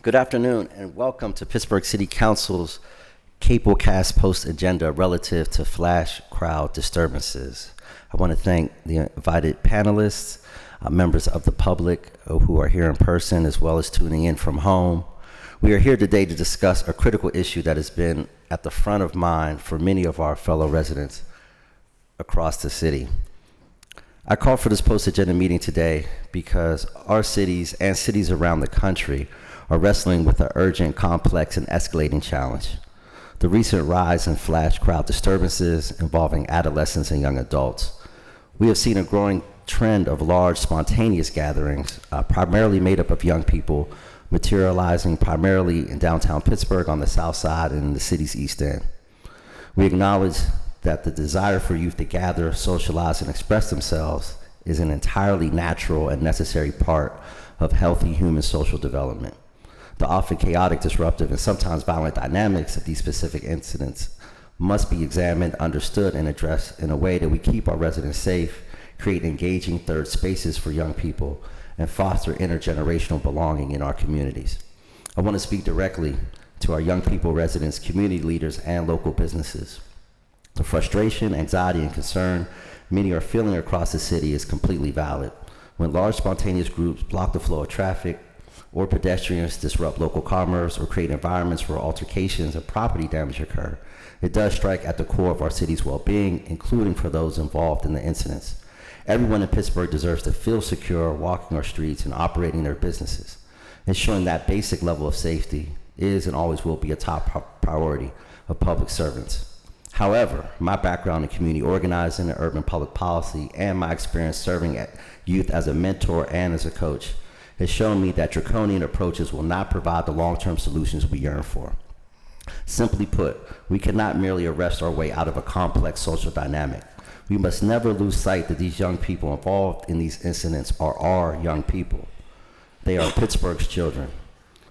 Good afternoon and welcome to Pittsburgh City Council's Cablecast Post Agenda relative to flash crowd disturbances. I want to thank the invited panelists, members of the public who are here in person as well as tuning in from home. We are here today to discuss a critical issue that has been at the front of mind for many of our fellow residents across the city. I called for this post-agenda meeting today because our cities and cities around the country are wrestling with an urgent, complex, and escalating challenge. The recent rise in flash crowd disturbances involving adolescents and young adults. We have seen a growing trend of large, spontaneous gatherings, primarily made up of young people, materializing primarily in downtown Pittsburgh on the south side and in the city's east end. We acknowledge that the desire for youth to gather, socialize, and express themselves is an entirely natural and necessary part of healthy human social development. The often chaotic, disruptive, and sometimes violent dynamics of these specific incidents must be examined, understood, and addressed in a way that we keep our residents safe, create engaging third spaces for young people, and foster intergenerational belonging in our communities. I want to speak directly to our young people, residents, community leaders, and local businesses. The frustration, anxiety, and concern many are feeling across the city is completely valid. When large spontaneous groups block the flow of traffic, or pedestrians disrupt local commerce or create environments where altercations and property damage occur, it does strike at the core of our city's well-being, including for those involved in the incidents. Everyone in Pittsburgh deserves to feel secure walking our streets and operating their businesses. Ensuring that basic level of safety is and always will be a top priority of public servants. However, my background in community organizing and urban public policy and my experience serving at youth as a mentor and as a coach has shown me that draconian approaches will not provide the long-term solutions we yearn for. Simply put, we cannot merely arrest our way out of a complex social dynamic. We must never lose sight that these young people involved in these incidents are our young people. They are Pittsburgh's children.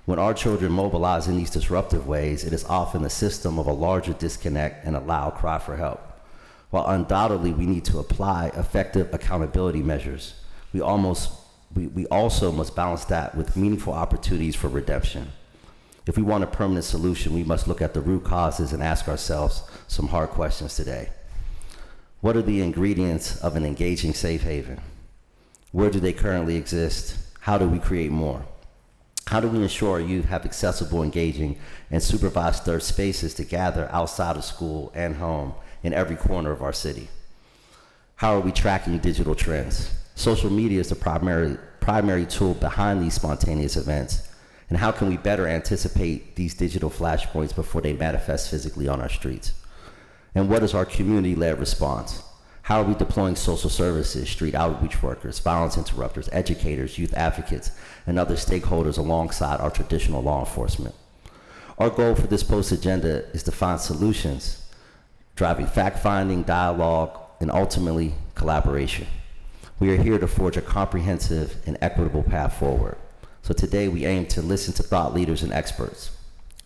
When our children mobilize in these disruptive ways, it is often the system of a larger disconnect and a loud cry for help. While undoubtedly we need to apply effective accountability measures, we also must balance that with meaningful opportunities for redemption. If we want a permanent solution, we must look at the root causes and ask ourselves some hard questions today. What are the ingredients of an engaging safe haven? Where do they currently exist? How do we create more? How do we ensure our youth have accessible, engaging, and supervised third spaces to gather outside of school and home in every corner of our city? How are we tracking digital trends? Social media is the primary tool behind these spontaneous events, and how can we better anticipate these digital flashpoints before they manifest physically on our streets? And what is our community-led response? How are we deploying social services, street outreach workers, violence interrupters, educators, youth advocates, and other stakeholders alongside our traditional law enforcement? Our goal for this post-agenda is to find solutions, driving fact-finding, dialogue, and ultimately collaboration. We are here to forge a comprehensive and equitable path forward. So today we aim to listen to thought leaders and experts,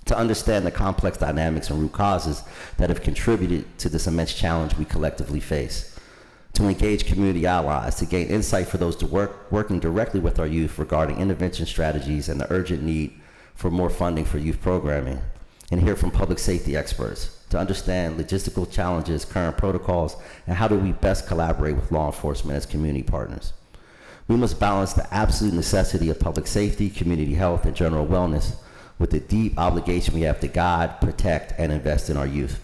to understand the complex dynamics and root causes that have contributed to this immense challenge we collectively face, to engage community allies, to gain insight for those working directly with our youth regarding intervention strategies and the urgent need for more funding for youth programming, and hear from public safety experts, to understand logistical challenges, current protocols, and how do we best collaborate with law enforcement as community partners. We must balance the absolute necessity of public safety, community health, and general wellness with the deep obligation we have to guide, protect, and invest in our youth.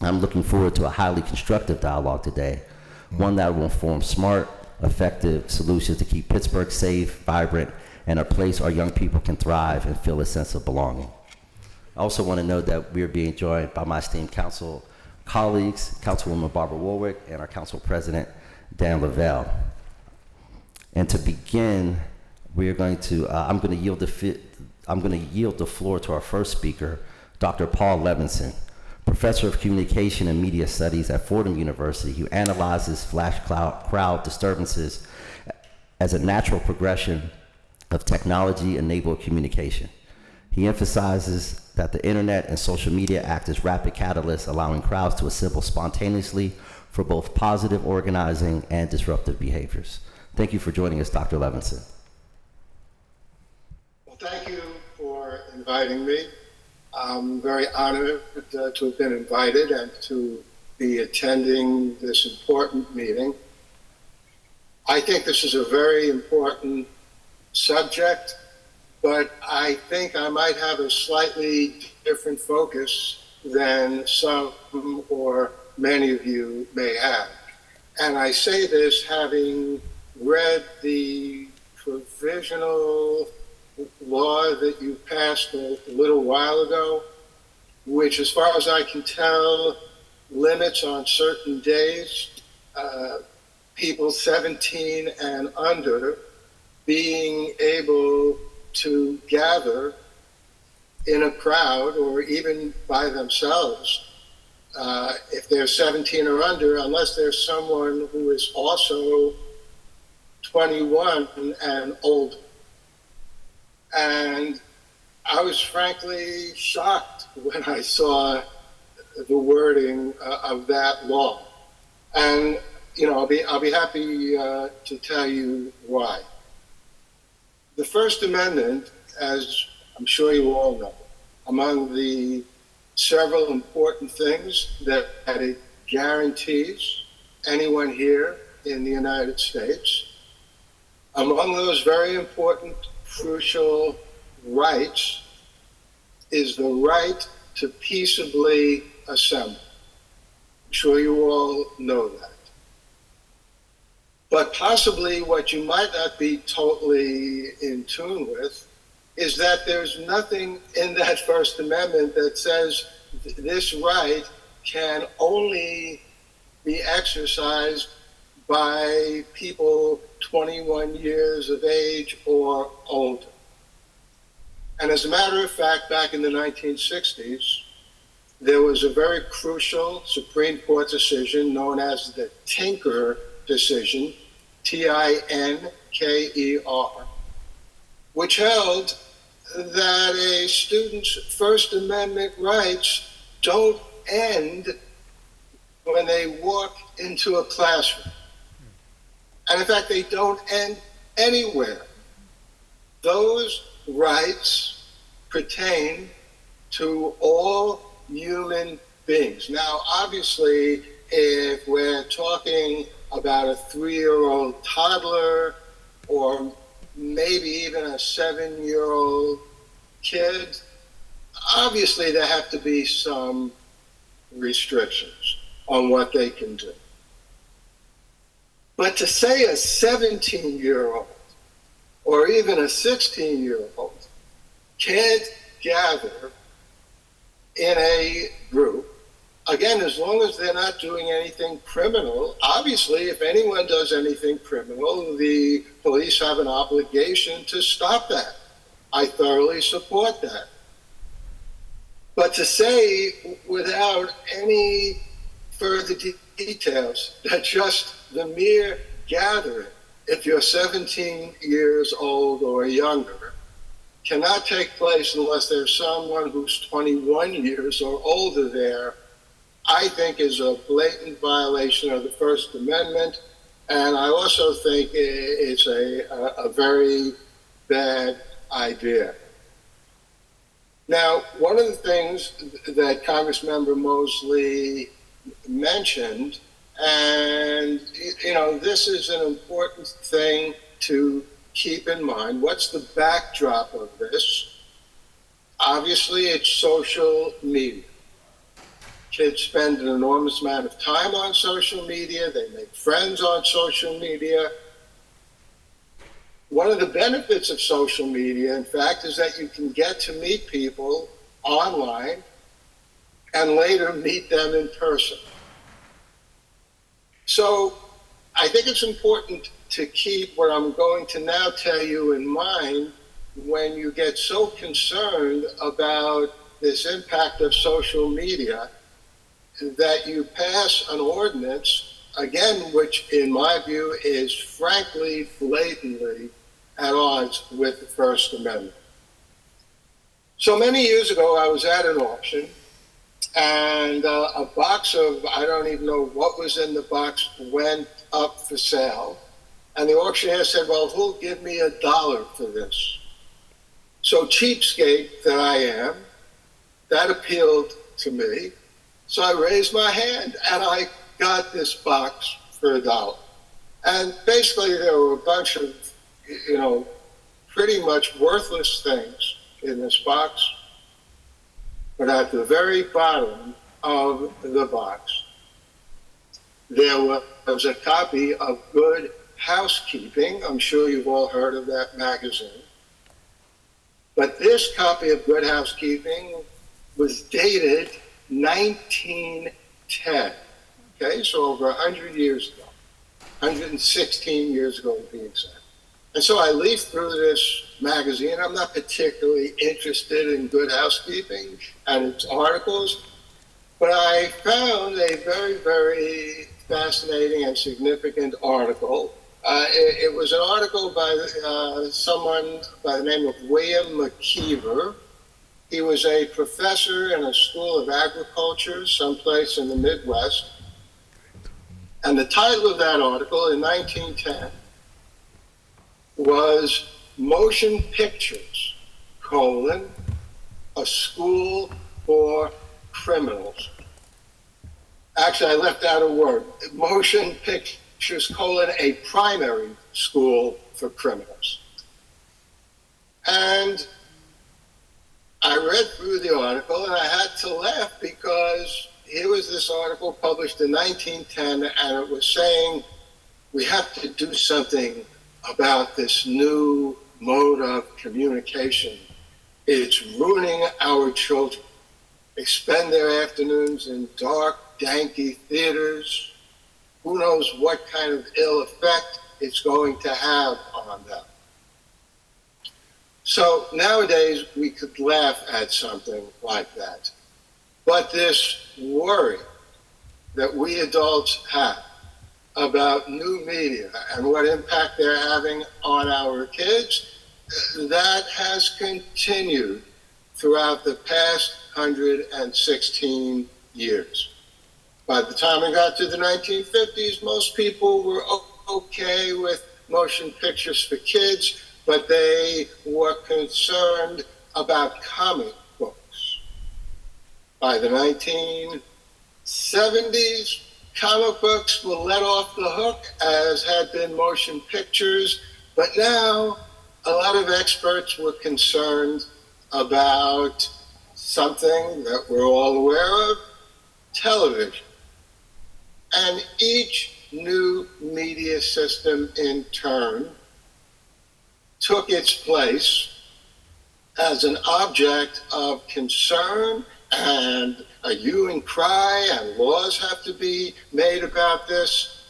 I'm looking forward to a highly constructive dialogue today, one that will inform smart, effective solutions to keep Pittsburgh safe, vibrant, and a place our young people can thrive and feel a sense of belonging. I also want to note that we are being joined by my esteemed council colleagues, Councilwoman Barbara Warwick, and our council president, Dan Lavelle. And to begin, we are going to, I'm going to yield the floor to our first speaker, Dr. Paul Levinson, professor of communication and media studies at Fordham University, who analyzes flash crowd disturbances as a natural progression of technology-enabled communication. He emphasizes that the internet and social media act as rapid catalysts, allowing crowds to assemble spontaneously for both positive organizing and disruptive behaviors. Thank you for joining us, Dr. Levinson. Well, thank you for inviting me. I'm very honored to have been invited and to be attending this important meeting. I think this is a very important subject, but I think I might have a slightly different focus than some or many of you may have. And I say this having read the provisional law that you passed a little while ago, which, as far as I can tell, limits on certain days people 17 and under being able to gather in a crowd or even by themselves. If they're 17 or under, unless there's someone who is also 21 and older. And I was frankly shocked when I saw the wording of that law. And, you know, I'll be happy to tell you why. The First Amendment, as I'm sure you all know, among the several important things that it guarantees anyone here in the United States, among those very important, crucial rights is the right to peaceably assemble. I'm sure you all know that. But possibly what you might not be totally in tune with is that there's nothing in that First Amendment that says this right can only be exercised by people 21 years of age or older. And as a matter of fact, back in the 1960s, there was a very crucial Supreme Court decision known as the Tinker decision, Tinker, which held that a student's First Amendment rights don't end when they walk into a classroom. And in fact, they don't end anywhere. Those rights pertain to all human beings. Now, obviously, if we're talking about a 3-year-old toddler or maybe even a 7-year-old kid, obviously there have to be some restrictions on what they can do. But to say a 17-year-old or even a 16-year-old can't gather in a group, again, as long as they're not doing anything criminal, obviously, if anyone does anything criminal, the police have an obligation to stop that. I thoroughly support that. But to say without any further details that just the mere gathering, if you're 17 years old or younger, cannot take place unless there's someone who's 21 years or older there, I think is a blatant violation of the First Amendment. And I also think it's a very bad idea. Now, one of the things that Congressmember Mosley mentioned, and you know, this is an important thing to keep in mind. What's the backdrop of this? Obviously, it's social media. Kids spend an enormous amount of time on social media. They make friends on social media. One of the benefits of social media, in fact, is that you can get to meet people online and later meet them in person. So I think it's important to keep what I'm going to now tell you in mind when you get so concerned about this impact of social media, that you pass an ordinance, again, which in my view is frankly, blatantly at odds with the First Amendment. So many years ago, I was at an auction, and a box of, I don't even know what was in the box, went up for sale. And the auctioneer said, well, who'll give me $1 for this? So cheapskate that I am, that appealed to me. So I raised my hand and I got this box for $1. And basically there were a bunch of, pretty much worthless things in this box. But at the very bottom of the box, there was a copy of Good Housekeeping. I'm sure you've all heard of that magazine. But this copy of Good Housekeeping was dated 1910. Okay, so over 100 years ago, 116 years ago to be exact. And so I leafed through this magazine. I'm not particularly interested in Good Housekeeping and its articles, but I found a very, very fascinating and significant article. It was an article by someone by the name of William McKeever. He was a professor in a school of agriculture someplace in the Midwest. And the title of that article in 1910 was Motion Pictures, a school for criminals. Actually, I left out a word. Motion Pictures, a primary school for criminals. And I read through the article and I had to laugh because here was this article published in 1910 and it was saying we have to do something about this new mode of communication. It's ruining our children. They spend their afternoons in dark, danky theaters. Who knows what kind of ill effect it's going to have on them. So nowadays we could laugh at something like that. But this worry that we adults have about new media and what impact they're having on our kids, that has continued throughout the past 116 years. By the time we got to the 1950s, most people were okay with motion pictures for kids, but they were concerned about comic books. By the 1970s, comic books were let off the hook, as had been motion pictures, but now a lot of experts were concerned about something that we're all aware of, television. And each new media system in turn took its place as an object of concern and a hue and cry, and laws have to be made about this.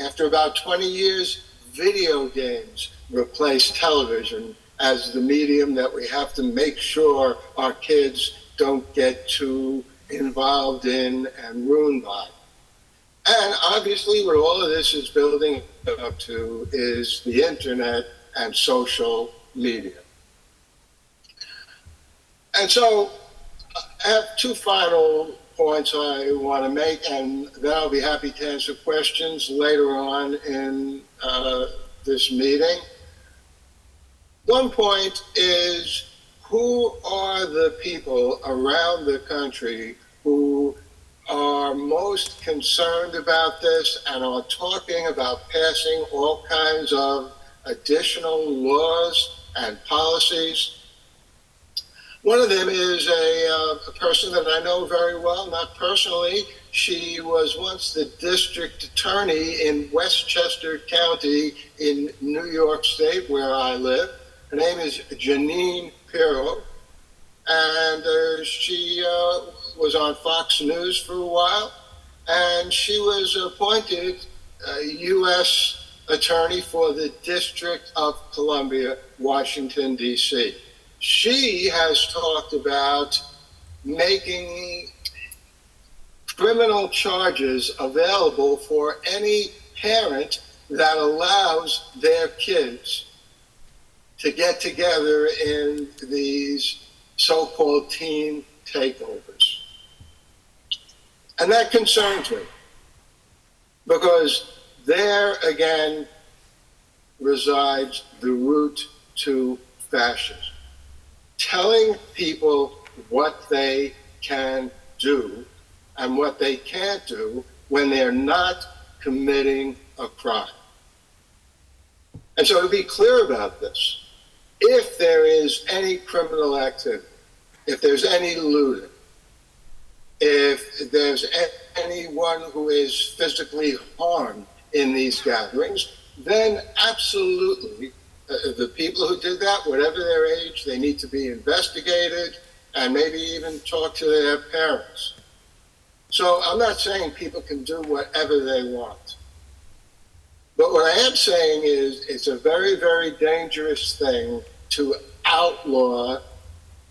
After about 20 years, video games replaced television as the medium that we have to make sure our kids don't get too involved in and ruined by. And obviously what all of this is building up to is the internet and social media. And so I have two final points I want to make, and then I'll be happy to answer questions later on in this meeting. One point is, who are the people around the country who are most concerned about this and are talking about passing all kinds of additional laws and policies? One of them is a person that I know very well, not personally. She was once the district attorney in Westchester County in New York State, where I live. Her name is Janine Pirro, and she was on Fox News for a while, and she was appointed U.S. Attorney for the District of Columbia, Washington, D.C. She has talked about making criminal charges available for any parent that allows their kids to get together in these so-called teen takeovers. And that concerns me, because there again resides the root to fascism. telling people what they can do and what they can't do when they're not committing a crime. And so to be clear about this, if there is any criminal activity, if there's any looting, if there's anyone who is physically harmed in these gatherings, then absolutely the people who did that, whatever their age, they need to be investigated and maybe even talk to their parents. So I'm not saying people can do whatever they want. But what I am saying is it's a very, very dangerous thing to outlaw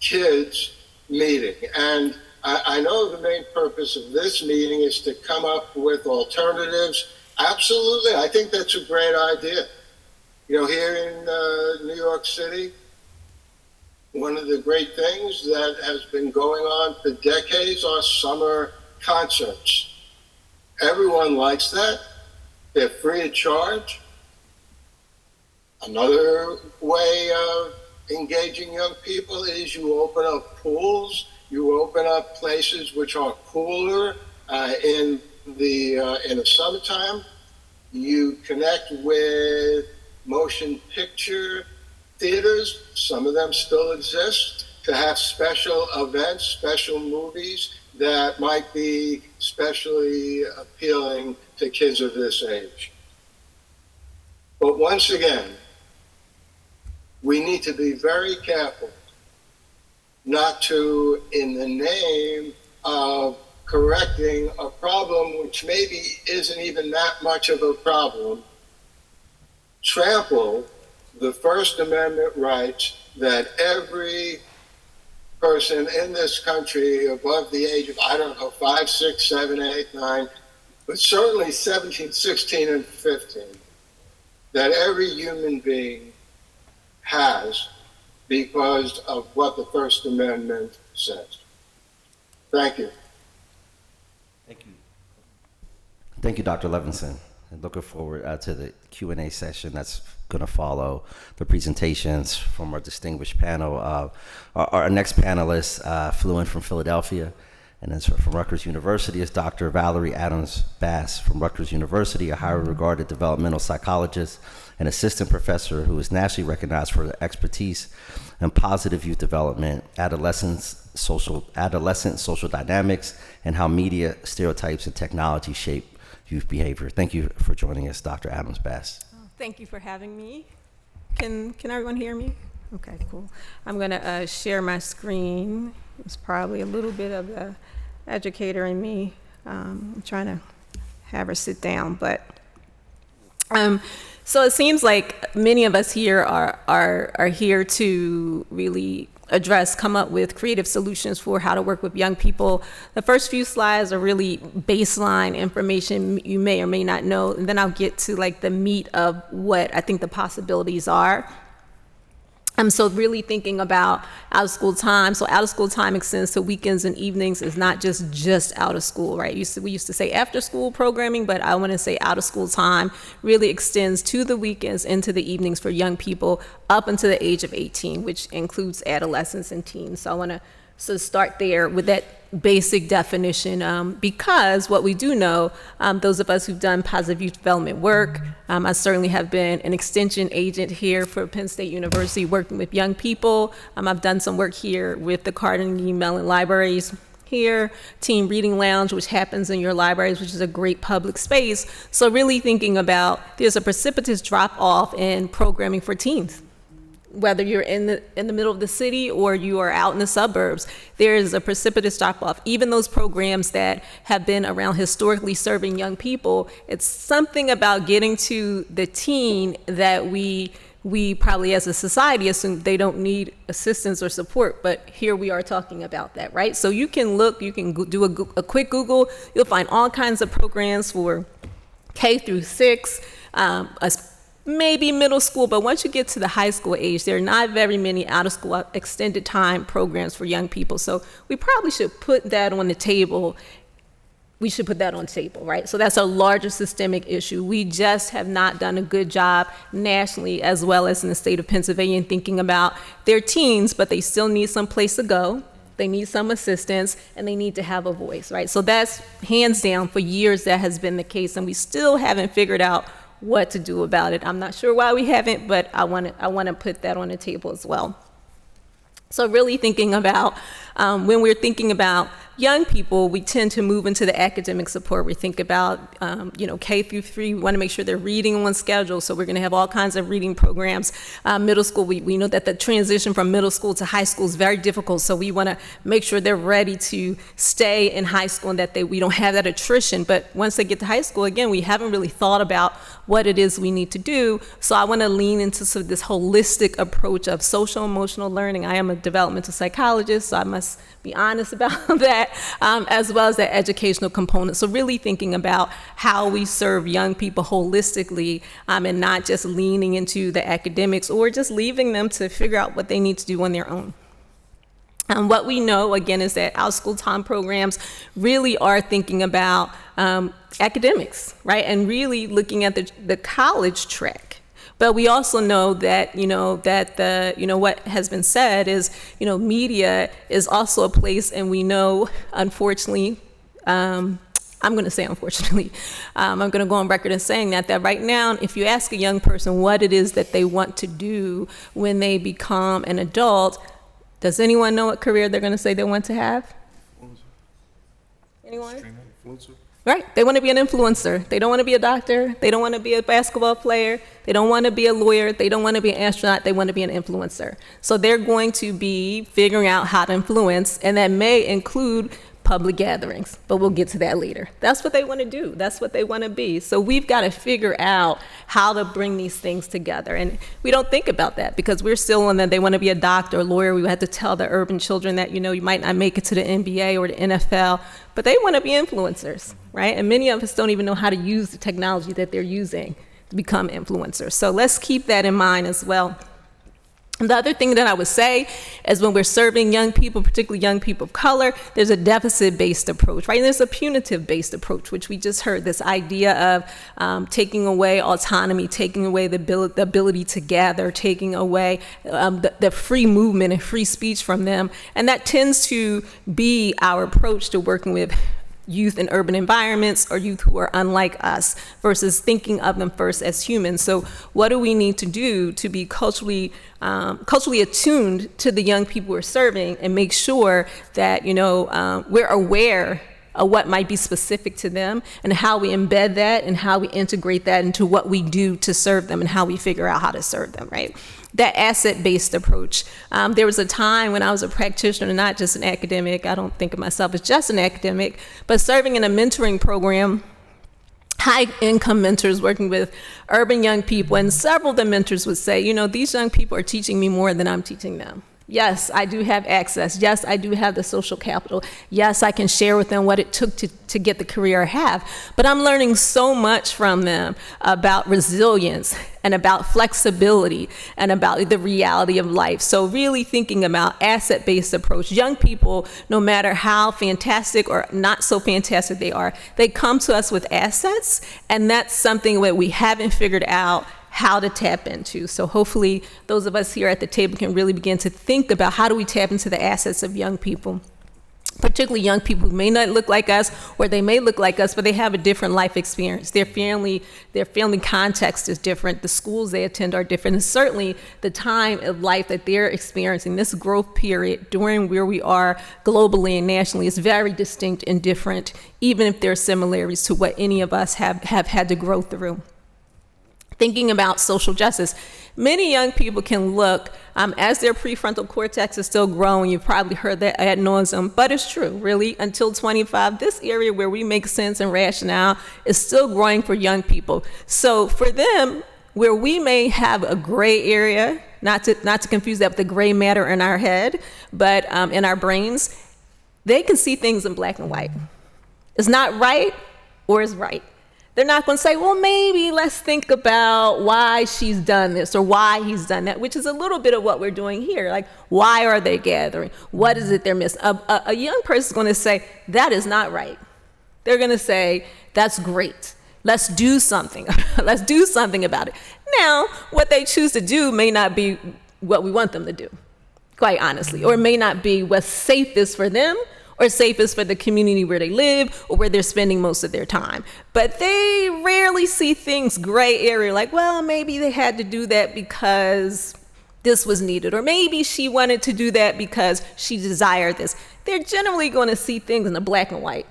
kids meeting. And I know the main purpose of this meeting is to come up with alternatives. Absolutely, I think that's a great idea. You know, here in New York City, one of the great things that has been going on for decades are summer concerts. Everyone likes that. They're free of charge. Another way of engaging young people is you open up pools, you open up places which are cooler in the summertime. You connect with motion picture theaters, some of them still exist, to have special events, special movies that might be especially appealing to kids of this age. But once again, we need to be very careful not to, in the name of correcting a problem which maybe isn't even that much of a problem, trample the First Amendment rights that every person in this country above the age of, 5, 6, 7, 8, 9, but certainly 17, 16, and 15, that every human being has because of what the First Amendment says. Thank you. Thank you. Thank you, Dr. Levinson. And looking forward to the Q&A session that's going to follow the presentations from our distinguished panel. Our next panelist flew in from Philadelphia, and then from Rutgers University is Dr. Valerie Adams-Bass from Rutgers University, a highly regarded developmental psychologist and assistant professor who is nationally recognized for her expertise in positive youth development, adolescent social dynamics, and how media, stereotypes, and technology shape youth behavior. Thank you for joining us, Dr. Adams-Bass. Thank you for having me. Can everyone hear me? Okay, cool. I'm gonna share my screen. It's probably a little bit of the educator in me. I'm trying to have her sit down, but so it seems like many of us here are here to really come up with creative solutions for how to work with young people. The first few slides are really baseline information you may or may not know, and then I'll get to like the meat of what I think the possibilities are. So really thinking about out of school time. So out of school time extends to weekends and evenings. Is not just out of school, right? We used to say after school programming, but I want to say out of school time really extends to the weekends into the evenings for young people up until the age of 18, which includes adolescents and teens. So I want to start there with that basic definition, because what we do know, those of us who've done positive youth development work, I certainly have been an extension agent here for Penn State University working with young people. I've done some work here with the Carnegie Mellon Libraries here, Teen Reading Lounge, which happens in your libraries, which is a great public space. So really thinking about, there's a precipitous drop off in programming for teens. Whether you're in the middle of the city or you are out in the suburbs, there is a precipitous drop-off. Even those programs that have been around historically serving young people, it's something about getting to the teen that we probably as a society assume they don't need assistance or support, but here we are talking about that, right? So you can do a quick Google, you'll find all kinds of programs for K through 6, maybe middle school, but once you get to the high school age, there are not very many out of school extended time programs for young people. So we probably should put that on the table we should put that on the table, right? So that's a larger systemic issue. We just have not done a good job nationally as well as in the state of Pennsylvania in thinking about their teens, but they still need some place to go. They need some assistance, and they need to have a voice, right? So that's hands down, for years that has been the case, and we still haven't figured out what to do about it. I'm not sure why we haven't, but I want to put that on the table as well. So really thinking about, when we're thinking about young people, we tend to move into the academic support. We think about, K through 3, we want to make sure they're reading on schedule, so we're going to have all kinds of reading programs. Middle school, we know that the transition from middle school to high school is very difficult, so we want to make sure they're ready to stay in high school and that we don't have that attrition. But once they get to high school, again, we haven't really thought about what it is we need to do, so I want to lean into sort of this holistic approach of social emotional learning. I am a developmental psychologist, so I must be honest about that, as well as that educational component. So really thinking about how we serve young people holistically, and not just leaning into the academics or just leaving them to figure out what they need to do on their own. What we know, again, is that our school time programs really are thinking about academics, right? And really looking at the college track. But we also know that, what has been said is, media is also a place, and we know, unfortunately, I'm going to say unfortunately, I'm going to go on record as saying that right now, if you ask a young person what it is that they want to do when they become an adult, does anyone know what career they're going to say they want to have? Anyone? Streamer, influencer. Right, they want to be an influencer. They don't want to be a doctor. They don't want to be a basketball player. They don't want to be a lawyer. They don't want to be an astronaut. They want to be an influencer. So they're going to be figuring out how to influence, and that may include public gatherings, but we'll get to that later. That's what they want to do. That's what they want to be. So we've got to figure out how to bring these things together. And we don't think about that because we're still on that they want to be a doctor or lawyer. We have to tell the urban children that, you might not make it to the NBA or the NFL, but they want to be influencers, right? And many of us don't even know how to use the technology that they're using to become influencers. So let's keep that in mind as well. The other thing that I would say is when we're serving young people, particularly young people of color, there's a deficit-based approach, right? And there's a punitive-based approach, which we just heard, this idea of taking away autonomy, taking away the ability to gather, taking away the free movement and free speech from them. And that tends to be our approach to working with youth in urban environments or youth who are unlike us versus thinking of them first as humans. So what do we need to do to be culturally attuned to the young people we're serving and make sure that, we're aware of what might be specific to them and how we embed that and how we integrate that into what we do to serve them and how we figure out how to serve them, right? That asset-based approach. There was a time when I was a practitioner, not just an academic. I don't think of myself as just an academic, but serving in a mentoring program, high-income mentors working with urban young people, and several of the mentors would say, these young people are teaching me more than I'm teaching them. Yes, I do have access. Yes, I do have the social capital. Yes, I can share with them what it took to get the career I have. But I'm learning so much from them about resilience and about flexibility and about the reality of life. So really thinking about asset-based approach. Young people, no matter how fantastic or not so fantastic they come to us with assets, and that's something that we haven't figured out how to tap into. So hopefully those of us here at the table can really begin to think about how do we tap into the assets of young people, particularly young people who may not look like us, or they may look like us, but they have a different life experience. Their family context is different. The schools they attend are different. And certainly the time of life that they're experiencing, this growth period during where we are globally and nationally, is very distinct and different, even if there are similarities to what any of us have had to grow through. Thinking about social justice, many young people can look, as their prefrontal cortex is still growing, you've probably heard that ad nauseum, but it's true, really, until 25, this area where we make sense and rationale is still growing for young people. So for them, where we may have a gray area, not to confuse that with the gray matter in our head, but in our brains, they can see things in black and white. It's not right or it's right. They're not going to say, well, maybe let's think about why she's done this or why he's done that, which is a little bit of what we're doing here. Like, why are they gathering? What is it they're missing? A young person is going to say, that is not right. They're going to say, that's great. Let's do something. Let's do something about it. Now, what they choose to do may not be what we want them to do, quite honestly, or it may not be what's safest for them or safest for the community where they live or where they're spending most of their time. But they rarely see things gray area like, well, maybe they had to do that because this was needed, or maybe she wanted to do that because she desired this. They're generally going to see things in the black and white.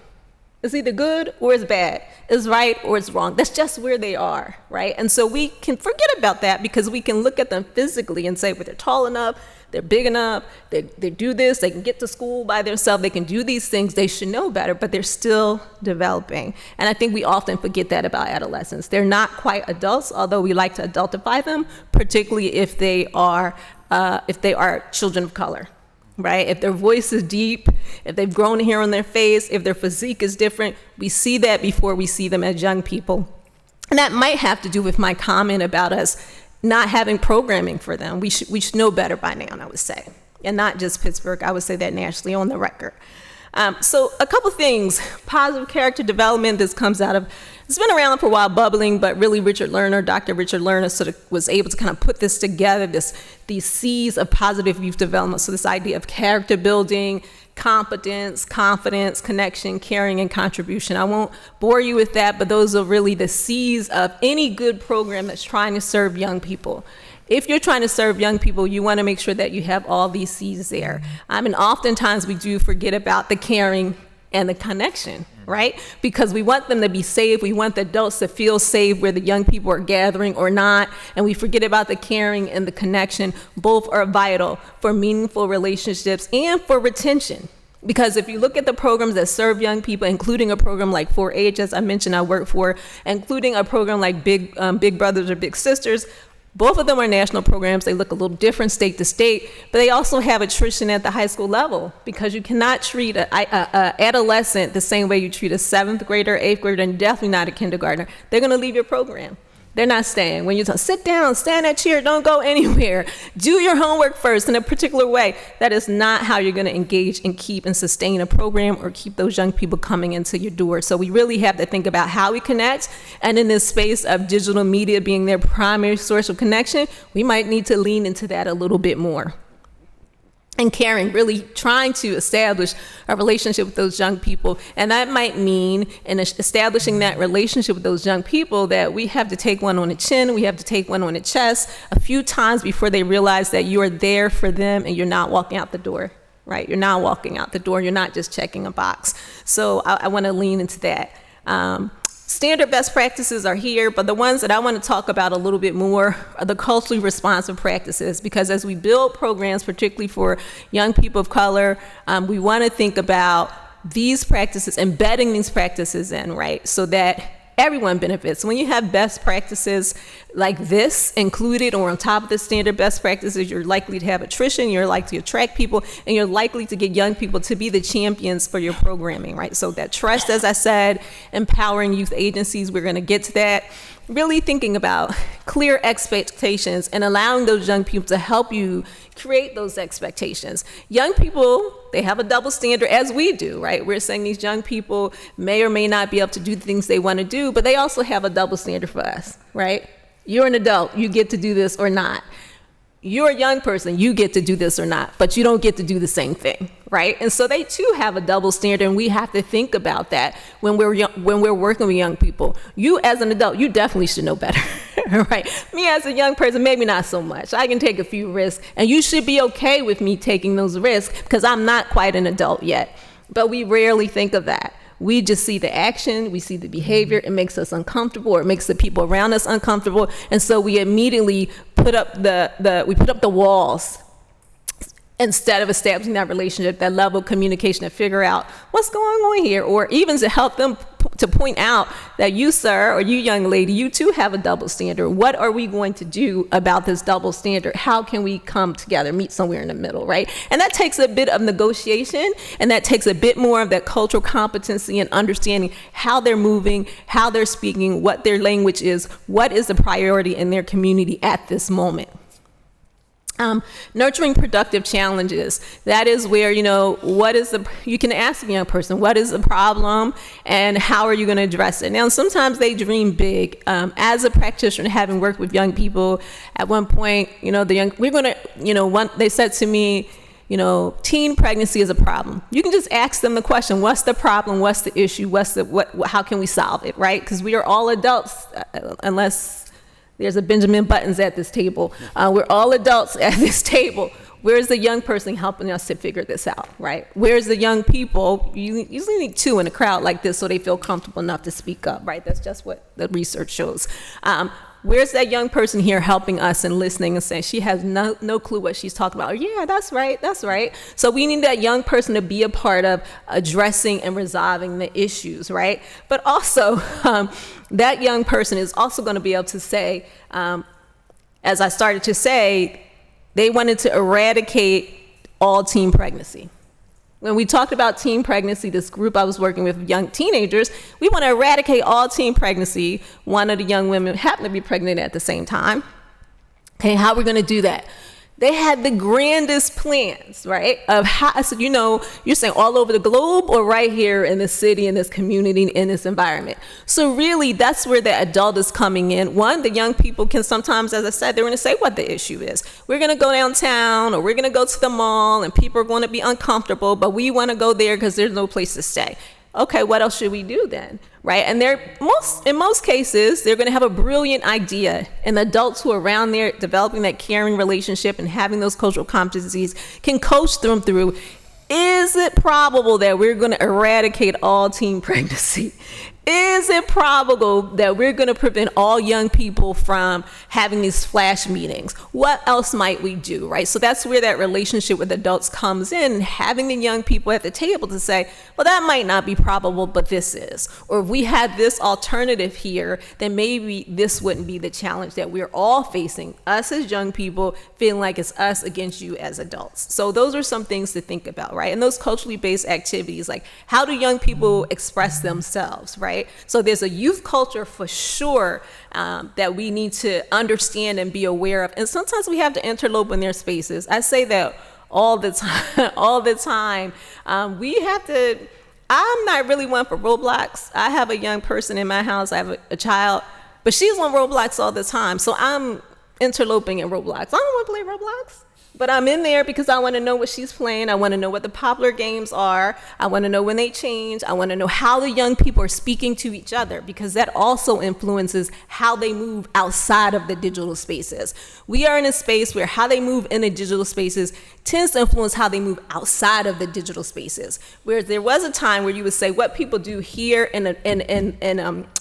It's either good or it's bad. It's right or it's wrong. That's just where they are, right? And so we can forget about that because we can look at them physically and say, well, they're tall enough, they're big enough, they do this, they can get to school by themselves, they can do these things, they should know better, but they're still developing. And I think we often forget that about adolescents. They're not quite adults, although we like to adultify them, particularly if they are children of color. Right? If their voice is deep, if they've grown hair on their face, if their physique is different, we see that before we see them as young people. And that might have to do with my comment about us not having programming for them. We should know better by now, I would say. And not just Pittsburgh, I would say that nationally on the record. So a couple things, positive character development, this comes out of, it's been around for a while, bubbling, but really Dr. Richard Lerner sort of was able to kind of put this together, these C's of positive youth development. So this idea of character building, competence, confidence, connection, caring, and contribution. I won't bore you with that, but those are really the C's of any good program that's trying to serve young people. If you're trying to serve young people, you want to make sure that you have all these C's there. And oftentimes we do forget about the caring and the connection, right? Because we want them to be safe. We want the adults to feel safe where the young people are gathering or not. And we forget about the caring and the connection. Both are vital for meaningful relationships and for retention. Because if you look at the programs that serve young people, including a program like 4-H, as I mentioned I work for, including a program like Big Brothers or Big Sisters, both of them are national programs. They look a little different state to state, but they also have attrition at the high school level because you cannot treat an adolescent the same way you treat a 7th grader, 8th grader, and definitely not a kindergartner. They're going to leave your program. They're not staying. When you tell, sit down, stand in that chair, don't go anywhere. Do your homework first in a particular way. That is not how you're going to engage and keep and sustain a program or keep those young people coming into your door. So we really have to think about how we connect. And in this space of digital media being their primary source of connection, we might need to lean into that a little bit more. And caring, really trying to establish a relationship with those young people. And that might mean in establishing that relationship with those young people that we have to take one on the chin, we have to take one on the chest a few times before they realize that you are there for them and you're not walking out the door, right? You're not walking out the door, you're not just checking a box. So I want to lean into that. Standard best practices are here, but the ones that I want to talk about a little bit more are the culturally responsive practices, because as we build programs, particularly for young people of color, we want to think about these practices, embedding these practices in, right, so that everyone benefits. When you have best practices like this included or on top of the standard best practices, you're likely to have attrition, you're likely to attract people, and you're likely to get young people to be the champions for your programming, right? So that trust, as I said, empowering youth agencies, we're going to get to that. Really thinking about clear expectations and allowing those young people to help you create those expectations. Young people, they have a double standard as we do, right? We're saying these young people may or may not be able to do the things they want to do, but they also have a double standard for us, right? You're an adult, you get to do this or not. You're a young person, you get to do this or not, but you don't get to do the same thing, right? And so they too have a double standard, and we have to think about that when we're working with young people. You as an adult, you definitely should know better, right? Me as a young person, maybe not so much. I can take a few risks, and you should be okay with me taking those risks because I'm not quite an adult yet. But we rarely think of that. We just see the action, we see the behavior, it makes us uncomfortable, or it makes the people around us uncomfortable, and so we immediately put up the walls instead of establishing that relationship, that level of communication to figure out what's going on here, or even to help them to point out that you, sir, or you, young lady, you too have a double standard. What are we going to do about this double standard? How can we come together, meet somewhere in the middle, right? And that takes a bit of negotiation, and that takes a bit more of that cultural competency and understanding how they're moving, how they're speaking, what their language is, what is the priority in their community at this moment. Nurturing productive challenges. That is where, you can ask a young person, what is the problem and how are you going to address it? Now, sometimes they dream big. As a practitioner, having worked with young people, at one point, they said to me, teen pregnancy is a problem. You can just ask them the question, what's the problem? What's the issue? How can we solve it, right? Because we are all adults, unless there's a Benjamin Buttons at this table. We're all adults at this table. Where's the young person helping us to figure this out, right? Where's the young people? You usually need two in a crowd like this so they feel comfortable enough to speak up, right? That's just what the research shows. Where's that young person here helping us and listening and saying, she has no clue what she's talking about? Or, yeah, that's right. So we need that young person to be a part of addressing and resolving the issues, right? But also, that young person is also going to be able to say, as I started to say, they wanted to eradicate all teen pregnancy. When we talked about teen pregnancy, this group I was working with, young teenagers, we want to eradicate all teen pregnancy. One of the young women happened to be pregnant at the same time. Okay, how are we going to do that? They had the grandest plans, right? Of how, so you're saying all over the globe or right here in this city, in this community, in this environment. So really, that's where the adult is coming in. One, the young people can sometimes, as I said, they're going to say what the issue is. We're going to go downtown or we're going to go to the mall and people are going to be uncomfortable, but we want to go there because there's no place to stay. Okay, what else should we do then, right? And in most cases, they're going to have a brilliant idea, and the adults who are around there developing that caring relationship and having those cultural competencies can coach them through, is it probable that we're going to eradicate all teen pregnancy? Is it probable that we're going to prevent all young people from having these flash meetings? What else might we do, right? So that's where that relationship with adults comes in, having the young people at the table to say, well, that might not be probable, but this is. Or if we had this alternative here, then maybe this wouldn't be the challenge that we're all facing, us as young people feeling like it's us against you as adults. So those are some things to think about, right? And those culturally based activities, like how do young people express themselves, right? So there's a youth culture for sure that we need to understand and be aware of. And sometimes we have to interlope in their spaces. I say that all the time. We have to, I'm not really one for Roblox. I have a young person in my house. I have a child, but she's on Roblox all the time. So I'm interloping in Roblox. I don't want to play Roblox. But I'm in there because I want to know what she's playing. I want to know what the popular games are. I want to know when they change. I want to know how the young people are speaking to each other, because that also influences how they move outside of the digital spaces. We are in a space where how they move in the digital spaces tends to influence how they move outside of the digital spaces. Whereas there was a time where you would say what people do here in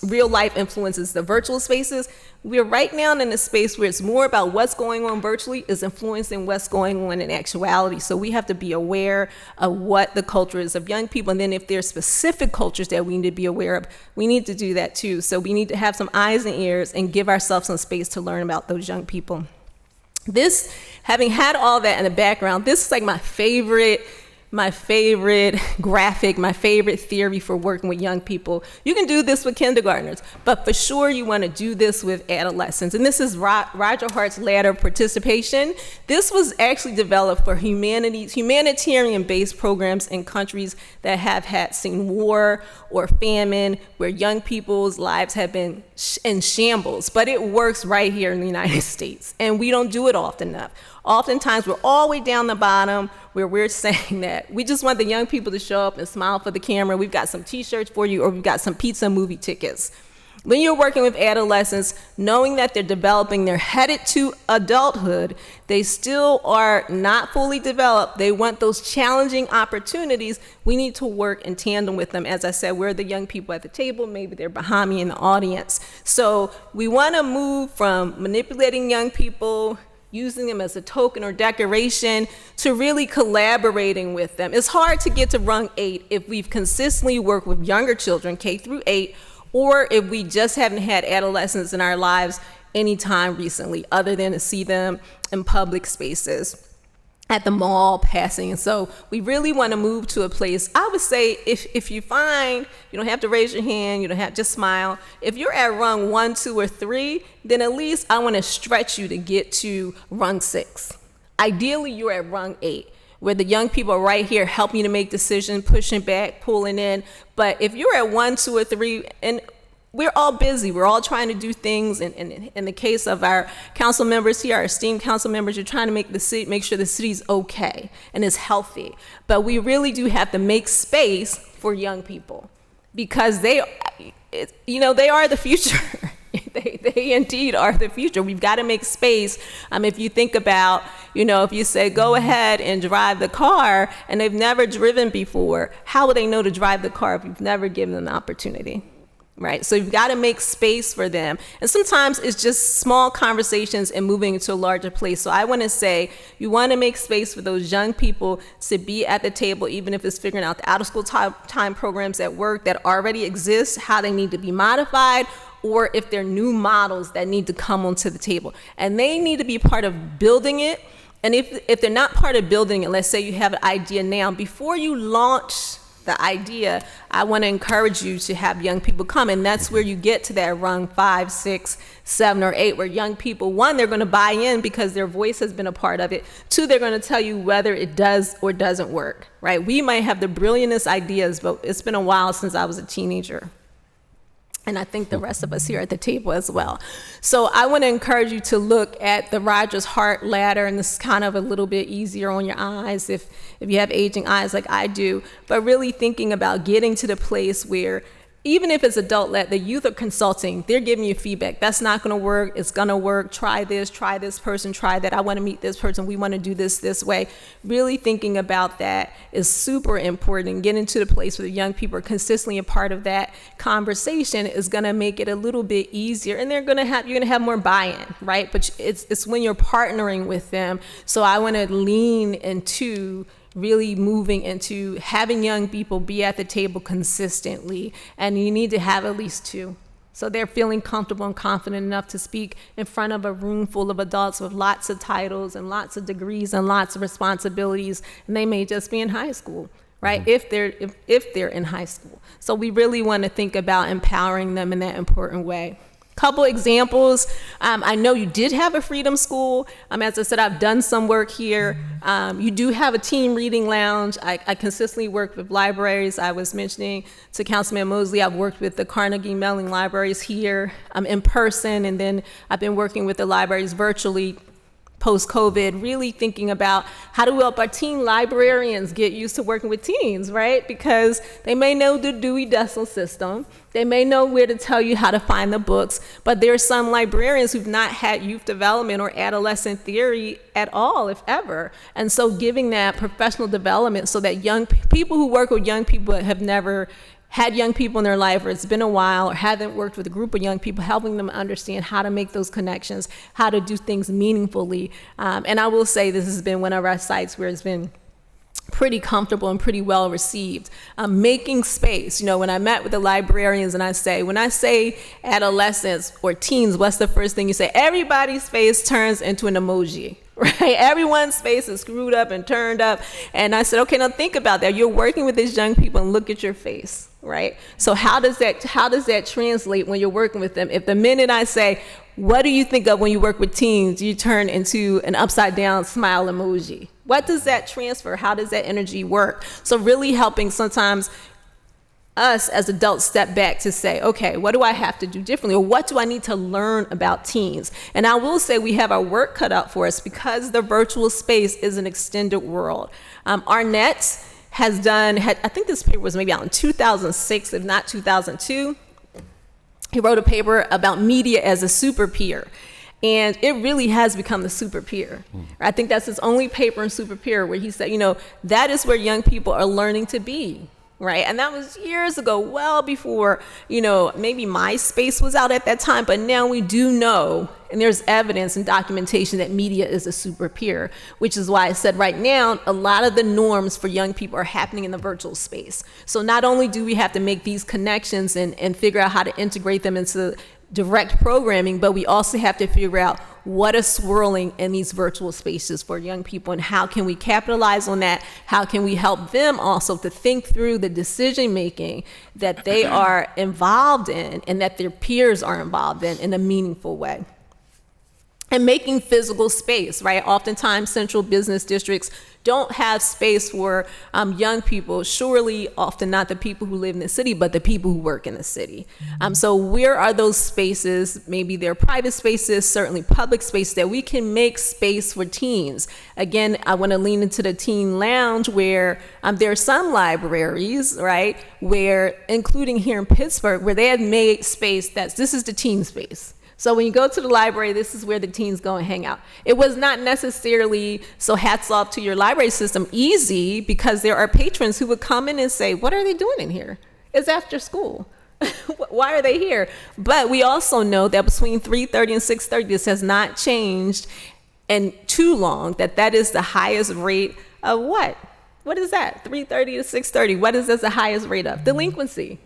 real life influences the virtual spaces. We're right now in a space where it's more about what's going on virtually is influencing what's going on in actuality. So we have to be aware of what the culture is of young people. And then if there's specific cultures that we need to be aware of, we need to do that too. So we need to have some eyes and ears and give ourselves some space to learn about those young people. This, having had all that in the background, this is like my favorite graphic, my favorite theory for working with young people. You can do this with kindergartners, but for sure you want to do this with adolescents. And this is Roger Hart's ladder of participation. This was actually developed for humanitarian-based programs in countries that have seen war or famine, where young people's lives have been in shambles. But it works right here in the United States, and we don't do it often enough. Oftentimes, we're all the way down the bottom where we're saying that we just want the young people to show up and smile for the camera. We've got some t-shirts for you, or we've got some pizza movie tickets. When you're working with adolescents, knowing that they're developing, they're headed to adulthood, they still are not fully developed. They want those challenging opportunities. We need to work in tandem with them. As I said, we're the young people at the table. Maybe they're behind me in the audience. So we want to move from manipulating young people, using them as a token or decoration, to really collaborating with them. It's hard to get to rung 8 if we've consistently worked with younger children, K through 8, or if we just haven't had adolescents in our lives anytime recently, other than to see them in public spaces, at the mall, passing. And so we really want to move to a place, I would say, if you find, you don't have to raise your hand, you don't have to just smile. If you're at rung 1, 2, or 3, then at least I want to stretch you to get to rung 6. Ideally, you're at rung 8, where the young people are right here helping you to make decisions, pushing back, pulling in. But if you're at 1, 2, or 3, and we're all busy, we're all trying to do things, and in the case of our council members here, our esteemed council members, you're trying to make sure the city's okay and is healthy. But we really do have to make space for young people, because they are the future. They indeed are the future. We've got to make space. If you think about, if you say, go ahead and drive the car, and they've never driven before, how would they know to drive the car if you've never given them the opportunity? Right? So you've got to make space for them. And sometimes it's just small conversations and moving into a larger place. So I want to say, you want to make space for those young people to be at the table, even if it's figuring out the out-of-school time programs at work that already exist, how they need to be modified, or if they're new models that need to come onto the table. And they need to be part of building it. And if they're not part of building it, let's say you have an idea now, before you launch the idea, I want to encourage you to have young people come. And that's where you get to that rung 5, 6, 7, or 8, where young people, 1, they're going to buy in because their voice has been a part of it. 2, they're going to tell you whether it does or doesn't work, right? We might have the brilliantest ideas, but it's been a while since I was a teenager. And I think the rest of us here at the table as well. So I want to encourage you to look at the Rogers Hart ladder, and this is kind of a little bit easier on your eyes if you have aging eyes like I do, but really thinking about getting to the place where, even if it's adult-led, the youth are consulting, they're giving you feedback. That's not going to work. It's going to work. Try this person, try that. I want to meet this person. We want to do this way. Really thinking about that is super important. Getting to the place where the young people are consistently a part of that conversation is going to make it a little bit easier. And you're going to have more buy-in, right? But it's when you're partnering with them. So I want to lean into really moving into having young people be at the table consistently, and you need to have at least 2. So they're feeling comfortable and confident enough to speak in front of a room full of adults with lots of titles and lots of degrees and lots of responsibilities, and they may just be in high school, right? Mm-hmm. If they're in high school. So we really want to think about empowering them in that important way. Couple examples. I know you did have a freedom school. As I said, I've done some work here. You do have a team reading lounge. I consistently work with libraries. I was mentioning to Councilman Mosley, I've worked with the Carnegie Mellon libraries here in person, and then I've been working with the libraries virtually post-COVID, really thinking about how do we help our teen librarians get used to working with teens, right? Because they may know the Dewey Decimal System, they may know where to tell you how to find the books, but there are some librarians who've not had youth development or adolescent theory at all, if ever. And so giving that professional development so that young people who work with young people have never had young people in their life, or it's been a while, or haven't worked with a group of young people, helping them understand how to make those connections, how to do things meaningfully. And I will say this has been one of our sites where it's been pretty comfortable and pretty well received. Making space. When I met with the librarians and when I say adolescents or teens, what's the first thing you say? Everybody's face turns into an emoji. Right? Everyone's face is screwed up and turned up. And I said, okay, now think about that. You're working with these young people and look at your face, right? So how does that translate when you're working with them? If the minute I say, what do you think of when you work with teens, you turn into an upside down smile emoji. What does that transfer? How does that energy work? So really helping sometimes us as adults step back to say, okay, what do I have to do differently? Or what do I need to learn about teens? And I will say we have our work cut out for us because the virtual space is an extended world. Arnett I think this paper was maybe out in 2006, if not 2002. He wrote a paper about media as a super peer. And it really has become the super peer. I think that's his only paper in super peer where he said, that is where young people are learning to be. Right. And that was years ago, well before, maybe MySpace was out at that time. But now we do know, and there's evidence and documentation that media is a super peer, which is why I said right now, a lot of the norms for young people are happening in the virtual space. So not only do we have to make these connections and figure out how to integrate them into direct programming, but we also have to figure out what is swirling in these virtual spaces for young people and how can we capitalize on that? How can we help them also to think through the decision making that they are involved in and that their peers are involved in a meaningful way? and making physical space, right? Oftentimes, central business districts don't have space for young people, surely often not the people who live in the city, but the people who work in the city. So where are those spaces? Maybe they're private spaces, certainly public space, that we can make space for teens. Again, I want to lean into the teen lounge where there are some libraries, right, where, including here in Pittsburgh, where they have made space this is the teen space. So when you go to the library, this is where the teens go and hang out. It was not necessarily, so hats off to your library system, easy, because there are patrons who would come in and say, what are they doing in here? It's after school. Why are they here? But we also know that between 3:30 and 6:30, this has not changed in too long, that is the highest rate of what? What is that? 3:30 to 6:30, what is this the highest rate of? Delinquency.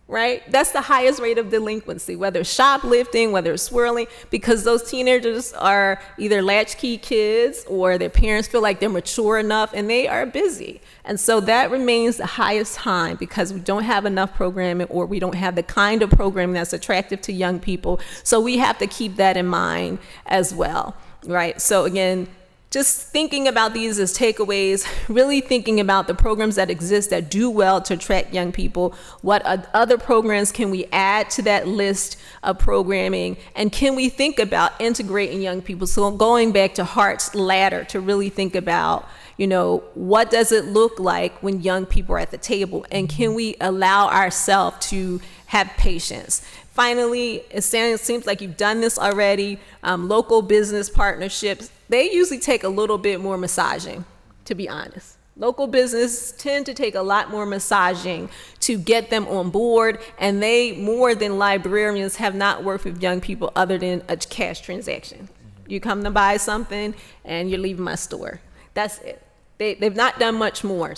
Right? That's the highest rate of delinquency, whether it's shoplifting, whether it's swirling, because those teenagers are either latchkey kids or their parents feel like they're mature enough and they are busy. And so that remains the highest time because we don't have enough programming or we don't have the kind of programming that's attractive to young people. So we have to keep that in mind as well, right? So again, just thinking about these as takeaways, really thinking about the programs that exist that do well to attract young people. What other programs can we add to that list of programming? And can we think about integrating young people? So going back to Hart's ladder to really think about, what does it look like when young people are at the table? And can we allow ourselves to have patience? Finally, it seems like you've done this already. Local business partnerships, they usually take a little bit more massaging, to be honest. Local business tend to take a lot more massaging to get them on board, and they, more than librarians, have not worked with young people other than a cash transaction. You come to buy something, and you're leaving my store. That's it. They've not done much more.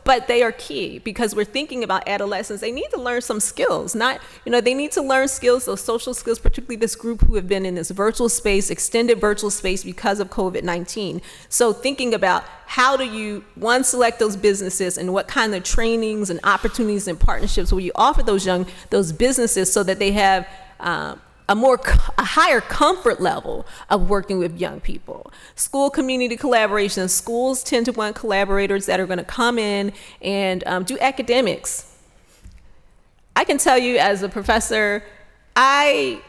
But they are key because we're thinking about adolescents. They need to learn some skills. They need to learn skills, those social skills, particularly this group who have been in this virtual space, extended virtual space because of COVID-19. So thinking about how do you, one, select those businesses and what kind of trainings and opportunities and partnerships will you offer those businesses so that they have a higher comfort level of working with young people. School community collaboration. Schools tend to want collaborators that are going to come in and do academics. I can tell you as a professor, I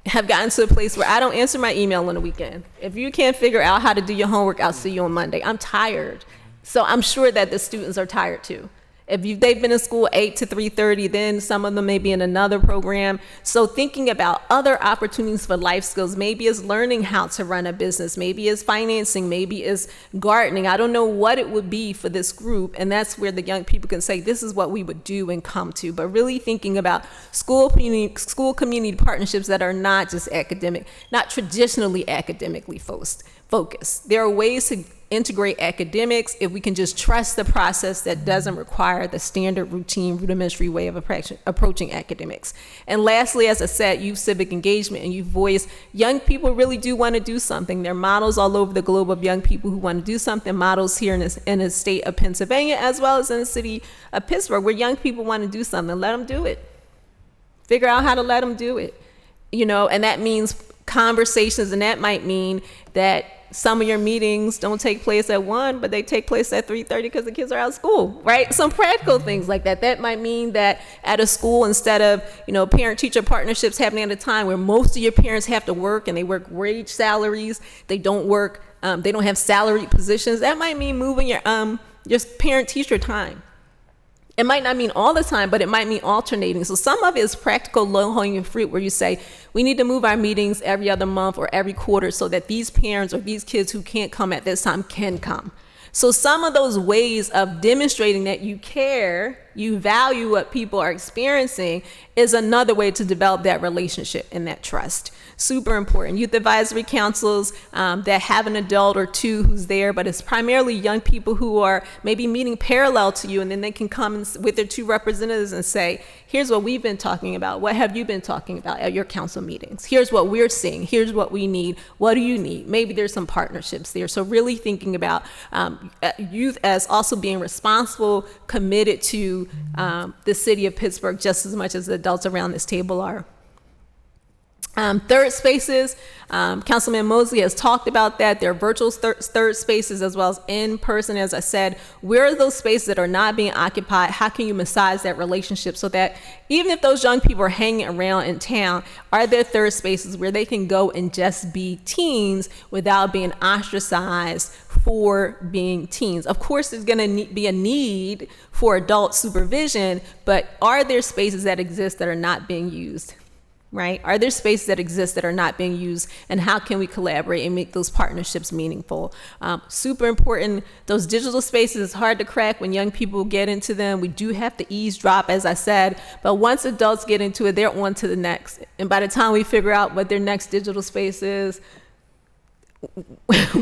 have gotten to a place where I don't answer my email on the weekend. If you can't figure out how to do your homework, I'll see you on Monday. I'm tired. So I'm sure that the students are tired too. If they've been in school 8 to 3:30, then some of them may be in another program. So thinking about other opportunities for life skills, maybe it's learning how to run a business, maybe it's financing, maybe it's gardening. I don't know what it would be for this group. And that's where the young people can say, this is what we would do and come to. But really thinking about school community partnerships that are not just academic, not traditionally academically focused. There are ways to integrate academics if we can just trust the process that doesn't require the standard routine rudimentary way of approaching academics. And lastly, as I said, youth civic engagement and youth voice. Young people really do want to do something. There are models all over the globe of young people who want to do something, models here in the state of Pennsylvania as well as in the city of Pittsburgh where young people want to do something. Let them do it. Figure out how to let them do it. And that means conversations, and that might mean that some of your meetings don't take place at 1, but they take place at 3:30 because the kids are out of school, right? Some practical things like that. That might mean that at a school, instead of, parent-teacher partnerships happening at a time where most of your parents have to work and they work wage salaries, they don't have salaried positions, that might mean moving your parent-teacher time. It might not mean all the time, but it might mean alternating. So some of it is practical low-hanging fruit where you say, we need to move our meetings every other month or every quarter so that these parents or these kids who can't come at this time can come. So some of those ways of demonstrating that you care, you value what people are experiencing is another way to develop that relationship and that trust. Super important. Youth advisory councils that have an adult or two who's there, but it's primarily young people who are maybe meeting parallel to you, and then they can come with their two representatives and say, here's what we've been talking about. What have you been talking about at your council meetings? Here's what we're seeing. Here's what we need. What do you need? Maybe there's some partnerships there. So really thinking about youth as also being responsible, committed to the city of Pittsburgh just as much as the adults around this table are. Third spaces, Councilman Mosley has talked about that. There are virtual third spaces as well as in person. As I said, where are those spaces that are not being occupied? How can you massage that relationship so that even if those young people are hanging around in town, are there third spaces where they can go and just be teens without being ostracized for being teens? Of course, there's going to be a need for adult supervision, but are there spaces that exist that are not being used? Right? Are there spaces that exist that are not being used, and how can we collaborate and make those partnerships meaningful? Super important. Those digital spaces is hard to crack when young people get into them. We do have to eavesdrop, as I said, but once adults get into it, they're on to the next. And by the time we figure out what their next digital space is,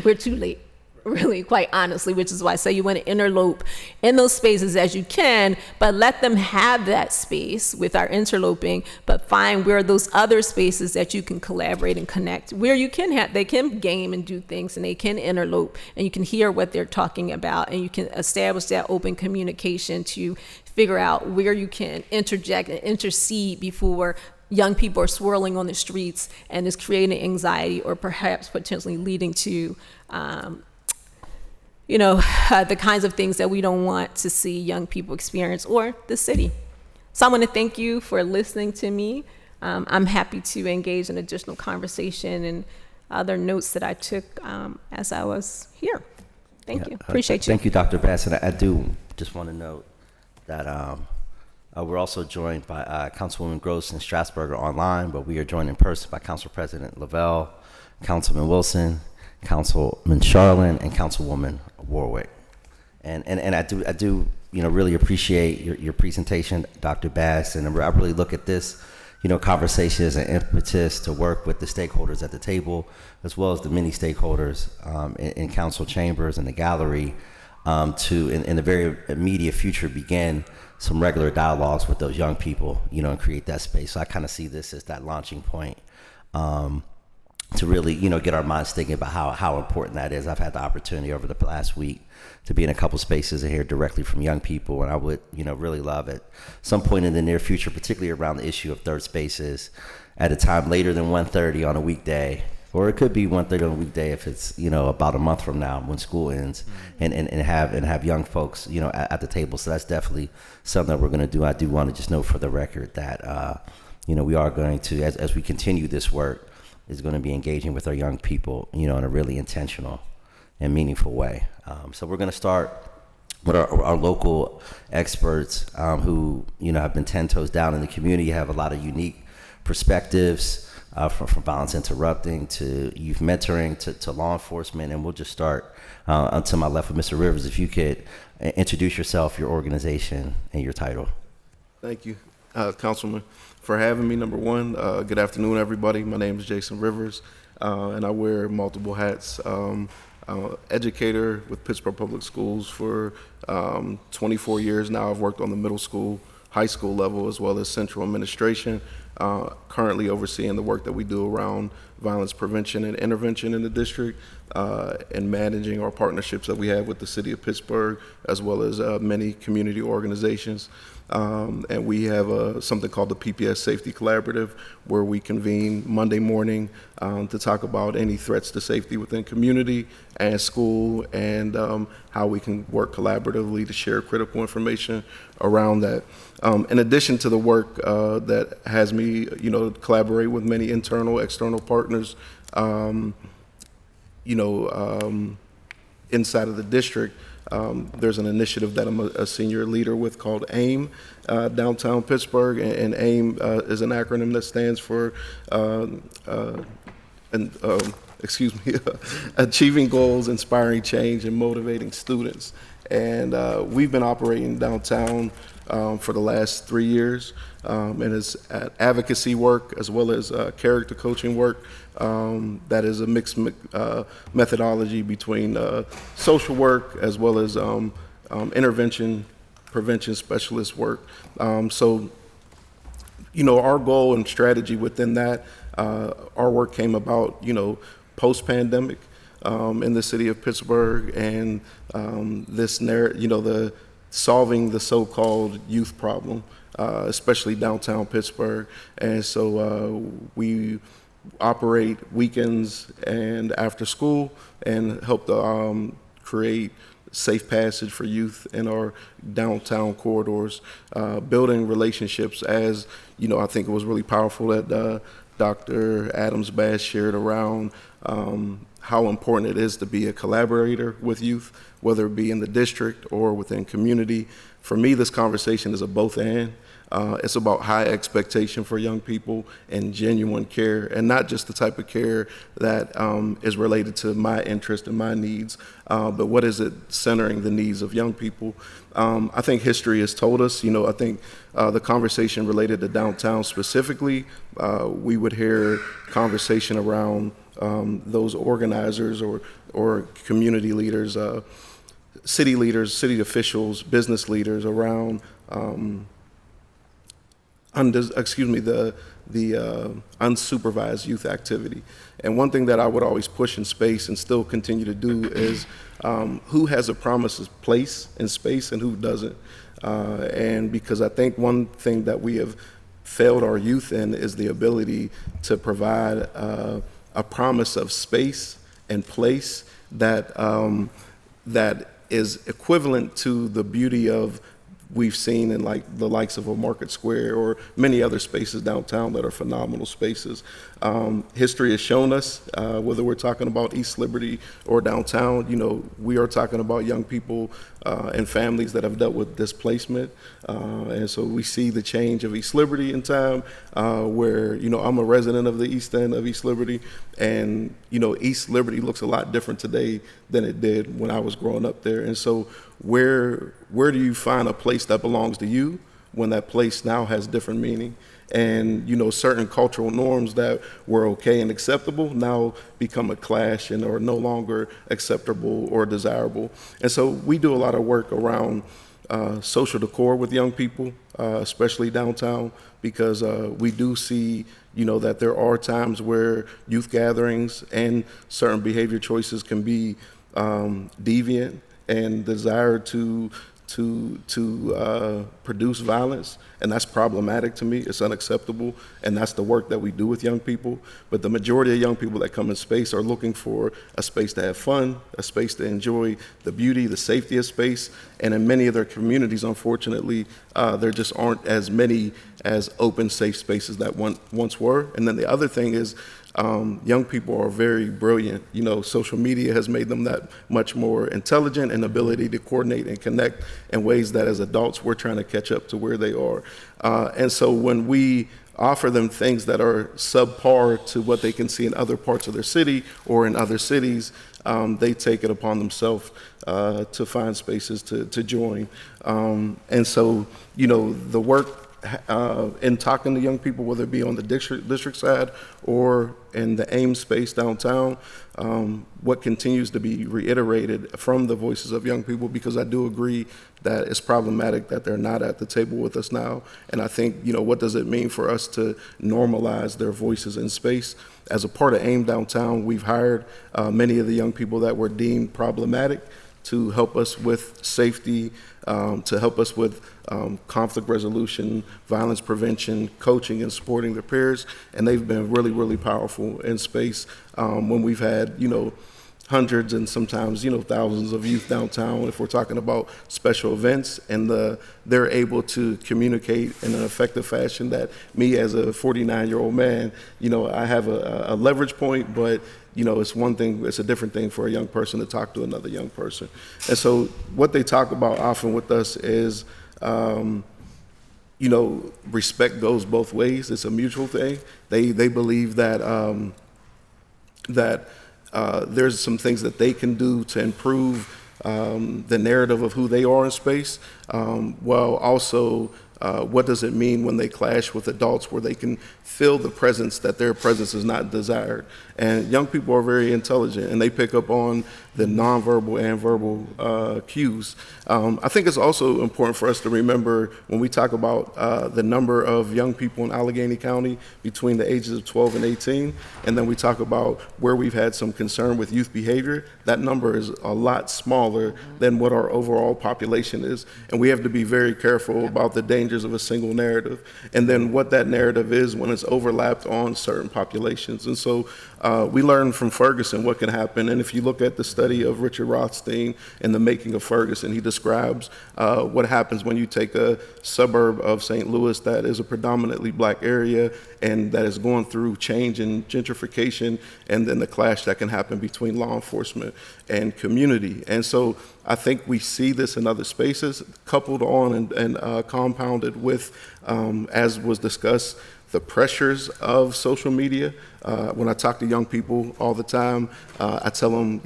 we're too late. Really, quite honestly, which is why I say you want to interlope in those spaces as you can, but let them have that space with our interloping, but find where those other spaces that you can collaborate and connect, where you can have, they can game and do things and they can interlope and you can hear what they're talking about and you can establish that open communication to figure out where you can interject and intercede before young people are swirling on the streets and is creating anxiety or perhaps potentially leading to the kinds of things that we don't want to see young people experience or the city. So I want to thank you for listening to me. I'm happy to engage in additional conversation and other notes that I took as I was here. Thank you. Appreciate you. Thank you, Dr. Bass. And I do just want to note that we're also joined by Councilwoman Gross and Strasburger online, but we are joined in person by Council President Lavelle, Councilman Wilson, Councilman Charlin, and Councilwoman Warwick. And I do really appreciate your presentation, Dr. Bass, and I really look at this conversation as an impetus to work with the stakeholders at the table, as well as the many stakeholders in council chambers and the gallery, to in the very immediate future begin some regular dialogues with those young people, and create that space. So I kind of see this as that launching point. To really, get our minds thinking about how important that is. I've had the opportunity over the last week to be in a couple spaces and hear directly from young people, and I would, really love at some point in the near future, particularly around the issue of third spaces, at a time later than 1:30 on a weekday, or it could be 1:30 on a weekday if it's, about a month from now when school ends, and have young folks, at the table. So that's definitely something that we're going to do. I do want to just note for the record that, we are going to, as we continue this work, is going to be engaging with our young people, in a really intentional and meaningful way. So we're going to start with our local experts who, have been 10 toes down in the community, have a lot of unique perspectives from violence interrupting to youth mentoring to law enforcement. And we'll just start to my left with Mr. Rivers. If you could introduce yourself, your organization, and your title. Thank you, Councilman, for having me. Number one, good afternoon, everybody. My name is Jason Rivers, and I wear multiple hats. Educator with Pittsburgh Public Schools for 24 years now. I've worked on the middle school, high school level, as well as central administration, currently overseeing the work that we do around violence prevention and intervention in the district, and managing our partnerships that we have with the city of Pittsburgh, as well as many community organizations. And we have something called the PPS Safety Collaborative, where we convene Monday morning to talk about any threats to safety within community and school, and how we can work collaboratively to share critical information around that. In addition to the work that has me, collaborate with many internal, external partners, inside of the district. There's an initiative that I'm a senior leader with called AIM, downtown Pittsburgh, and AIM is an acronym that stands for Achieving Goals, Inspiring Change, and Motivating Students. And we've been operating downtown for the last 3 years, and it's advocacy work as well as character coaching work. That is a mixed methodology between social work as well as intervention, prevention specialist work. So, our goal and strategy within that, our work came about, post-pandemic in the city of Pittsburgh, and this the solving the so-called youth problem, especially downtown Pittsburgh. And so we operate weekends and after school and help to create safe passage for youth in our downtown corridors, building relationships. As you know, I think it was really powerful that Dr. Adams-Bass shared around how important it is to be a collaborator with youth, whether it be in the district or within community. For me, this conversation is a both and. It's about high expectation for young people and genuine care, and not just the type of care that is related to my interest and my needs, but what is it centering the needs of young people. I think history has told us, I think the conversation related to downtown specifically, we would hear conversation around those organizers or community leaders, city officials, business leaders around the unsupervised youth activity. And one thing that I would always push in space and still continue to do is who has a promise of place in space and who doesn't. And because I think one thing that we have failed our youth in is the ability to provide a promise of space and place that is equivalent to the beauty of we've seen in like the likes of a Market Square or many other spaces downtown that are phenomenal spaces. History has shown us, whether we're talking about East Liberty or downtown, we are talking about young people and families that have dealt with displacement. And so we see the change of East Liberty in time, where, I'm a resident of the East End of East Liberty, and, East Liberty looks a lot different today than it did when I was growing up there. And so where do you find a place that belongs to you when that place now has different meaning? And, certain cultural norms that were okay and acceptable now become a clash and are no longer acceptable or desirable. And so we do a lot of work around social decor with young people, especially downtown, because we do see, that there are times where youth gatherings and certain behavior choices can be deviant and desire to produce violence, and that's problematic to me. It's unacceptable, and that's the work that we do with young people. But the majority of young people that come in space are looking for a space to have fun, a space to enjoy the beauty, the safety of space, and in many of their communities, unfortunately, there just aren't as many as open, safe spaces that once were. And then the other thing is, young people are very brilliant. Social media has made them that much more intelligent and ability to coordinate and connect in ways that as adults we're trying to catch up to where they are. And so when we offer them things that are subpar to what they can see in other parts of their city or in other cities, they take it upon themselves to find spaces to join. And so, the work in talking to young people, whether it be on the district side or in the AIM space downtown, what continues to be reiterated from the voices of young people, because I do agree that it's problematic that they're not at the table with us now. And I think, what does it mean for us to normalize their voices in space? As a part of AIM downtown, we've hired many of the young people that were deemed problematic to help us with safety, to help us with conflict resolution, violence prevention, coaching, and supporting their peers. And they've been really, really powerful in space when we've had, hundreds and sometimes, thousands of youth downtown, if we're talking about special events, and they're able to communicate in an effective fashion that me as a 49-year-old man, I have a leverage point, but it's one thing, it's a different thing for a young person to talk to another young person. And so what they talk about often with us is, respect goes both ways. It's a mutual thing. They believe that there's some things that they can do to improve the narrative of who they are in space, while also what does it mean when they clash with adults where they can feel the presence that their presence is not desired. And young people are very intelligent, and they pick up on the nonverbal and verbal cues. I think it's also important for us to remember when we talk about the number of young people in Allegheny County between the ages of 12 and 18, and then we talk about where we've had some concern with youth behavior, that number is a lot smaller than what our overall population is. And we have to be very careful about the dangers of a single narrative, and then what that narrative is when it's overlapped on certain populations. And so we learned from Ferguson what can happen. And if you look at the study of Richard Rothstein and the making of Ferguson, he describes what happens when you take a suburb of St. Louis that is a predominantly black area and that is going through change and gentrification, and then the clash that can happen between law enforcement and community. And so I think we see this in other spaces, coupled on and compounded with, as was discussed, the pressures of social media. When I talk to young people all the time, I tell them,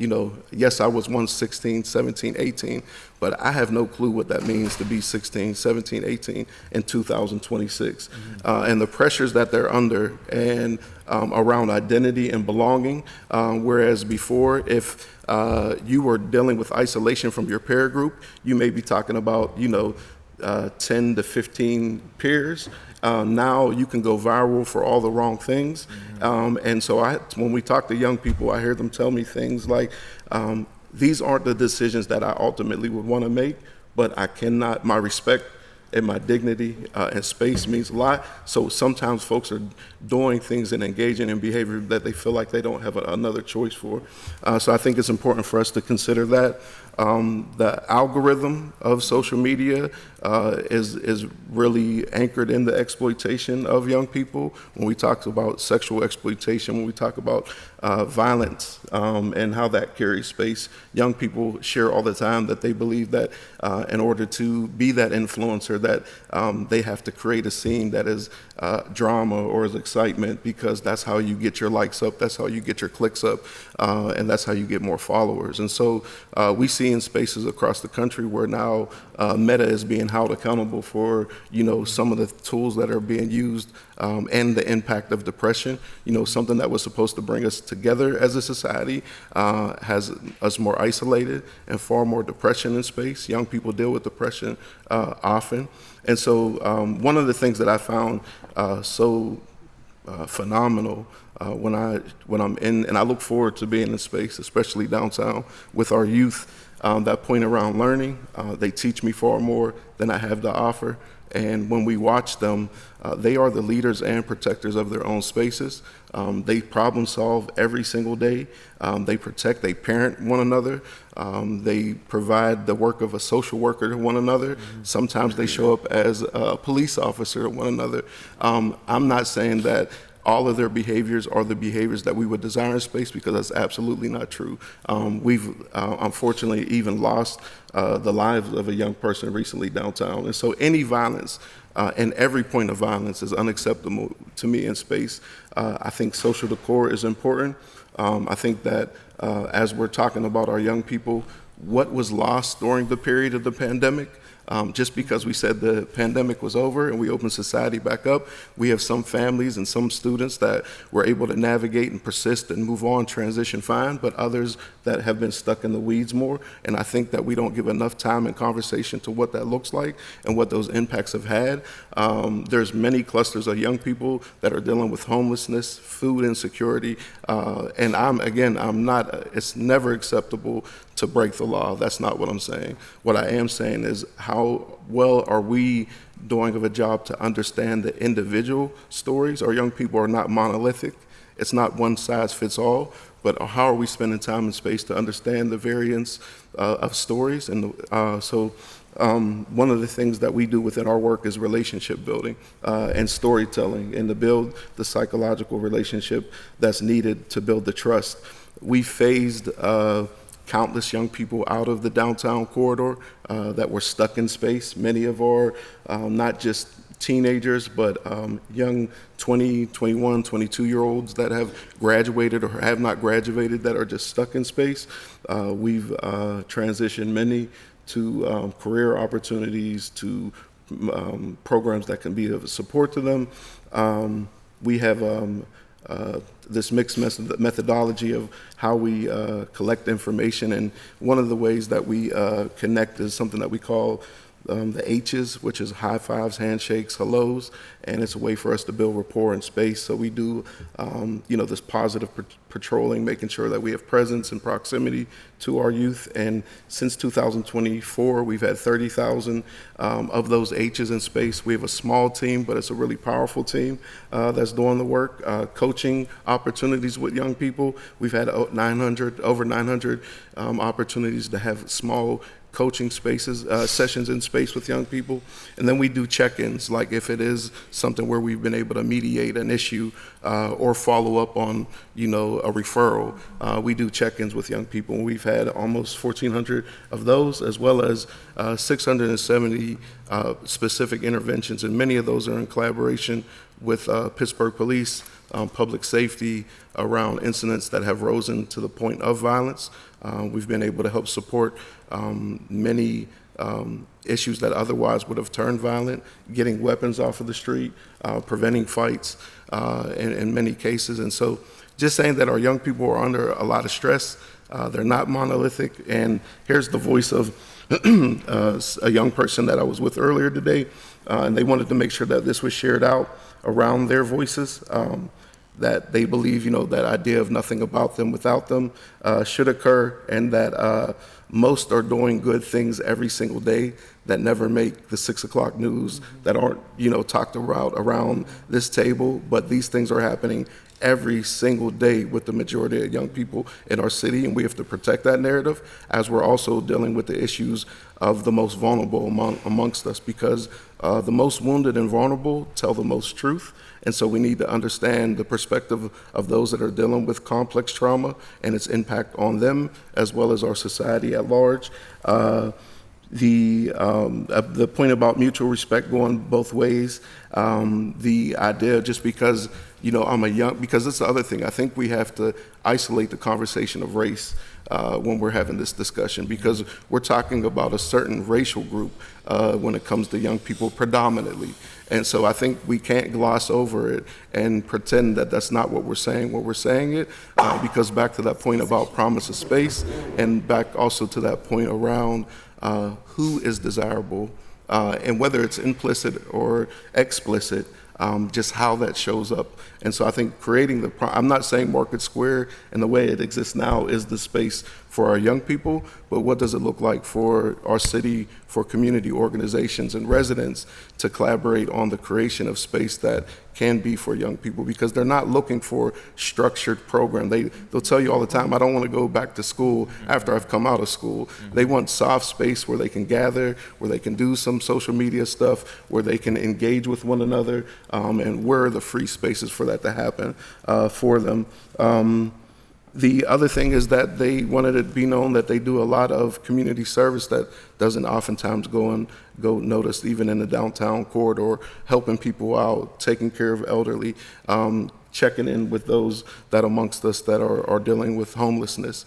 yes, I was once 16, 17, 18, but I have no clue what that means to be 16, 17, 18 in 2026. And the pressures that they're under and around identity and belonging, whereas before, if you were dealing with isolation from your peer group, you may be talking about, 10 to 15 peers. Now you can go viral for all the wrong things. And so when we talk to young people, I hear them tell me things like, these aren't the decisions that I ultimately would want to make, but I cannot, my respect and my dignity and space means a lot. So sometimes folks are doing things and engaging in behavior that they feel like they don't have another choice for. So I think it's important for us to consider that. The algorithm of social media is really anchored in the exploitation of young people. When we talk about sexual exploitation, when we talk about violence and how that carries space, young people share all the time that they believe that in order to be that influencer, that they have to create a scene that is drama or is excitement, because that's how you get your likes up, that's how you get your clicks up, and that's how you get more followers. And so we see in spaces across the country where now Meta is being held accountable for, some of the tools that are being used and the impact of depression. Something that was supposed to bring us together as a society has us more isolated and far more depression in space. Young people deal with depression often. And so one of the things that I found so phenomenal when I'm in, and I look forward to being in space, especially downtown with our youth, that point around learning. They teach me far more than I have to offer. And when we watch them, they are the leaders and protectors of their own spaces. They problem solve every single day. They protect, they parent one another. They provide the work of a social worker to one another. Sometimes they show up as a police officer to one another. I'm not saying that all of their behaviors are the behaviors that we would desire in space, because that's absolutely not true. We've unfortunately even lost the lives of a young person recently downtown. And so any violence and every point of violence is unacceptable to me in space. I think social decor is important. I think that as we're talking about our young people, what was lost during the period of the pandemic, just because we said the pandemic was over and we opened society back up, we have some families and some students that were able to navigate and persist and move on, transition fine, but others that have been stuck in the weeds more. And I think that we don't give enough time and conversation to what that looks like and what those impacts have had. There's many clusters of young people that are dealing with homelessness, food insecurity, and it's never acceptable to break the law. That's not what I'm saying. What I am saying is, how well are we doing of a job to understand the individual stories? Our young people are not monolithic. It's not one size fits all, but how are we spending time and space to understand the variance of stories? And one of the things that we do within our work is relationship building and storytelling, and to build the psychological relationship that's needed to build the trust. We phased countless young people out of the downtown corridor that were stuck in space. Many of our, not just teenagers, but young 20, 21, 22-year-olds that have graduated or have not graduated that are just stuck in space. We've transitioned many to career opportunities, to programs that can be of support to them. We have this mixed methodology of how we collect information. And one of the ways that we connect is something that we call the H's, which is high fives, handshakes, hellos, and it's a way for us to build rapport in space. So we do, this positive patrolling, making sure that we have presence and proximity to our youth. And since 2024, we've had 30,000 of those H's in space. We have a small team, but it's a really powerful team that's doing the work. Coaching opportunities with young people. We've had over 900 opportunities to have small coaching spaces, sessions in space with young people. And then we do check-ins, like if it is something where we've been able to mediate an issue or follow up on, a referral. We do check-ins with young people. And we've had almost 1,400 of those, as well as 670 specific interventions. And many of those are in collaboration with Pittsburgh Police, public safety, around incidents that have risen to the point of violence. We've been able to help support many issues that otherwise would have turned violent, getting weapons off of the street, preventing fights in many cases. And so just saying that our young people are under a lot of stress, they're not monolithic. And here's the voice of a young person that I was with earlier today, and they wanted to make sure that this was shared out around their voices, that they believe, that idea of nothing about them without them should occur, and that most are doing good things every single day that never make the 6 o'clock news, that aren't, talked about around this table, but these things are happening every single day with the majority of young people in our city, and we have to protect that narrative, as we're also dealing with the issues of the most vulnerable amongst us, because the most wounded and vulnerable tell the most truth. And so we need to understand the perspective of those that are dealing with complex trauma and its impact on them, as well as our society at large. The point about mutual respect going both ways, the idea just because, because that's the other thing. I think we have to isolate the conversation of race when we're having this discussion, because we're talking about a certain racial group when it comes to young people predominantly. And so I think we can't gloss over it and pretend that that's not what we're saying. What we're saying it, because back to that point about promise of space, and back also to that point around who is desirable, and whether it's implicit or explicit, just how that shows up. And so I think creating I'm not saying Market Square and the way it exists now is the space for our young people, but what does it look like for our city, for community organizations and residents to collaborate on the creation of space that can be for young people, because they're not looking for structured program. They'll tell you all the time, I don't want to go back to school after I've come out of school. They want soft space where they can gather, where they can do some social media stuff, where they can engage with one another, and where are the free spaces for that to happen for them. The other thing is that they wanted it to be known that they do a lot of community service that doesn't oftentimes go noticed, even in the downtown corridor, helping people out, taking care of elderly, checking in with those that amongst us that are dealing with homelessness.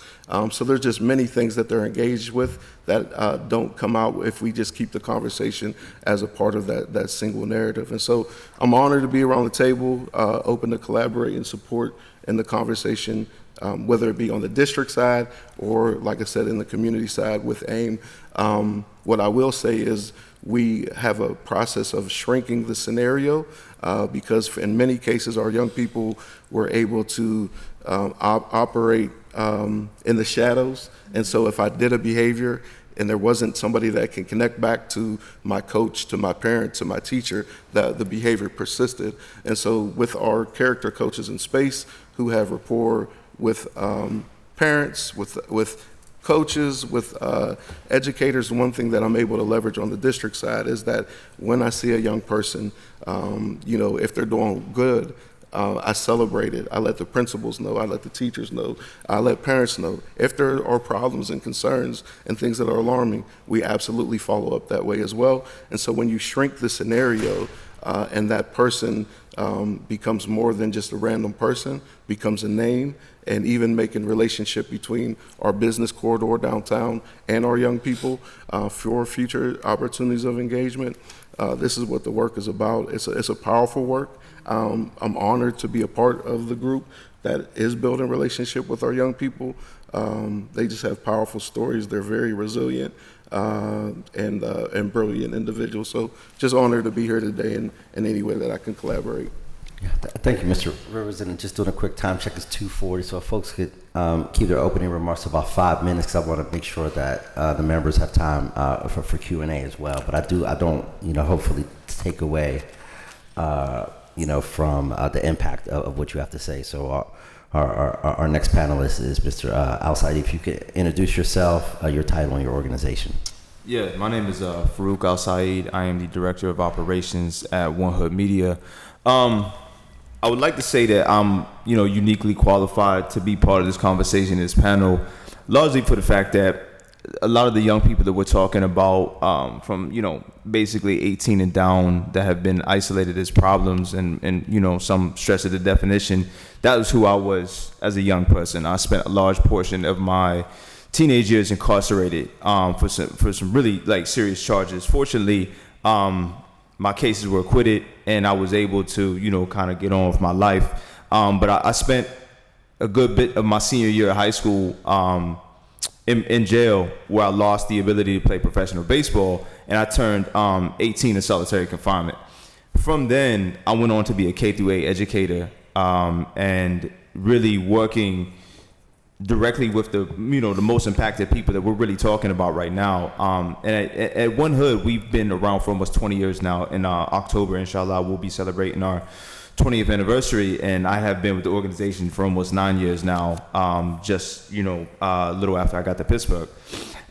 So there's just many things that they're engaged with that don't come out if we just keep the conversation as a part of that single narrative. And so I'm honored to be around the table, open to collaborate and support in the conversation, whether it be on the district side or, like I said, in the community side with AIM. What I will say is we have a process of shrinking the scenario because in many cases our young people were able to operate in the shadows. And so if I did a behavior and there wasn't somebody that can connect back to my coach, to my parent, to my teacher, that the behavior persisted. And so with our character coaches in space who have rapport with parents, with coaches, with educators, one thing that I'm able to leverage on the district side is that when I see a young person, if they're doing good, I celebrate it. I let the principals know. I let the teachers know. I let parents know. If there are problems and concerns and things that are alarming, we absolutely follow up that way as well. And so when you shrink the scenario and that person becomes more than just a random person, becomes a name, and even making relationship between our business corridor downtown and our young people for future opportunities of engagement, This is what the work is about. It's a powerful work. I'm honored to be a part of the group that is building relationship with our young people. They just have powerful stories. They're very resilient and brilliant individuals. So just honored to be here today in any way that I can collaborate. Yeah, thank you, Mr. Rivers. And just doing a quick time check, it's 2:40, so if folks could keep their opening remarks about 5 minutes, because I want to make sure that the members have time for Q&A as well. But I don't, hopefully take away, from the impact of what you have to say. So our next panelist is Mr. Al-Said. If you could introduce yourself, your title, and your organization. Yeah, my name is Farouk Al-Said. I am the Director of Operations at One Hood Media. I would like to say that I'm, uniquely qualified to be part of this conversation, this panel, largely for the fact that a lot of the young people that we're talking about, from, basically 18 and down, that have been isolated as problems and some stretch of the definition, that was who I was as a young person. I spent a large portion of my teenage years incarcerated for some really serious charges. Fortunately, my cases were acquitted, and I was able to, kind of get on with my life. But I spent a good bit of my senior year of high school in jail, where I lost the ability to play professional baseball, and I turned 18 in solitary confinement. From then, I went on to be a K-8 educator and really working directly with the most impacted people that we're really talking about right now. And at One Hood, we've been around for almost 20 years now. In October, inshallah, we'll be celebrating our 20th anniversary, and I have been with the organization for almost 9 years now, just a little after I got to Pittsburgh.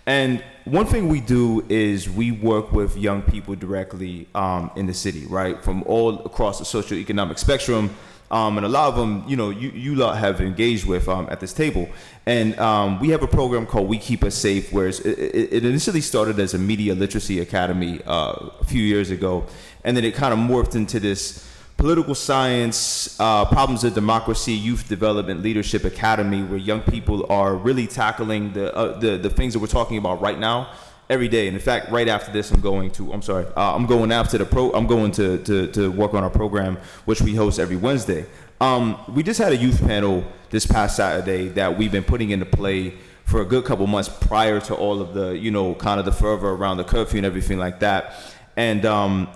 And one thing we do is we work with young people directly in the city, right, from all across the socioeconomic spectrum. And a lot of them, you lot have engaged with at this table. And we have a program called We Keep Us Safe, where it initially started as a media literacy academy a few years ago. And then it kind of morphed into this political science, problems of democracy, youth development, leadership academy, where young people are really tackling the things that we're talking about right now every day. And in fact, right after this, I'm going to work on our program, which we host every Wednesday. We just had a youth panel this past Saturday that we've been putting into play for a good couple months prior to all of the, kind of the fervor around the curfew and everything like that. And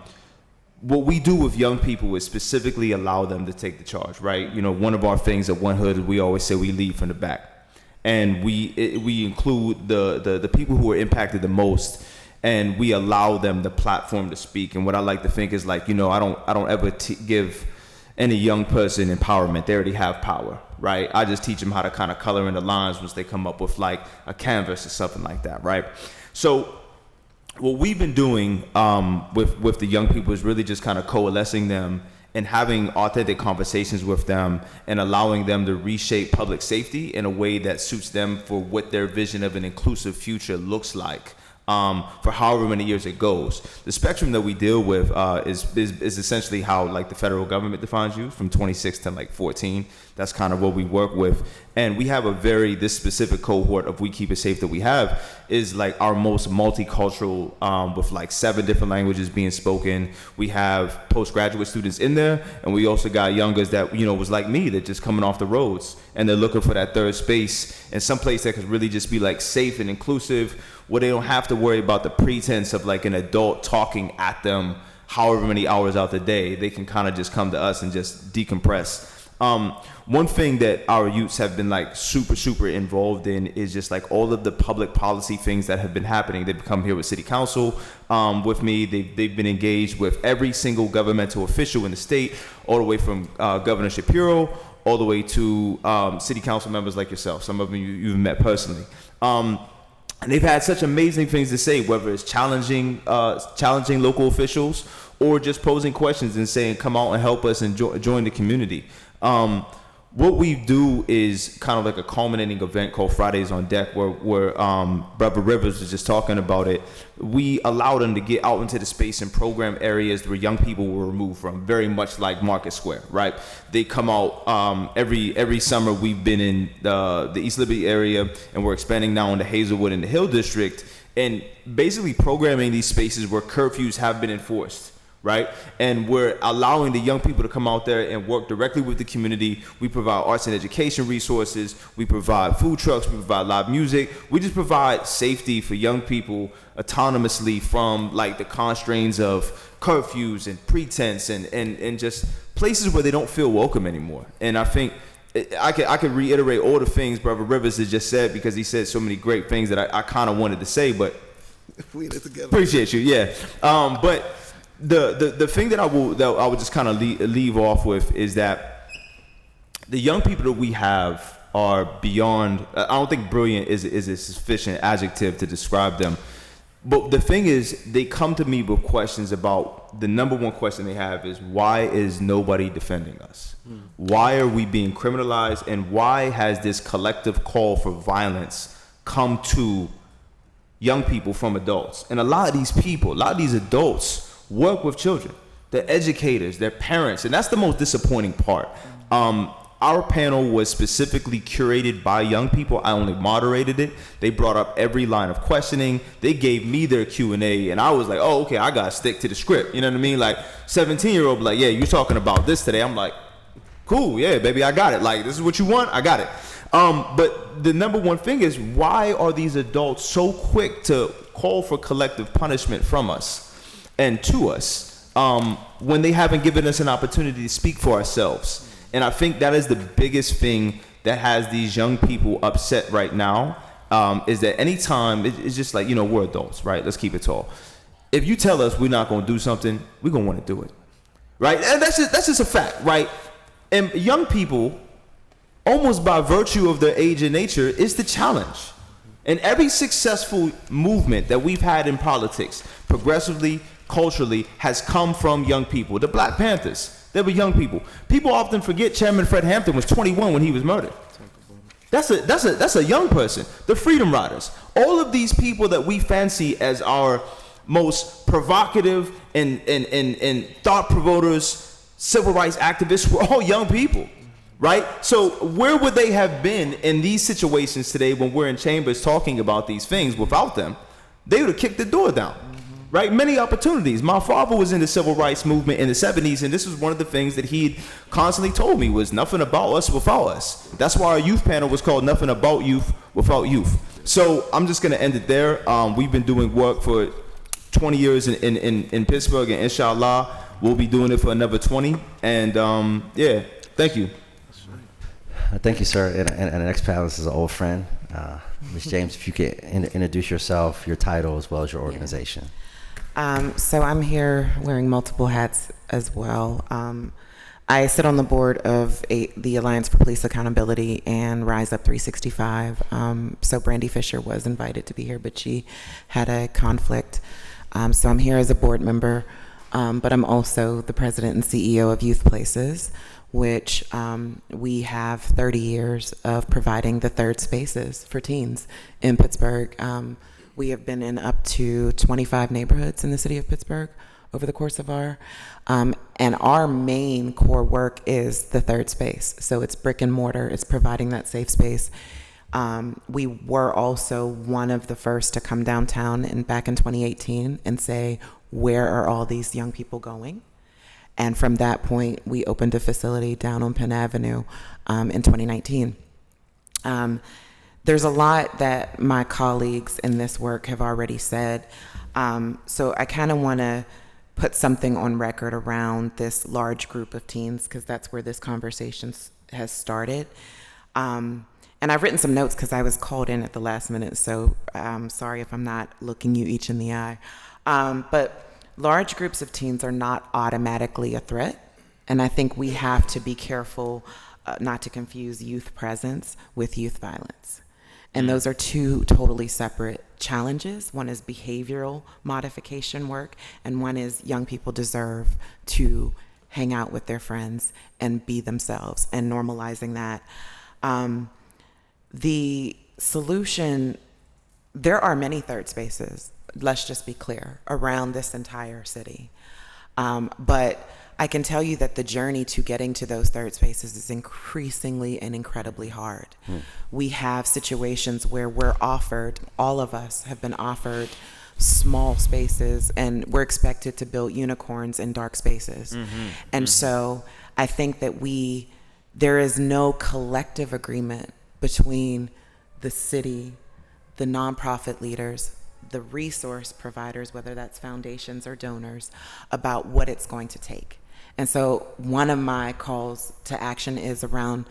what we do with young people is specifically allow them to take the charge, right? One of our things at One Hood is we always say we lead from the back. And we include the people who are impacted the most, and we allow them the platform to speak. And what I like to think is I don't ever give any young person empowerment. They already have power, right? I just teach them how to kind of color in the lines once they come up with a canvas or something like that, right? So what we've been doing with the young people is really just kind of coalescing them and having authentic conversations with them and allowing them to reshape public safety in a way that suits them for what their vision of an inclusive future looks like. For however many years it goes. The spectrum that we deal with is essentially how the federal government defines you, from 26 to 14. That's kind of what we work with. And we have this specific cohort of We Keep It Safe that we have is our most multicultural, with 7 different languages being spoken. We have postgraduate students in there, and we also got youngers that, was like me, that just coming off the roads, and they're looking for that third space and some place that could really just be safe and inclusive, where they don't have to worry about the pretense of an adult talking at them however many hours out the day. They can kind of just come to us and just decompress. One thing that our youths have been super involved in is just all of the public policy things that have been happening. They've come here with city council with me. They've been engaged with every single governmental official in the state, all the way from Governor Shapiro all the way to city council members like yourself. Some of them you've met personally. And they've had such amazing things to say, whether it's challenging local officials or just posing questions and saying, come out and help us and join the community. What we do is kind of a culminating event called Fridays on Deck, where Brother Rivers was just talking about it. We allow them to get out into the space and program areas where young people were removed from, very much like Market Square, right? They come out every summer. We've been in the East Liberty area, and we're expanding now into Hazelwood and the Hill District. and basically programming these spaces where curfews have been enforced, right? And we're allowing the young people to come out there and work directly with the community. We provide arts and education resources. We provide food trucks. We provide live music. We just provide safety for young people autonomously from like the constraints of curfews and pretense and just places where they don't feel welcome anymore. And I think I could reiterate all the things Brother Rivers has just said, because he said so many great things that I kind of wanted to say, but We in it together. appreciate you, yeah. But the thing that I would just kind of leave off with is that the young people that we have are beyond. I don't think brilliant is a sufficient adjective to describe them. But the thing is, they come to me with questions about, the number one question they have is, why is nobody defending us? Why are we being criminalized? And why has this collective call for violence come to young people from adults? And a lot of these people, a lot of these adults work with children. They're educators, they're parents, and that's the most disappointing part. Our panel was specifically curated by young people. I only moderated it. They brought up every line of questioning. They gave me their Q&A, and I was like, oh, okay, I got to stick to the script. You know what I mean? Like, 17-year-old, like, yeah, you're talking about this today. I'm like, cool, yeah, baby, I got it. Like, this is what you want? I got it. But the number one thing is, why are these adults so quick to call for collective punishment from us and to us when they haven't given us an opportunity to speak for ourselves? And I think that is the biggest thing that has these young people upset right now, is that anytime, it's just like, we're adults, right? Let's keep it tall. If you tell us we're not going to do something, we're going to want to do it, right? And that's just a fact, right? And young people, almost by virtue of their age and nature, is the challenge. And every successful movement that we've had in politics, progressively, culturally, has come from young people. The Black Panthers, they were young people. People often forget Chairman Fred Hampton was 21 when he was murdered. That's a young person. The Freedom Riders, all of these people that we fancy as our most provocative and thought provokers, civil rights activists, were all young people, right? So where would they have been in these situations today when we're in chambers talking about these things? Without them, they would have kicked the door down. Right? Many opportunities. My father was in the civil rights movement in the 70s, and this was one of the things that he constantly told me was nothing about us without us. That's why our youth panel was called Nothing About Youth Without Youth. So I'm just going to end it there. We've been doing work for 20 years in Pittsburgh, and inshallah, we'll be doing it for another 20. And yeah, thank you. Thank you, sir. And the next panelist is an old friend. Ms. James, if you could introduce yourself, your title, as well as your organization. So I'm here wearing multiple hats as well. I sit on the board of the Alliance for Police Accountability and Rise Up 365. So Brandy Fisher was invited to be here, but she had a conflict. So I'm here as a board member, but I'm also the president and CEO of Youth Places, which we have 30 years of providing the third spaces for teens in Pittsburgh. We have been in up to 25 neighborhoods in the city of Pittsburgh over the course of and our main core work is the third space. So it's brick and mortar, it's providing that safe space. We were also one of the first to come downtown back in 2018 and say, where are all these young people going? And from that point, we opened a facility down on Penn Avenue in 2019. There's a lot that my colleagues in this work have already said. So I kind of want to put something on record around this large group of teens, because that's where this conversation has started. And I've written some notes because I was called in at the last minute, so I'm sorry if I'm not looking you each in the eye. But large groups of teens are not automatically a threat, and I think we have to be careful not to confuse youth presence with youth violence. And those are two totally separate challenges. One is behavioral modification work, and one is young people deserve to hang out with their friends and be themselves, and normalizing that. The solution, there are many third spaces, let's just be clear, around this entire city. But I can tell you that the journey to getting to those third spaces is increasingly and incredibly hard. We have situations where we're offered, all of us have been offered small spaces, and we're expected to build unicorns in dark spaces. And so I think that there is no collective agreement between the city, the nonprofit leaders, the resource providers, whether that's foundations or donors, about what it's going to take. And so one of my calls to action is around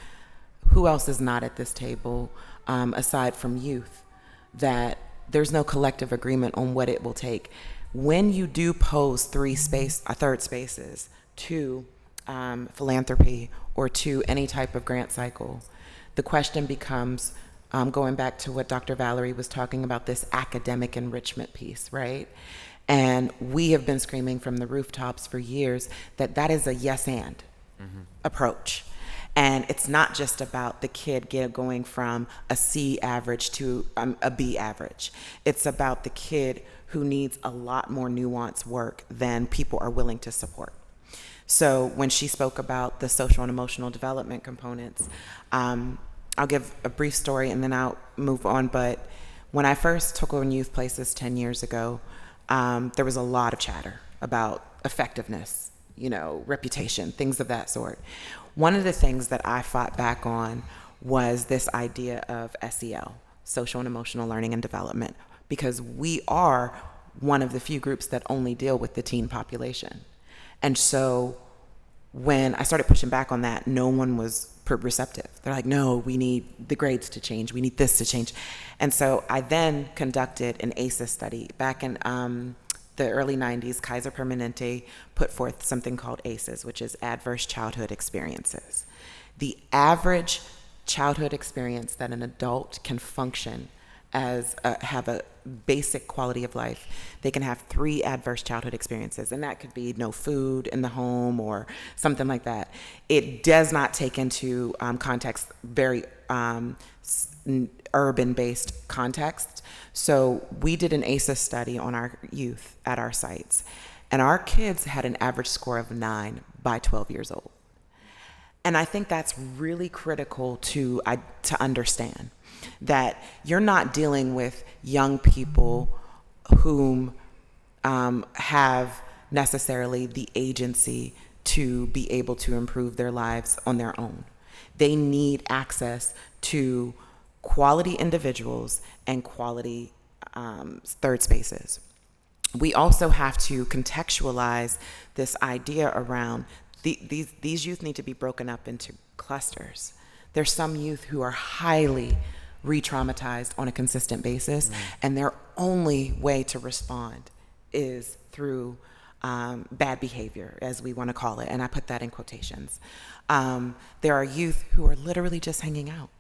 who else is not at this table, aside from youth, that there's no collective agreement on what it will take. When you do pose third spaces to philanthropy or to any type of grant cycle, the question becomes, going back to what Dr. Valerie was talking about, this academic enrichment piece, right? And we have been screaming from the rooftops for years that is a yes and approach. And it's not just about the kid going from a C average to a B average. It's about the kid who needs a lot more nuanced work than people are willing to support. So when she spoke about the social and emotional development components, I'll give a brief story and then I'll move on. But when I first took on youth places 10 years ago, there was a lot of chatter about effectiveness, reputation, things of that sort. One of the things that I fought back on was this idea of SEL, social and emotional learning and development, because we are one of the few groups that only deal with the teen population. And so when I started pushing back on that, no one was receptive. They're like, no, we need the grades to change. We need this to change. And so I then conducted an ACEs study back in the early 90s. Kaiser Permanente put forth something called ACEs, which is Adverse Childhood Experiences. The average childhood experience that an adult can function as have a basic quality of life, they can have 3 adverse childhood experiences, and that could be no food in the home or something like that. It does not take into context very urban-based context. So we did an ACEs study on our youth at our sites, and our kids had an average score of 9 by 12 years old. And I think that's really critical to understand, that you're not dealing with young people whom have necessarily the agency to be able to improve their lives on their own. They need access to quality individuals and quality third spaces. We also have to contextualize this idea around these youth need to be broken up into clusters. There's some youth who are highly re-traumatized on a consistent basis, and their only way to respond is through bad behavior, as we want to call it, and I put that in quotations. There are youth who are literally just hanging out.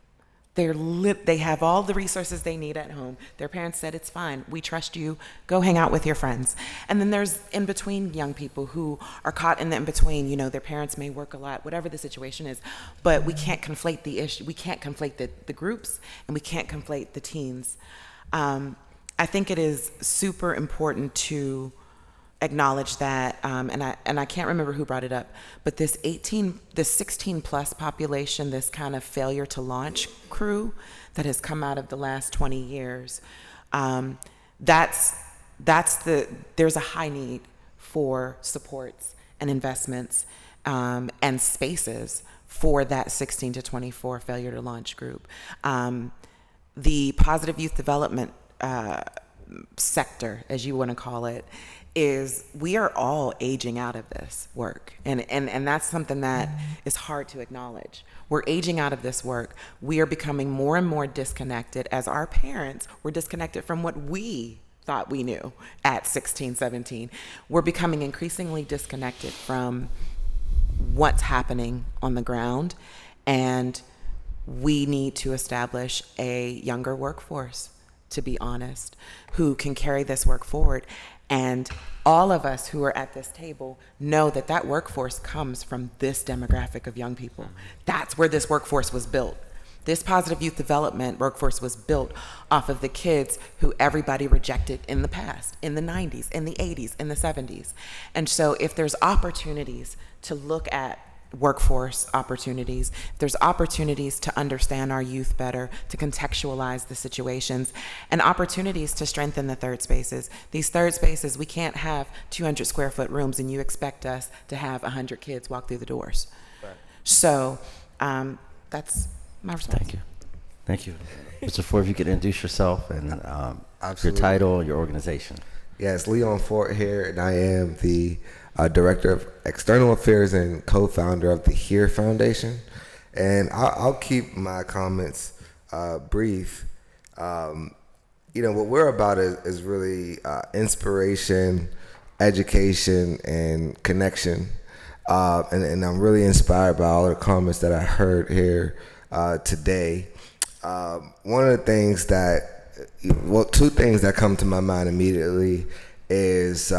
They have all the resources they need at home. Their parents said, it's fine, we trust you, go hang out with your friends. And then there's in-between young people who are caught in the in-between. Their parents may work a lot, whatever the situation is, but we can't conflate the issue. We can't conflate the groups, and we can't conflate the teens. I think it is super important to acknowledge that, and I can't remember who brought it up, but this 16 plus population, this kind of failure to launch crew that has come out of the last 20 years, there's a high need for supports and investments and spaces for that 16 to 24 failure to launch group. The positive youth development sector, as you want to call it, is we are all aging out of this work. And that's something that is hard to acknowledge. We're aging out of this work. We are becoming more and more disconnected, as our parents were disconnected from what we thought we knew at 16, 17. We're becoming increasingly disconnected from what's happening on the ground, and we need to establish a younger workforce, to be honest, who can carry this work forward. And all of us who are at this table know that workforce comes from this demographic of young people. That's where this workforce was built. This positive youth development workforce was built off of the kids who everybody rejected in the past, in the 90s, in the 80s, in the 70s. And so if there's opportunities to look at workforce opportunities, if there's opportunities to understand our youth better, to contextualize the situations, and opportunities to strengthen the third spaces. These third spaces, we can't have 200 square foot rooms and you expect us to have 100 kids walk through the doors. Right. So that's my response. Thank you. Thank you. Mr. Ford, if you could introduce yourself and your title, your organization. Yes, Leon Ford here, and I am the Director of External Affairs and co-founder of the HERE Foundation. And I'll keep my comments brief. What we're about is really inspiration, education, and connection. And I'm really inspired by all the comments that I heard here today. One of the things two things that come to my mind immediately is,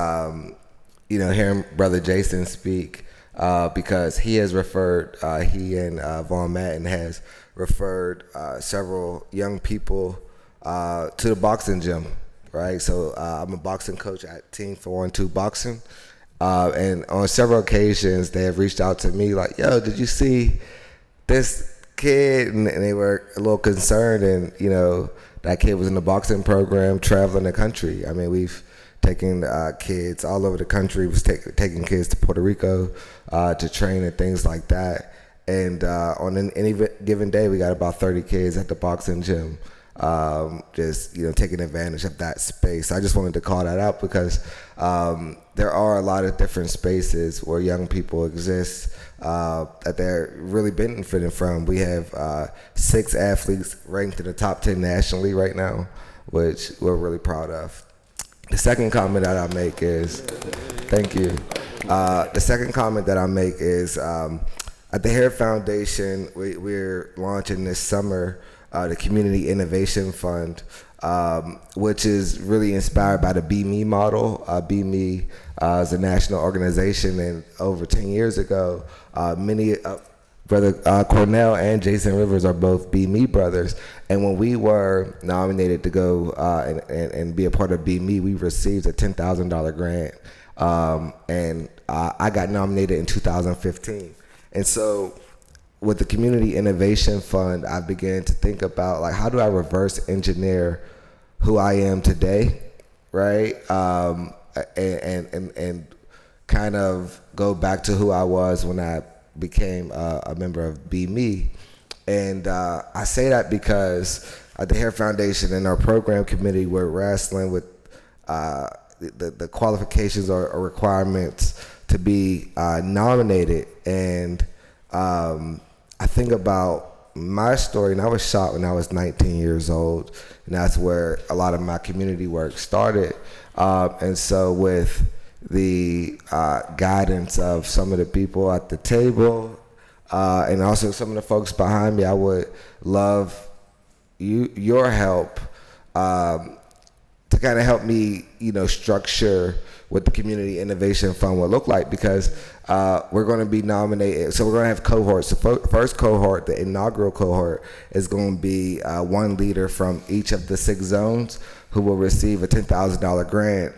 hearing Brother Jason speak, because he has referred, he and Vaughn Madden has referred several young people to the boxing gym, right? So I'm a boxing coach at Team 412 Boxing. And on several occasions, they have reached out to me like, yo, did you see this kid? And they were a little concerned. And, that kid was in the boxing program traveling the country. I mean, we've taken kids all over the country. Was taking kids to Puerto Rico to train and things like that. And on any given day, we got about 30 kids at the boxing gym. Just taking advantage of that space. I just wanted to call that out because there are a lot of different spaces where young people exist that they're really benefiting from. We have 6 athletes ranked in the top 10 nationally right now, which we're really proud of. The second comment that I make is, thank you. The second comment that I make is at the HERE Foundation, we're launching this summer the Community Innovation Fund, which is really inspired by the Be Me model. Be Me is a national organization, and over 10 years ago, Brother Cornell and Jason Rivers are both Be Me brothers. And when we were nominated to go and be a part of Be Me, we received a $10,000 grant. And I got nominated in 2015. And so with the Community Innovation Fund, I began to think about, like, how do I reverse engineer who I am today, right? And kind of go back to who I was when I became a member of Be Me. And I say that because at the HERE Foundation and our program committee, we're wrestling with the qualifications or requirements to be nominated. And I think about my story, and I was shot when I was 19 years old, and that's where a lot of my community work started. And so with the guidance of some of the people at the table, and also some of the folks behind me, I would love your help to kind of help me, structure what the Community Innovation Fund will look like, because we're going to be nominated. So we're going to have cohorts. The first cohort, the inaugural cohort, is going to be one leader from each of the 6 zones who will receive a $10,000 grant,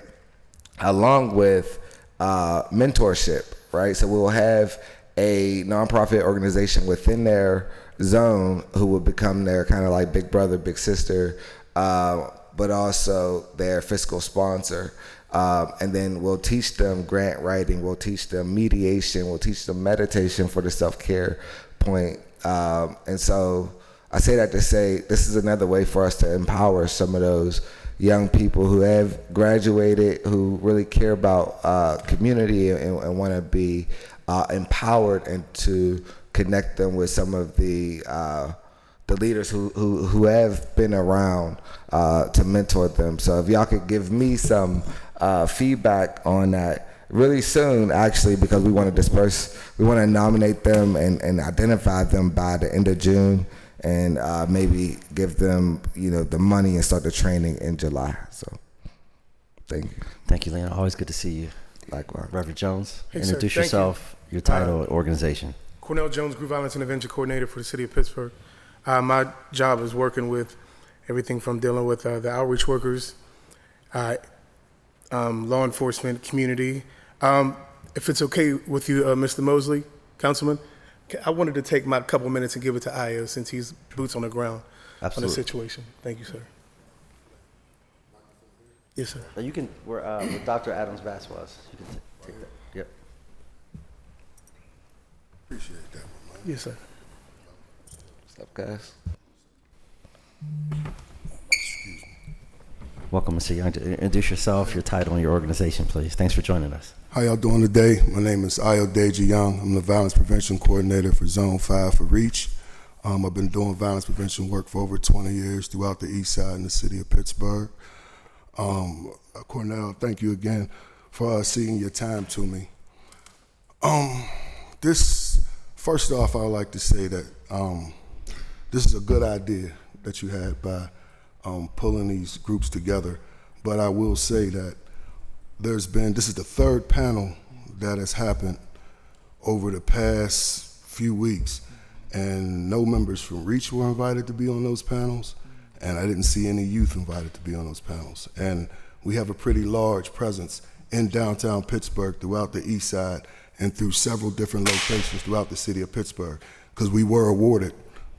along with mentorship, right? So we'll have a nonprofit organization within their zone who will become their kind of like big brother, big sister, but also their fiscal sponsor. And then we'll teach them grant writing, we'll teach them mediation, we'll teach them meditation for the self-care point. And so I say that to say this is another way for us to empower some of those young people who have graduated, who really care about community and want to be empowered, and to connect them with some of the leaders who have been around to mentor them. So if y'all could give me some feedback on that really soon, actually, because we want to nominate them and identify them by the end of June, and maybe give them, the money and start the training in July. So, thank you. Thank you, Leon. Always good to see you. Likewise. Reverend Jones, Hey, introduce sir. Thank yourself, your title, organization. Cornell Jones, Group Violence Intervention Coordinator for the City of Pittsburgh. My job is working with everything from dealing with the outreach workers, law enforcement, community. If it's okay with you, Mr. Mosley, Councilman, I wanted to take my couple minutes and give it to Aya since he's boots on the ground on the situation. Thank you, sir. Yes, sir. You can, where Dr. Adams Bass was. You can take that. Yep. Appreciate that one, man. Yes, sir. What's up, guys? Excuse me. Welcome, Mr. Young. Introduce yourself, your title, and your organization, please. Thanks for joining us. How y'all doing today? My name is Ayodeji Young. I'm the Violence Prevention Coordinator for Zone 5 for REACH. I've been doing violence prevention work for over 20 years throughout the East Side and the city of Pittsburgh. Cornell, thank you again for ceding your time to me. First off, I would like to say that this is a good idea that you had by pulling these groups together. But I will say that this is the third panel that has happened over the past few weeks, and no members from REACH were invited to be on those panels, and I didn't see any youth invited to be on those panels. And we have a pretty large presence in downtown Pittsburgh, throughout the East Side, and through several different locations throughout the city of Pittsburgh, because we were awarded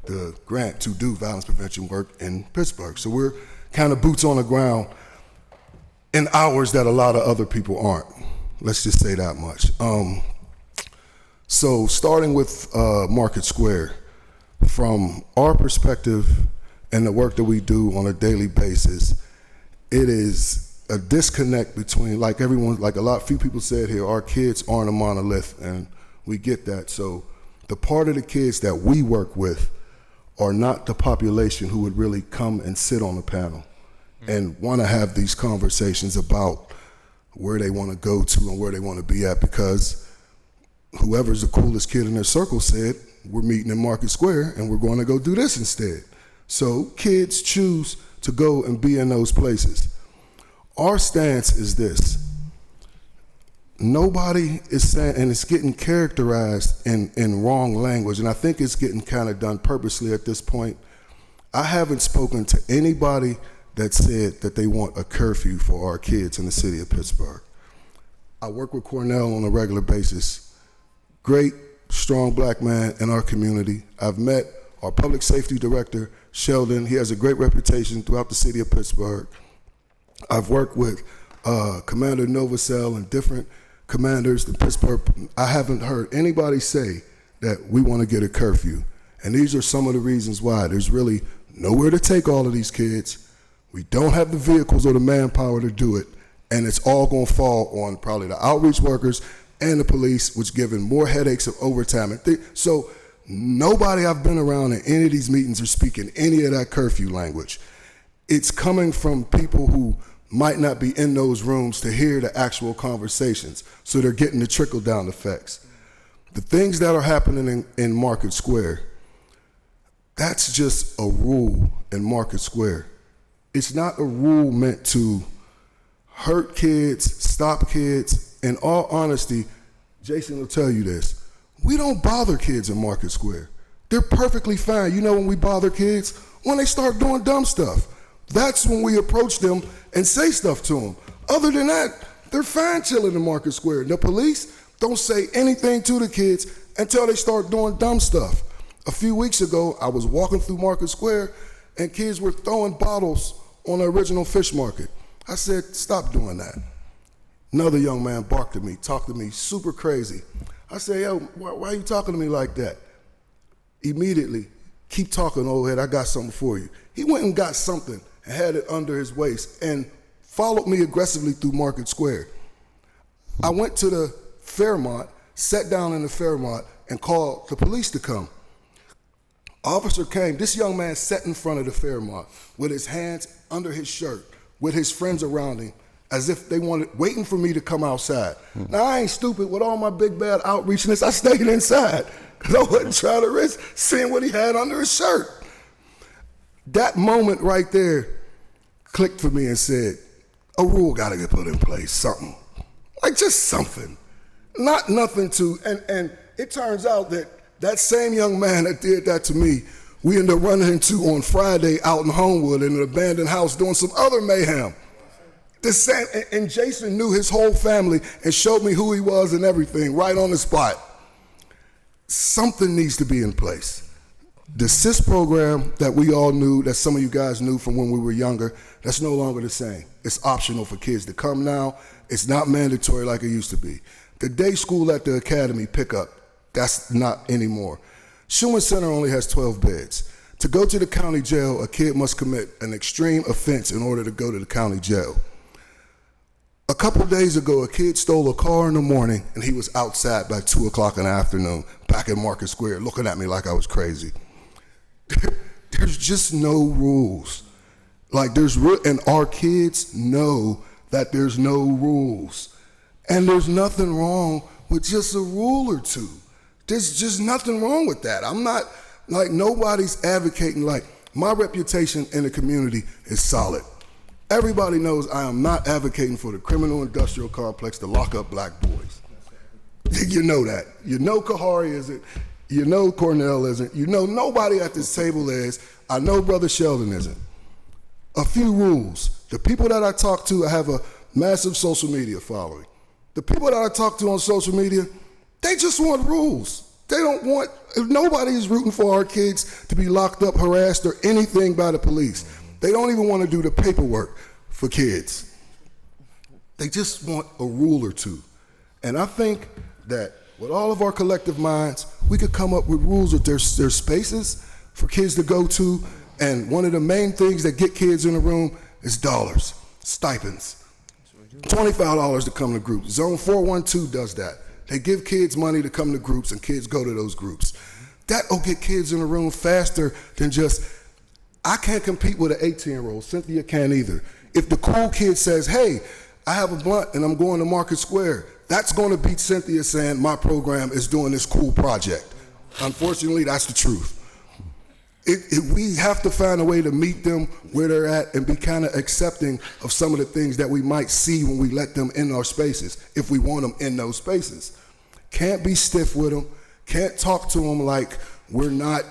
the grant to do violence prevention work in Pittsburgh. So we're kind of boots on the ground in hours that a lot of other people aren't. Let's just say that much. So starting with Market Square, from our perspective and the work that we do on a daily basis, it is a disconnect between, like everyone, like few people said here, our kids aren't a monolith, and we get that. So the part of the kids that we work with are not the population who would really come and sit on the panel and want to have these conversations about where they want to go to and where they want to be at, because whoever's the coolest kid in their circle said, we're meeting in Market Square and we're going to go do this instead. So kids choose to go and be in those places. Our stance is this: nobody is saying, and it's getting characterized in wrong language, and I think it's getting kind of done purposely at this point. I haven't spoken to anybody that said that they want a curfew for our kids in the city of Pittsburgh. I work with Cornell on a regular basis. Great, strong black man in our community. I've met our public safety director, Sheldon. He has a great reputation throughout the city of Pittsburgh. I've worked with Commander Novacell and different commanders in Pittsburgh. I haven't heard anybody say that we want to get a curfew. And these are some of the reasons why. There's really nowhere to take all of these kids. We don't have the vehicles or the manpower to do it. And it's all going to fall on probably the outreach workers and the police, which giving more headaches of overtime. So nobody I've been around in any of these meetings are speaking any of that curfew language. It's coming from people who might not be in those rooms to hear the actual conversations. So they're getting the trickle-down effects. The things that are happening in Market Square, that's just a rule in Market Square. It's not a rule meant to hurt kids, stop kids. In all honesty, Jason will tell you this, we don't bother kids in Market Square. They're perfectly fine. You know when we bother kids? When they start doing dumb stuff. That's when we approach them and say stuff to them. Other than that, they're fine chilling in Market Square. The police don't say anything to the kids until they start doing dumb stuff. A few weeks ago, I was walking through Market Square and kids were throwing bottles on the original fish market. I said, stop doing that. Another young man barked at me, talked to me super crazy. I said, yo, why are you talking to me like that? Immediately, keep talking, old head, I got something for you. He went and got something and had it under his waist and followed me aggressively through Market Square. I went to the Fairmont, sat down in the Fairmont, and called the police to come. Officer came, this young man sat in front of the Fairmont with his hands under his shirt, with his friends around him, as if they waiting for me to come outside. Now, I ain't stupid with all my big bad outreachness. I stayed inside because I wasn't trying to risk seeing what he had under his shirt. That moment right there clicked for me and said, a rule got to get put in place, something. Like just something. Not nothing to, and it turns out that that same young man that did that to me we ended up running into on Friday out in Homewood in an abandoned house doing some other mayhem. And Jason knew his whole family and showed me who he was and everything right on the spot. Something needs to be in place. The SIS program that we all knew, that some of you guys knew from when we were younger, that's no longer the same. It's optional for kids to come now. It's not mandatory like it used to be. The day school at the academy pickup, that's not anymore. Schumann Center only has 12 beds. To go to the county jail, a kid must commit an extreme offense in order to go to the county jail. A couple days ago, a kid stole a car in the morning and he was outside by 2 o'clock in the afternoon, back in Market Square, looking at me like I was crazy. There's just no rules. And our kids know that there's no rules. And there's nothing wrong with just a rule or two. There's just nothing wrong with that. I'm not, nobody's advocating, my reputation in the community is solid. Everybody knows I am not advocating for the criminal industrial complex to lock up black boys. You know that. You know Kahari isn't. You know Cornell isn't. You know nobody at this table is. I know Brother Sheldon isn't. A few rules. The people that I talk to, I have a massive social media following. The people that I talk to on social media, they just want rules. They don't want, nobody is rooting for our kids to be locked up, harassed, or anything by the police. They don't even want to do the paperwork for kids. They just want a rule or two. And I think that with all of our collective minds, we could come up with rules that there's spaces for kids to go to. And one of the main things that get kids in the room is dollars, stipends. $25 to come to groups. Zone 412 does that. They give kids money to come to groups and kids go to those groups. That'll get kids in the room faster than just, I can't compete with an 18-year-old. Cynthia can't either. If the cool kid says, hey, I have a blunt and I'm going to Market Square, that's going to beat Cynthia saying my program is doing this cool project. Unfortunately, that's the truth. We have to find a way to meet them where they're at and be kind of accepting of some of the things that we might see when we let them in our spaces, if we want them in those spaces. Can't be stiff with them. Can't talk to them like we're not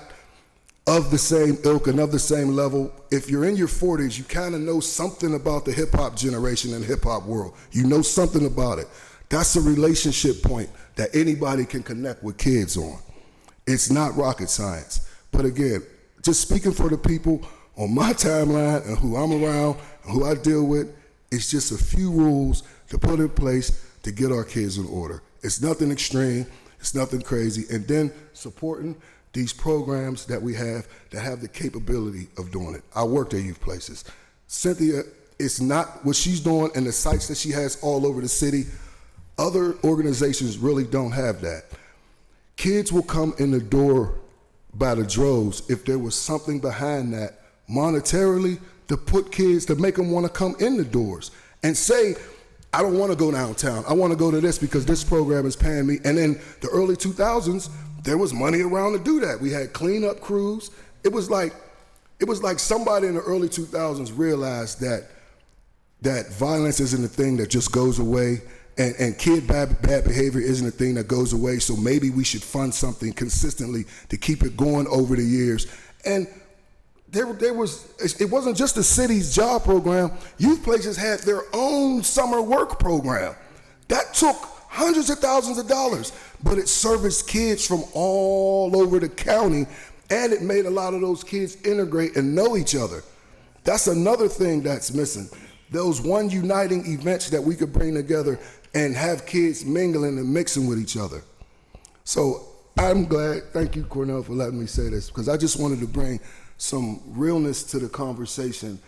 of the same ilk and of the same level. If you're in your 40s, you kind of know something about the hip-hop generation and hip-hop world. You know something about it. That's a relationship point that anybody can connect with kids on. It's not rocket science. But again, just speaking for the people on my timeline and who I'm around and who I deal with, it's just a few rules to put in place to get our kids in order. It's nothing extreme, it's nothing crazy. And then supporting these programs that we have that have the capability of doing it. I worked at youth places. Cynthia, it's not what she's doing and the sites that she has all over the city. Other organizations really don't have that. Kids will come in the door by the droves if there was something behind that monetarily to put kids, to make them want to come in the doors and say, I don't want to go downtown. I want to go to this because this program is paying me. And in the early 2000s, there was money around to do that. We had cleanup crews. It was like somebody in the early 2000s realized that violence isn't a thing that just goes away. And kid bad behavior isn't a thing that goes away, so maybe we should fund something consistently to keep it going over the years. And it wasn't just the city's job program. Youth places had their own summer work program. That took hundreds of thousands of dollars, but it serviced kids from all over the county, and it made a lot of those kids integrate and know each other. That's another thing that's missing. Those one uniting events that we could bring together and have kids mingling and mixing with each other. So I'm glad, thank you, Cornell, for letting me say this, because I just wanted to bring some realness to the conversation.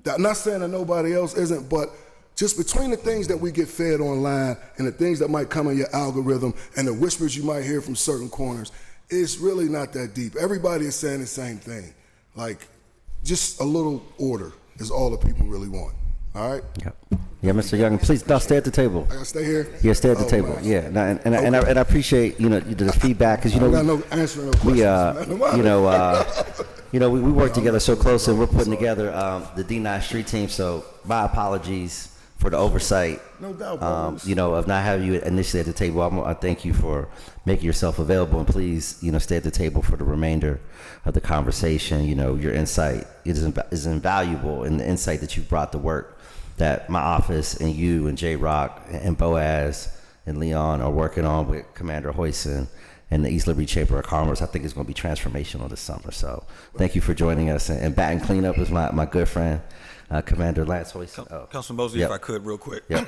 I'm not saying that nobody else isn't, but just between the things that we get fed online and the things that might come in your algorithm and the whispers you might hear from certain corners, it's really not that deep. Everybody is saying the same thing. Just a little order is all the people really want. All right? Yeah, Mr. Young, please now stay at the table. I gotta stay here? Yeah, stay at the table. Man. Yeah, and I appreciate the feedback because I got no answer no questions. We work together so close and we're putting together the D9 Street team. So my apologies for the oversight. No doubt, brothers. Of not having you initially at the table. I thank you for making yourself available, and please, stay at the table for the remainder of the conversation. Your insight is invaluable, and the insight that you've brought to work that my office and you and J Rock and Boaz and Leon are working on with Commander Hoyson and the East Liberty Chamber of Commerce, I think is going to be transformational this summer. So thank you for joining us. And batting cleanup is my good friend, Commander Lance Hoyson. Councilman Mosley, Yep. if I could, real quick. Yep.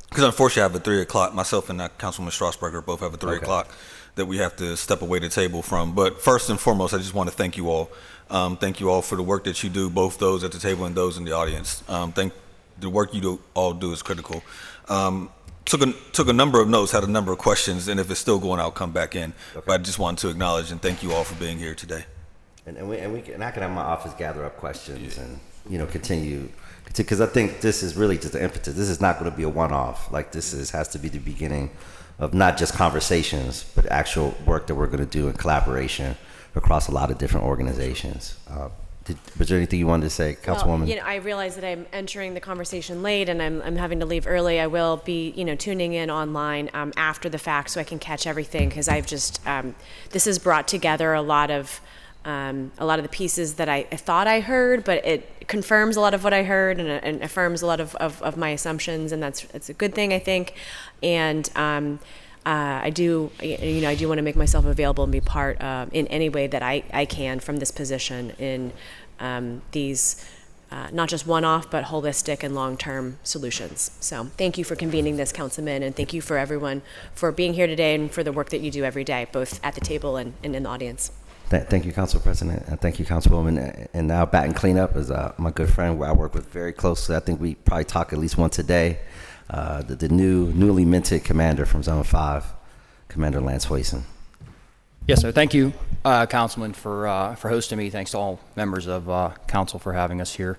Because unfortunately, I have a 3 o'clock. Myself and Councilman Strasburger both have a 3 Okay. o'clock that we have to step away the table from. But first and foremost, I just want to thank you all. Thank you all for the work that you do, both those at the table and those in the audience. The work you all do is critical. Took a number of notes, had a number of questions, and if it's still going, I'll come back in. Okay. But I just wanted to acknowledge and thank you all for being here today. And I can have my office gather up questions and continue, because I think this is really just the impetus. This is not going to be a one-off. Like, has to be the beginning of not just conversations, but actual work that we're going to do in collaboration across a lot of different organizations. Was there anything you wanted to say, Councilwoman? Well, I realize that I'm entering the conversation late and I'm having to leave early. I will be, tuning in online after the fact so I can catch everything, because I've just, this has brought together a lot of the pieces that I thought I heard, but it confirms a lot of what I heard and affirms a lot of my assumptions, and that's a good thing, I think. And I do want to make myself available and be part in any way that I can from this position in these not just one-off but holistic and long-term solutions. So thank you for convening this, Councilman, and thank you for everyone for being here today and for the work that you do every day, both at the table and in the audience. Thank you, Council President, and thank you, Councilwoman. And now batting cleanup is my good friend, where I work with very closely. I think we probably talk at least once a day. The newly minted commander from Zone 5, Commander Lance Hoyson. Yes, sir. Thank you, Councilman, for hosting me. Thanks to all members of council for having us here.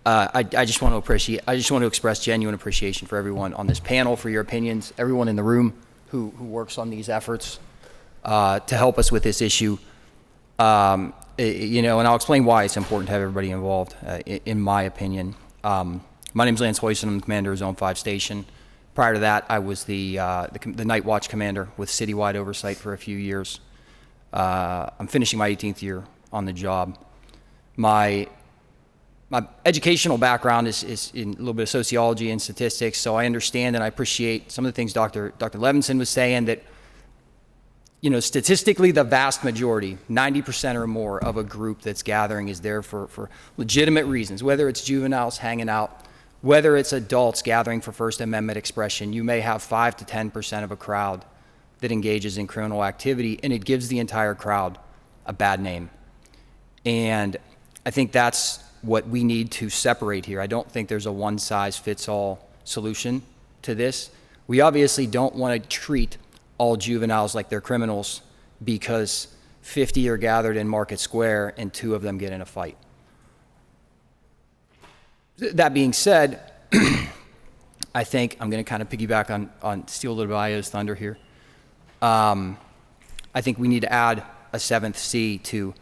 I just want to express genuine appreciation for everyone on this panel, for your opinions, everyone in the room who works on these efforts to help us with this issue. And I'll explain why it's important to have everybody involved, in my opinion. My name is Lance Hoyson. I'm the commander of Zone 5 Station. Prior to that, I was the Night Watch commander with citywide oversight for a few years. I'm finishing my 18th year on the job. My educational background is in a little bit of sociology and statistics, so I understand and I appreciate some of the things Dr. Levinson was saying, that statistically, the vast majority, 90% or more of a group that's gathering is there for legitimate reasons, whether it's juveniles hanging out, whether it's adults gathering for First Amendment expression. You may have 5 to 10% of a crowd that engages in criminal activity, and it gives the entire crowd a bad name. And I think that's what we need to separate here. I don't think there's a one-size-fits-all solution to this. We obviously don't want to treat all juveniles like they're criminals because 50 are gathered in Market Square and 2 of them get in a fight. That being said, I think I'm going to kind of piggyback on steal a little bit of Ayo's thunder here. I think we need to add a 7th C to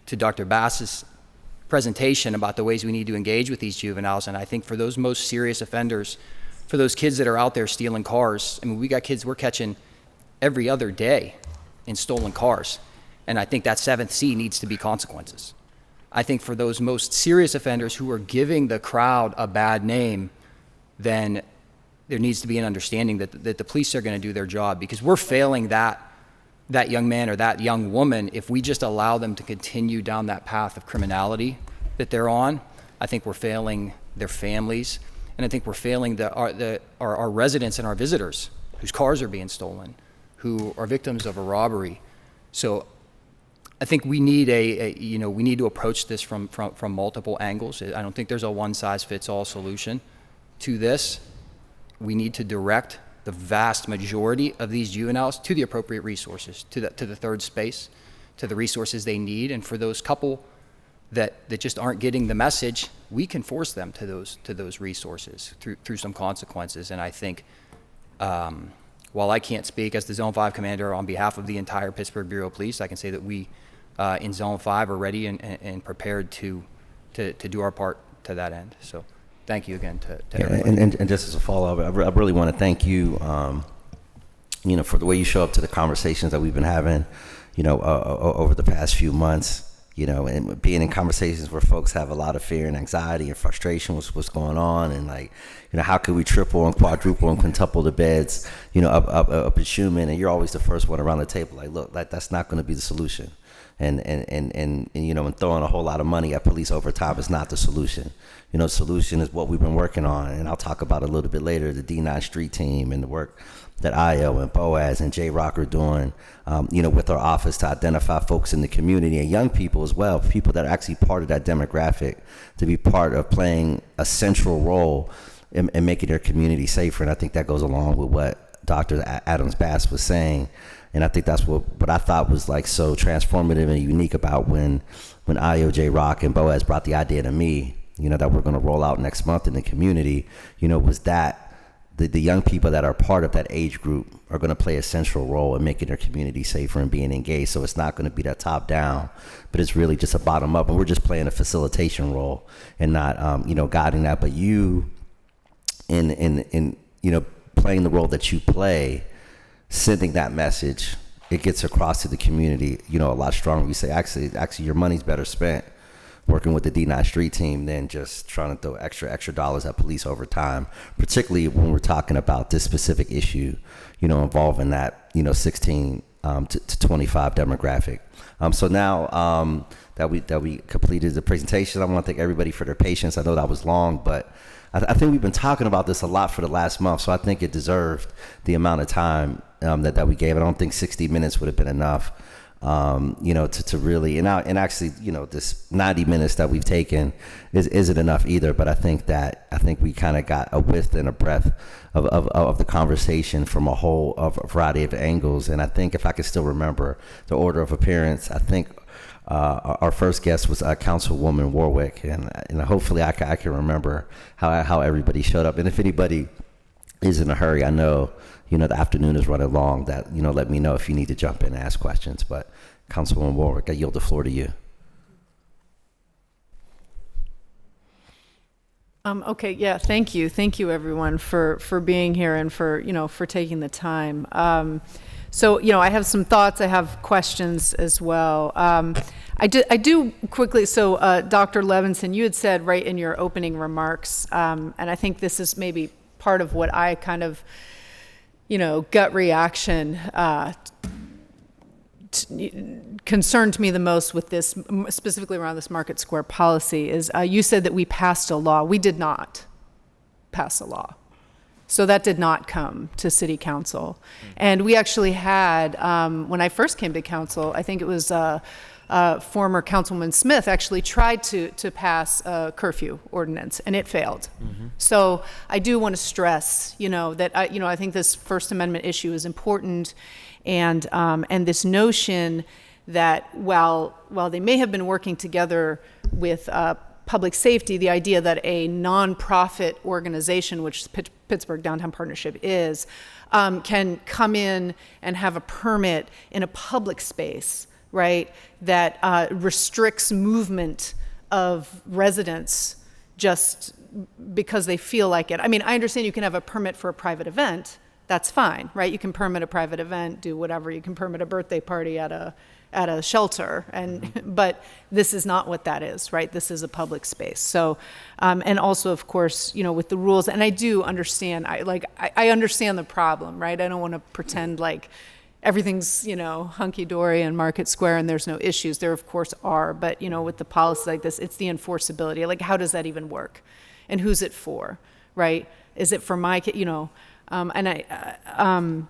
Dr. Bass's presentation about the ways we need to engage with these juveniles. And I think for those most serious offenders, for those kids that are out there stealing cars, I mean, we got kids we're catching every other day in stolen cars. And I think that 7th C needs to be consequences. I think for those most serious offenders who are giving the crowd a bad name, then there needs to be an understanding that the police are going to do their job, because we're failing that young man or that young woman if we just allow them to continue down that path of criminality that they're on. I think we're failing their families, and I think we're failing our residents and our visitors whose cars are being stolen, who are victims of a robbery. So I think we need we need to approach this from multiple angles. I don't think there's a one-size-fits-all solution to this. We need to direct the vast majority of these juveniles to the appropriate resources, to the third space, to the resources they need. And for those couple that just aren't getting the message, we can force them to those resources through some consequences. And I think while I can't speak as the Zone 5 commander on behalf of the entire Pittsburgh Bureau of Police, I can say that we in Zone 5 are ready and prepared to do our part to that end. So thank you again to Yeah, everybody. and just as a follow-up, I really want to thank you, for the way you show up to the conversations that we've been having, over the past few months, and being in conversations where folks have a lot of fear and anxiety and frustration with what's going on, and how could we triple and quadruple and quintuple the beds, up at Schumann, and you're always the first one around the table. Like, look, that's not going to be the solution. And throwing a whole lot of money at police overtime is not the solution. The solution is what we've been working on, and I'll talk about it a little bit later, the D9 street team and the work that Io and Boaz and J Rock are doing, with our office to identify folks in the community and young people as well, people that are actually part of that demographic, to be part of playing a central role in making their community safer. And I think that goes along with what Dr. Adams Bass was saying. And I think that's what I thought was like so transformative and unique about when Io, J Rock, and Boaz brought the idea to me, that we're going to roll out next month in the community, was that the young people that are part of that age group are going to play a central role in making their community safer and being engaged. So it's not going to be that top down, but it's really just a bottom up, and we're just playing a facilitation role and not, guiding that. But you, in playing the role that you play, sending that message, it gets across to the community, a lot stronger. We say, actually, your money's better spent working with the D9 street team than just trying to throw extra dollars at police overtime, particularly when we're talking about this specific issue, involving that, 16 to 25 demographic. So now that we completed the presentation, I want to thank everybody for their patience. I know that was long, but I think we've been talking about this a lot for the last month, so I think it deserved the amount of time that we gave. I don't think 60 minutes would have been enough, to really, and actually, this 90 minutes that we've taken isn't enough either. But I think we kind of got a width and a breadth of the conversation from a variety of angles. And I think, if I can still remember the order of appearance, I think our first guest was Councilwoman Warwick, and hopefully I can remember how everybody showed up. And if anybody is in a hurry, I know the afternoon is running long, that let me know if you need to jump in and ask questions. But Councilwoman Warwick, I yield the floor to you. Okay, yeah, thank you everyone for being here and for taking the time. So I have some thoughts, I have questions as well. I do quickly, so Dr. Levinson, you had said right in your opening remarks, and I think this is maybe part of what I kind of, gut reaction concerned me the most with this, specifically around this Market Square policy, is you said that we passed a law. We did not pass a law. So that did not come to City Council. And we actually had, when I first came to Council, I think it was former Councilman Smith actually tried to pass a curfew ordinance, and it failed. Mm-hmm. So I do want to stress, that I think this First Amendment issue is important, and this notion that while they may have been working together with public safety, the idea that a nonprofit organization, which Pittsburgh Downtown Partnership is, can come in and have a permit in a public space, right, that restricts movement of residents just because they feel like it. I mean, I understand you can have a permit for a private event. That's fine, right? You can permit a private event, do whatever. You can permit a birthday party at a shelter, but this is not what that is, right? This is a public space. So, and also, of course, with the rules, and I do understand. I understand the problem, right? I don't want to pretend like everything's hunky dory in Market Square and there's no issues. There, of course, are, but with the policy like this, it's the enforceability. Like, how does that even work, and who's it for, right? Is it for my kid? And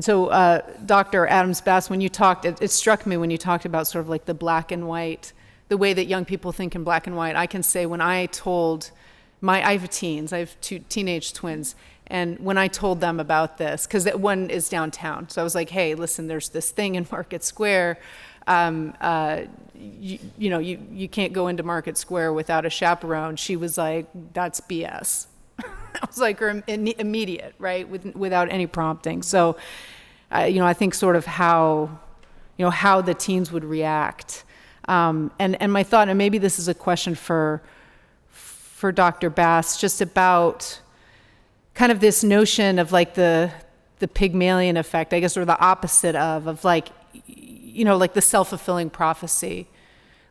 so, Dr. Adams Bass, when you talked, it struck me when you talked about sort of like the black and white, the way that young people think in black and white. I can say when I told I have teens, I have two teenage twins, and when I told them about this, because one is downtown, so I was like, hey, listen, there's this thing in Market Square. You can't go into Market Square without a chaperone. She was like, that's BS. I was like, immediate, right, without any prompting. So, I think sort of how the teens would react, and my thought, and maybe this is a question for for Dr. Bass, just about kind of this notion of like the Pygmalion effect, I guess, or the opposite of like, like the self-fulfilling prophecy.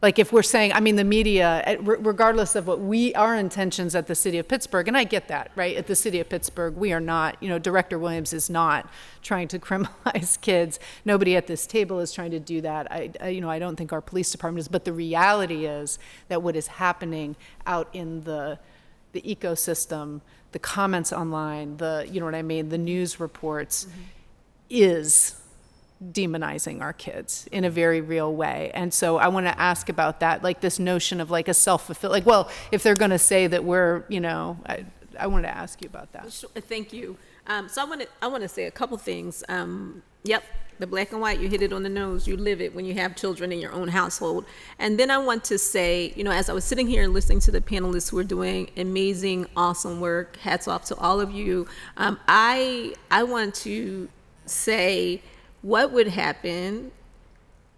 Like if we're saying, I mean, the media, regardless of what our intentions at the city of Pittsburgh, and I get that, right? At the city of Pittsburgh, we are not, Director Williams is not trying to criminalize kids. Nobody at this table is trying to do that. I don't think our police department is, but the reality is that what is happening out in the ecosystem, the comments online, the news reports, is demonizing our kids in a very real way. And so I want to ask about that, like this notion of like a self-fulfilling, like, well, if they're going to say that we're, I wanted to ask you about that. Sure, thank you. So I want to say a couple things. Yep, the black and white, you hit it on the nose. You live it when you have children in your own household. And then I want to say, as I was sitting here and listening to the panelists who are doing amazing, awesome work, hats off to all of you. I want to say, what would happen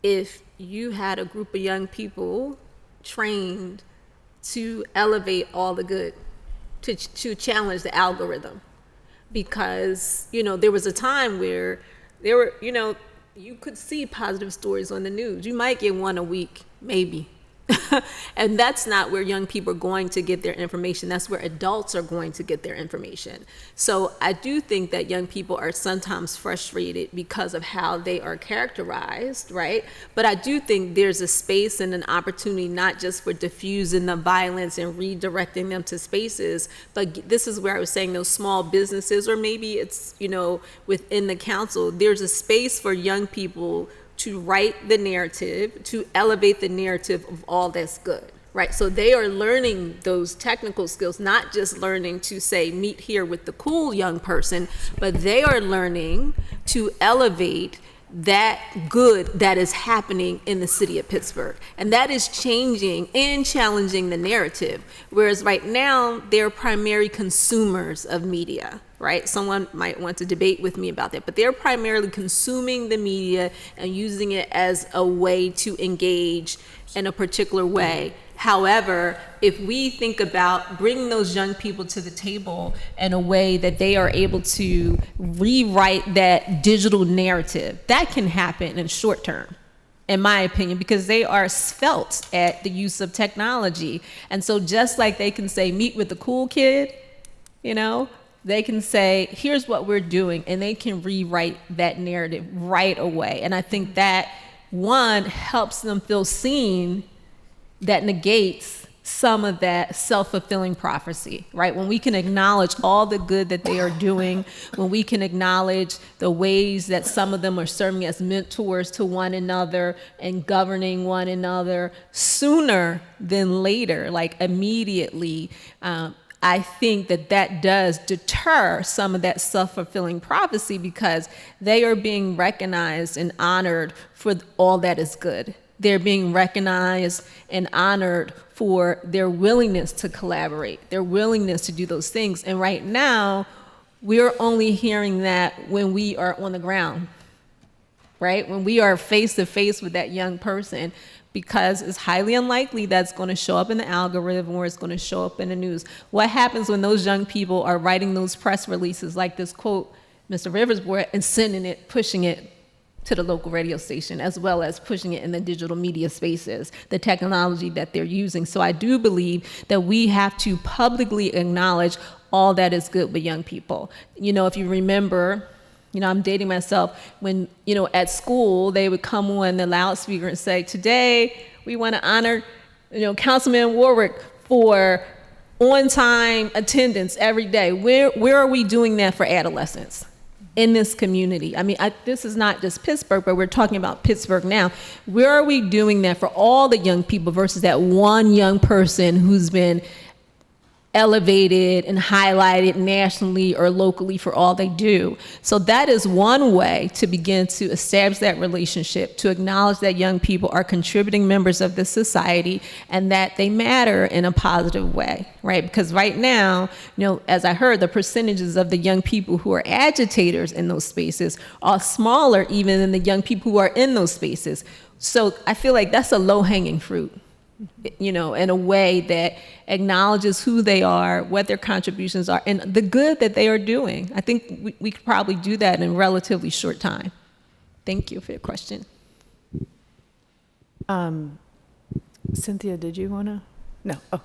if you had a group of young people trained to elevate all the good, to challenge the algorithm? Because, there was a time where there were, you could see positive stories on the news. You might get one a week, maybe. And that's not where young people are going to get their information. That's where adults are going to get their information. So I do think that young people are sometimes frustrated because of how they are characterized, right? But I do think there's a space and an opportunity not just for diffusing the violence and redirecting them to spaces, but this is where I was saying those small businesses, or maybe it's, within the council, there's a space for young people to write the narrative, to elevate the narrative of all that's good, right? So they are learning those technical skills, not just learning to say, meet here with the cool young person, but they are learning to elevate that good that is happening in the city of Pittsburgh. And that is changing and challenging the narrative. Whereas right now, they're primary consumers of media, right? Someone might want to debate with me about that, but they're primarily consuming the media and using it as a way to engage in a particular way. However, if we think about bringing those young people to the table in a way that they are able to rewrite that digital narrative, that can happen in short term, in my opinion, because they are svelte at the use of technology. And so just like they can say, meet with the cool kid, they can say, here's what we're doing, and they can rewrite that narrative right away. And I think that, one, helps them feel seen, that negates some of that self-fulfilling prophecy, right? When we can acknowledge all the good that they are doing, when we can acknowledge the ways that some of them are serving as mentors to one another and governing one another sooner than later, like immediately, I think that does deter some of that self-fulfilling prophecy, because they are being recognized and honored for all that is good. They're being recognized and honored for their willingness to collaborate, their willingness to do those things. And right now, we're only hearing that when we are on the ground, right? When we are face to face with that young person, because it's highly unlikely that's going to show up in the algorithm or it's going to show up in the news. What happens when those young people are writing those press releases like this quote Mr. Rivers brought and sending it, pushing it to the local radio station, as well as pushing it in the digital media spaces, the technology that they're using. So I do believe that we have to publicly acknowledge all that is good with young people. If you remember, I'm dating myself, when, at school, they would come on the loudspeaker and say, today we want to honor, Councilman Warwick for on-time attendance every day. Where are we doing that for adolescents in this community? I mean, this is not just Pittsburgh, but we're talking about Pittsburgh now. Where are we doing that for all the young people versus that one young person who's been elevated and highlighted nationally or locally for all they do? So that is one way to begin to establish that relationship, to acknowledge that young people are contributing members of this society and that they matter in a positive way, right? Because right now, as I heard, the percentages of the young people who are agitators in those spaces are smaller even than the young people who are in those spaces. So I feel like that's a low-hanging fruit. you know, in a way that acknowledges who they are, what their contributions are, and the good that they are doing. I think we could probably do that in a relatively short time. Thank you for your question. Cynthia, did you want to? No. Oh.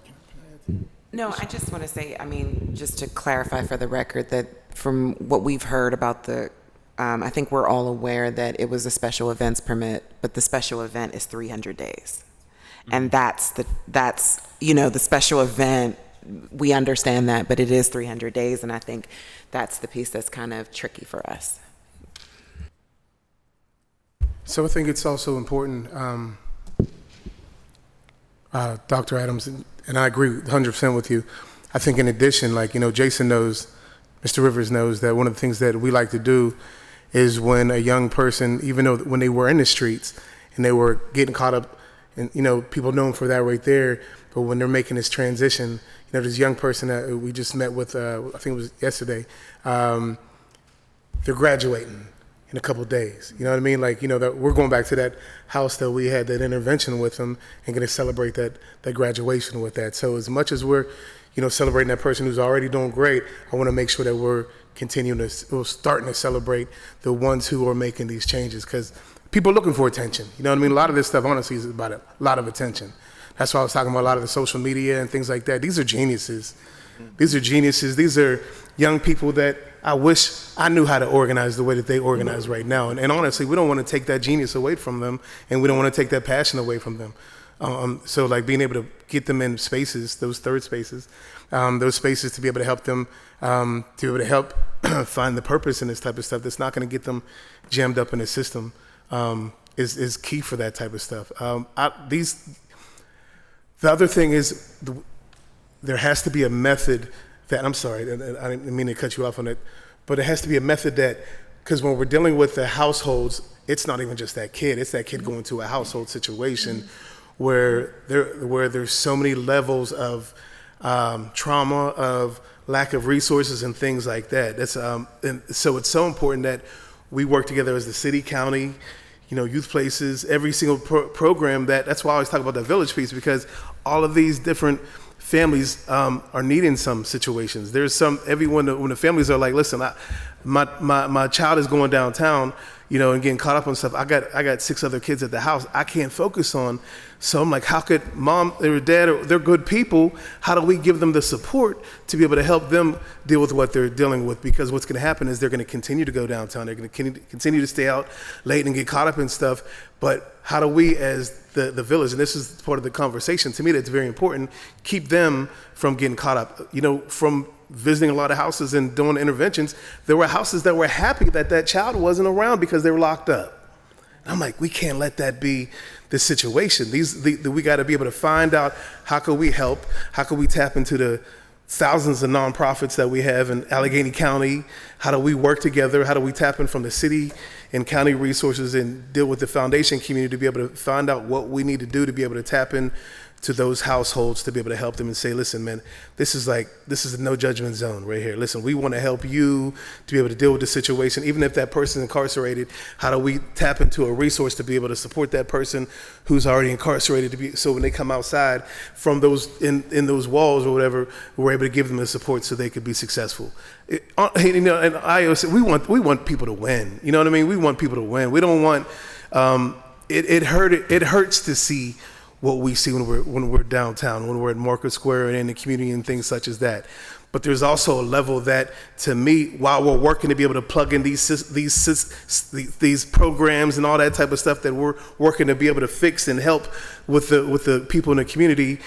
No, I just want to say, I mean, just to clarify for the record, that from what we've heard about I think we're all aware that it was a special events permit, but the special event is 300 days. And that's you know, the special event, we understand that, but it is 300 days. And I think that's the piece that's kind of tricky for us. So I think it's also important, Dr. Adams, and I agree 100% with you. I think in addition, like, you know, Jason knows, Mr. Rivers knows that one of the things that we like to do is when a young person, even though when they were in the streets and they were getting caught up, and, you know, people know them for that right there, but when they're making this transition, you know, this young person that we just met with, I think it was yesterday, they're graduating in a couple of days. You know what I mean? Like, you know, that we're going back to that house that we had that intervention with them and going to celebrate that graduation with that. So as much as we're, you know, celebrating that person who's already doing great, I want to make sure that we're starting to celebrate the ones who are making these changes, because people are looking for attention. You know what I mean? A lot of this stuff, honestly, is about a lot of attention. That's why I was talking about a lot of the social media and things like that. These are geniuses. These are geniuses. These are young people that I wish I knew how to organize the way that they organize right now. And honestly, we don't want to take that genius away from them, and we don't want to take that passion away from them. So like being able to get them in spaces, those third spaces, those spaces to be able to help them, to be able to help find the purpose in this type of stuff that's not going to get them jammed up in the system, is key for that type of stuff. The other thing is there has to be a method that, I'm sorry, I didn't mean to cut you off on it, but it has to be a method that, because when we're dealing with the households, it's not even just that kid, it's that kid going to a household situation where there's so many levels of trauma, of lack of resources and things like that. And so it's so important that we work together as the city, county, you know, youth places, every single program. That's why I always talk about the village piece, because all of these different families are needing some situations. There's when the families are like, listen, my child is going downtown, you know, and getting caught up on stuff. I got 6 other kids at the house I can't focus on. So I'm like, how could mom or dad, they're good people, how do we give them the support to be able to help them deal with what they're dealing with? Because what's going to happen is they're going to continue to go downtown. They're going to continue to stay out late and get caught up in stuff. But how do we, as the village, and this is part of the conversation, to me that's very important, keep them from getting caught up? You know, from visiting a lot of houses and doing interventions, there were houses that were happy that child wasn't around because they were locked up. I'm like, we can't let that be the situation. We got to be able to find out, how can we help? How can we tap into the thousands of nonprofits that we have in Allegheny County? How do we work together? How do we tap in from the city and county resources and deal with the foundation community to be able to find out what we need to do to be able to tap in to those households, to be able to help them and say, listen, man, this is a no judgment zone right here. Listen, we want to help you to be able to deal with the situation. Even if that person's incarcerated, how do we tap into a resource to be able to support that person who's already incarcerated, so when they come outside from those in those walls or whatever, we're able to give them the support so they could be successful. You know, and I always say, we want people to win. You know what I mean? We want people to win. We don't want it hurts to see what we see when we're downtown, when we're at Market Square and in the community and things such as that. But there's also a level that, to me, while we're working to be able to plug in these programs and all that type of stuff that we're working to be able to fix and help with the people in the community,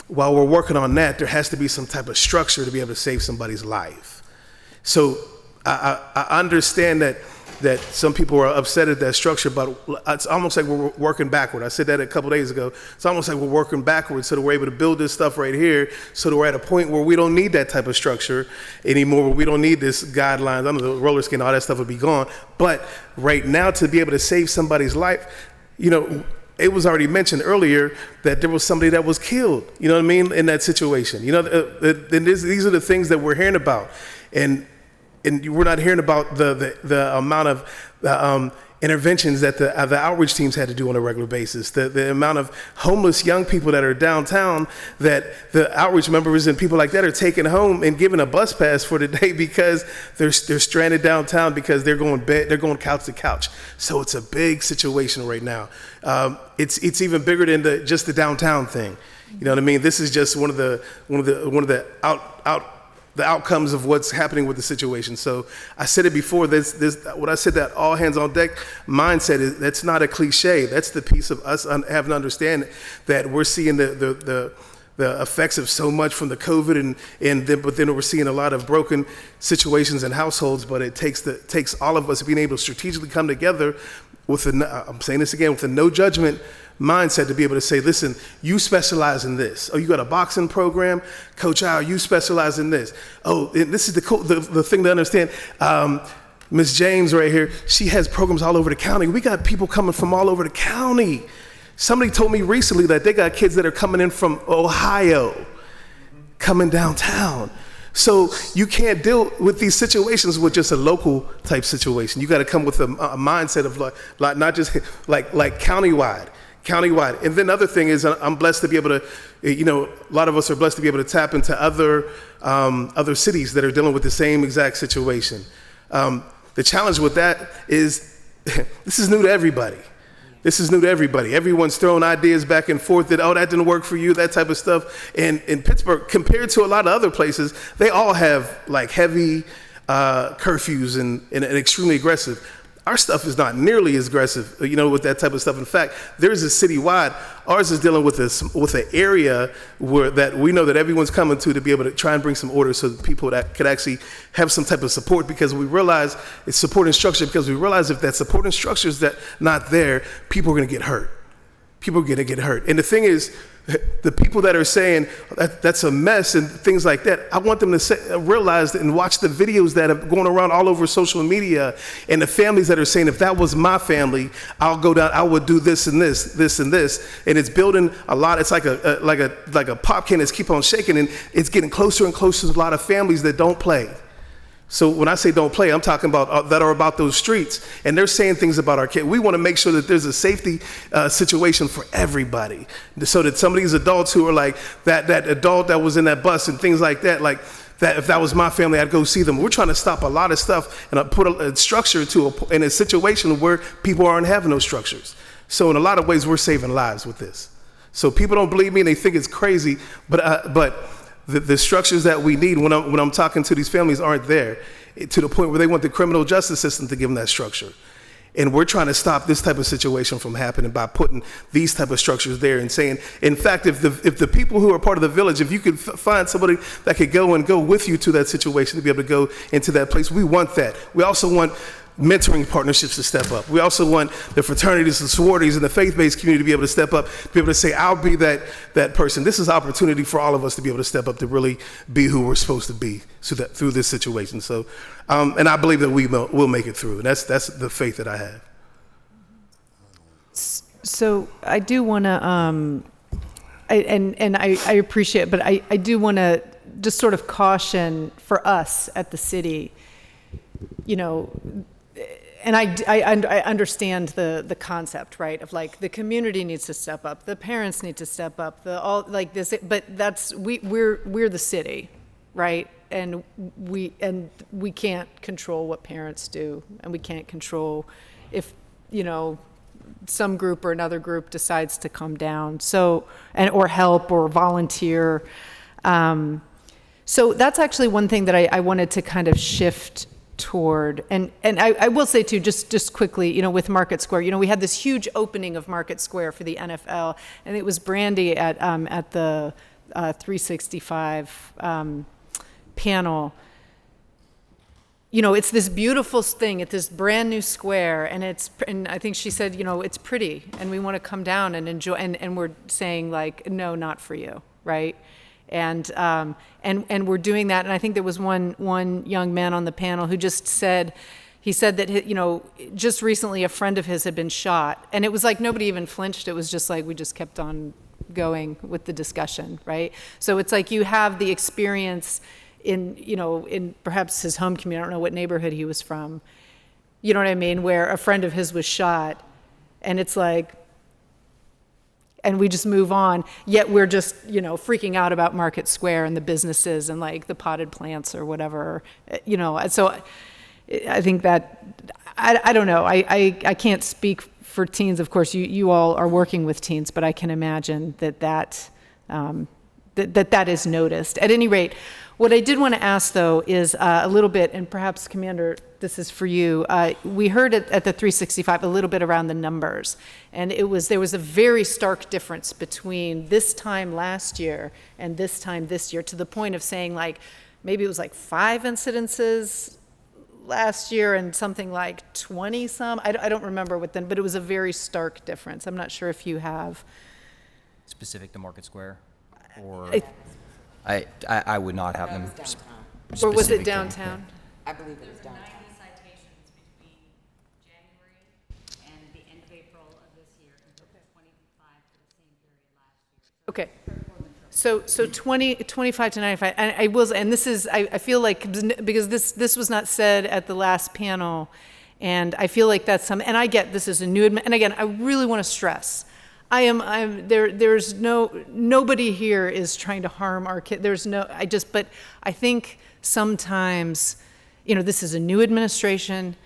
while we're working on that, there has to be some type of structure to be able to save somebody's life. So I understand that some people are upset at that structure, but it's almost like we're working backward. I said that a couple days ago. It's almost like we're working backwards so that we're able to build this stuff right here, so that we're at a point where we don't need that type of structure anymore, where we don't need this guidelines. I know the roller skin, all that stuff would be gone. But right now, to be able to save somebody's life, you know, it was already mentioned earlier that there was somebody that was killed, you know what I mean, in that situation. You know, these are the things that we're hearing about. And we're not hearing about the amount of interventions that the outreach teams had to do on a regular basis, the amount of homeless young people that are downtown that the outreach members and people like that are taking home and giving a bus pass for the day because they're stranded downtown because they're going couch to couch. So it's a big situation right now. It's even bigger than just the downtown thing. You know what I mean? This is just one of the outcomes of what's happening with the situation. So I said it before, what I said, that all hands on deck mindset, that's not a cliche. That's the piece of us having to understand that we're seeing the effects of so much from the COVID but then we're seeing a lot of broken situations in households, but it takes all of us being able to strategically come together with I'm saying this again, with a no judgment mindset to be able to say, listen, you specialize in this. Oh, you got a boxing program? Coach Al, you specialize in this. Oh, this is the thing to understand. Ms. James right here, she has programs all over the county. We got people coming from all over the county. Somebody told me recently that they got kids that are coming in from Ohio, coming downtown. So you can't deal with these situations with just a local type situation. You got to come with a mindset of like not just like countywide. And then the other thing is, I'm blessed to be able to, a lot of us are blessed to be able to tap into other cities that are dealing with the same exact situation. The challenge with that is this is new to everybody. Everyone's throwing ideas back and forth that, that didn't work for you, that type of stuff. And in Pittsburgh, compared to a lot of other places, they all have like heavy curfews and extremely aggressive. Our stuff is not nearly as aggressive, with that type of stuff. In fact, there's a citywide. Ours is dealing with an area that we know that everyone's coming to be able to try and bring some order so that people that could actually have some type of support, because we realize it's support and structure, because we realize if that support and structure is not there, people are going to get hurt. And the thing is, the people that are saying that's a mess and things like that, I want them to realize and watch the videos that are going around all over social media, and the families that are saying, if that was my family, I'll go down, I would do this and this, and it's building a lot. It's like a pop can that's keep on shaking, and it's getting closer and closer to a lot of families that don't play. So when I say don't play, I'm talking about that are about those streets, and they're saying things about our kids. We want to make sure that there's a safety situation for everybody, so that some of these adults who are like that adult that was in that bus and things like that, if that was my family, I'd go see them. We're trying to stop a lot of stuff and put a structure in a situation where people aren't having those structures. So in a lot of ways, we're saving lives with this. So people don't believe me and they think it's crazy, but the structures that we need when I'm talking to these families aren't there, to the point where they want the criminal justice system to give them that structure. And we're trying to stop this type of situation from happening by putting these type of structures there and saying, in fact, if the people who are part of the village, if you could find somebody that could go with you to that situation to be able to go into that place, we want that. We also want mentoring partnerships to step up. We also want the fraternities and sororities and the faith-based community to be able to step up, to be able to say, I'll be that person. This is opportunity for all of us to be able to step up, to really be who we're supposed to be through this situation. So, and I believe that we'll make it through. And that's the faith that I have. So I do want to, I appreciate, but I do want to just sort of caution for us at the city, and I understand the concept, right? Of like the community needs to step up, the parents need to step up, but we're the city, right? And we can't control what parents do, and we can't control if some group or another group decides to come down, or help or volunteer. So that's actually one thing that I wanted to kind of shift toward, and I will say too, just quickly, with Market Square, we had this huge opening of Market Square for the NFL, and it was Brandy at the 365 panel. It's this beautiful thing at this brand new square, and I think she said, it's pretty, and we want to come down and enjoy, and we're saying like, no, not for you, right? And we're doing that. And I think there was one young man on the panel who just said, that, just recently a friend of his had been shot, and it was like nobody even flinched. It was just like, we just kept on going with the discussion, right? So it's like you have the experience in perhaps his home community. I don't know what neighborhood he was from. You know what I mean? Where a friend of his was shot, and it's like, and we just move on, yet we're just, freaking out about Market Square and the businesses and like the potted plants or whatever, So I think that, I don't know, I can't speak for teens. Of course, you all are working with teens, but I can imagine that is noticed. At any rate, what I did want to ask, though, is a little bit, and perhaps, Commander, this is for you. We heard at the 365 a little bit around the numbers, and there was a very stark difference between this time last year and this time this year, to the point of saying, like, maybe it was like 5 incidences last year and something like 20 some. I don't remember what then, but it was a very stark difference. I'm not sure if you have Specific to Market Square, or I would not have them. Or was it specific to- downtown? I believe it was downtown. 90 citations between January and the end of April of this year, compared to 25 for the same period last year. Okay. So 25 to 95, and I will, and this is, I feel like, because this was not said at the last panel, and I feel like that's and I get this is a new, and again, I really want to stress, there's nobody here is trying to harm our kid, but I think sometimes, this is a new administration,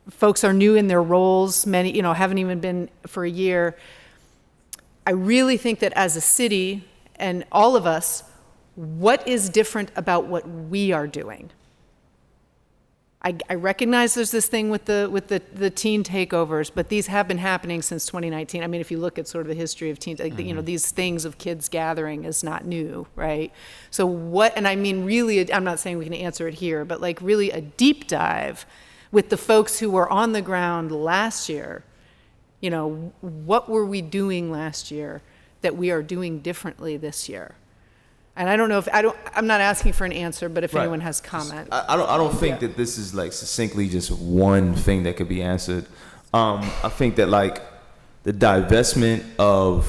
folks are new in their roles, many, haven't even been for a year. I really think that as a city, and all of us, what is different about what we are doing? I recognize there's this thing with the teen takeovers, but these have been happening since 2019. I mean, if you look at sort of the history of teens, these things of kids gathering is not new, right? So what, and I mean really, I'm not saying we can answer it here, but like really a deep dive with the folks who were on the ground last year. What were we doing last year that we are doing differently this year? And I don't know I'm not asking for an answer, but if Right. anyone has comment. I don't think that this is like succinctly just one thing that could be answered. I think that like the divestment of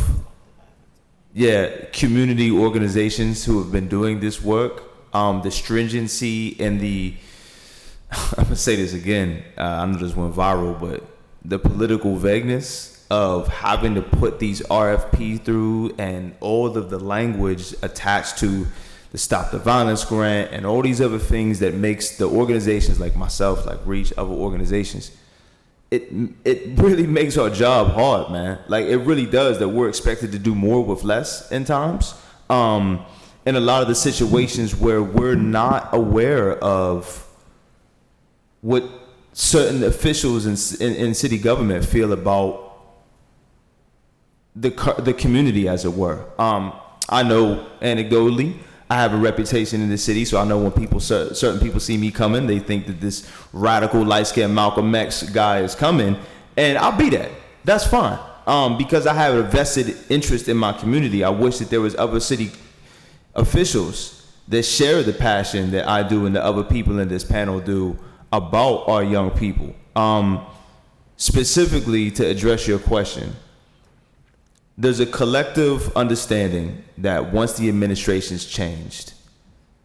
community organizations who have been doing this work, the stringency and I'm gonna say this again, I know this went viral, but the political vagueness of having to put these RFP through and all of the language attached to the Stop the Violence grant and all these other things that makes the organizations like myself, like Reach, other organizations, it really makes our job hard, man. Like it really does, that we're expected to do more with less in times. In a lot of the situations where we're not aware of what certain officials in city government feel about the community, as it were. I know anecdotally, I have a reputation in the city, so I know when certain people see me coming, they think that this radical light-skinned Malcolm X guy is coming, and I'll be that. That's fine, because I have a vested interest in my community. I wish that there was other city officials that share the passion that I do and the other people in this panel do about our young people. Specifically, to address your question, there's a collective understanding that once the administration's changed,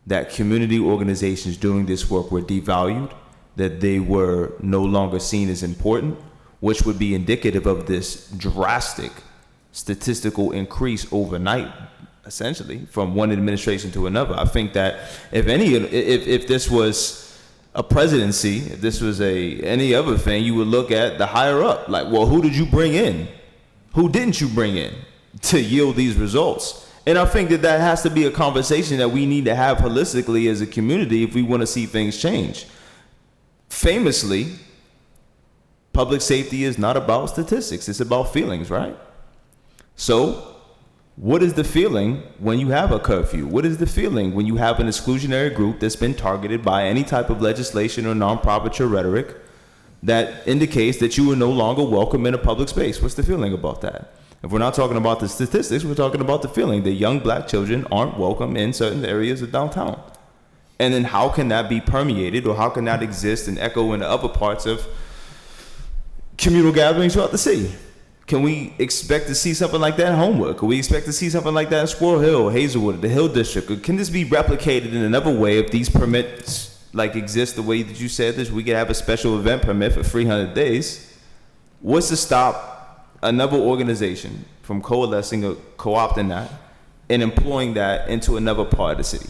that community organizations doing this work were devalued, that they were no longer seen as important, which would be indicative of this drastic statistical increase overnight, essentially, from one administration to another. I think that if this was a presidency, if this was any other thing, you would look at the higher up, like, well, who did you bring in? Who didn't you bring in to yield these results? And I think that has to be a conversation that we need to have holistically as a community if we want to see things change. Famously, public safety is not about statistics, it's about feelings, right? So, what is the feeling when you have a curfew? What is the feeling when you have an exclusionary group that's been targeted by any type of legislation or non-proprietary rhetoric that indicates that you are no longer welcome in a public space? What's the feeling about that? If we're not talking about the statistics, we're talking about the feeling that young black children aren't welcome in certain areas of downtown. And then how can that be permeated, or how can that exist and echo into other parts of communal gatherings throughout the city? Can we expect to see something like that in Homewood? Can we expect to see something like that in Squirrel Hill, Hazelwood, the Hill District? Or can this be replicated in another way if these permits like exist the way that you said this, we could have a special event permit for 300 days. What's to stop another organization from coalescing or co-opting that and employing that into another part of the city?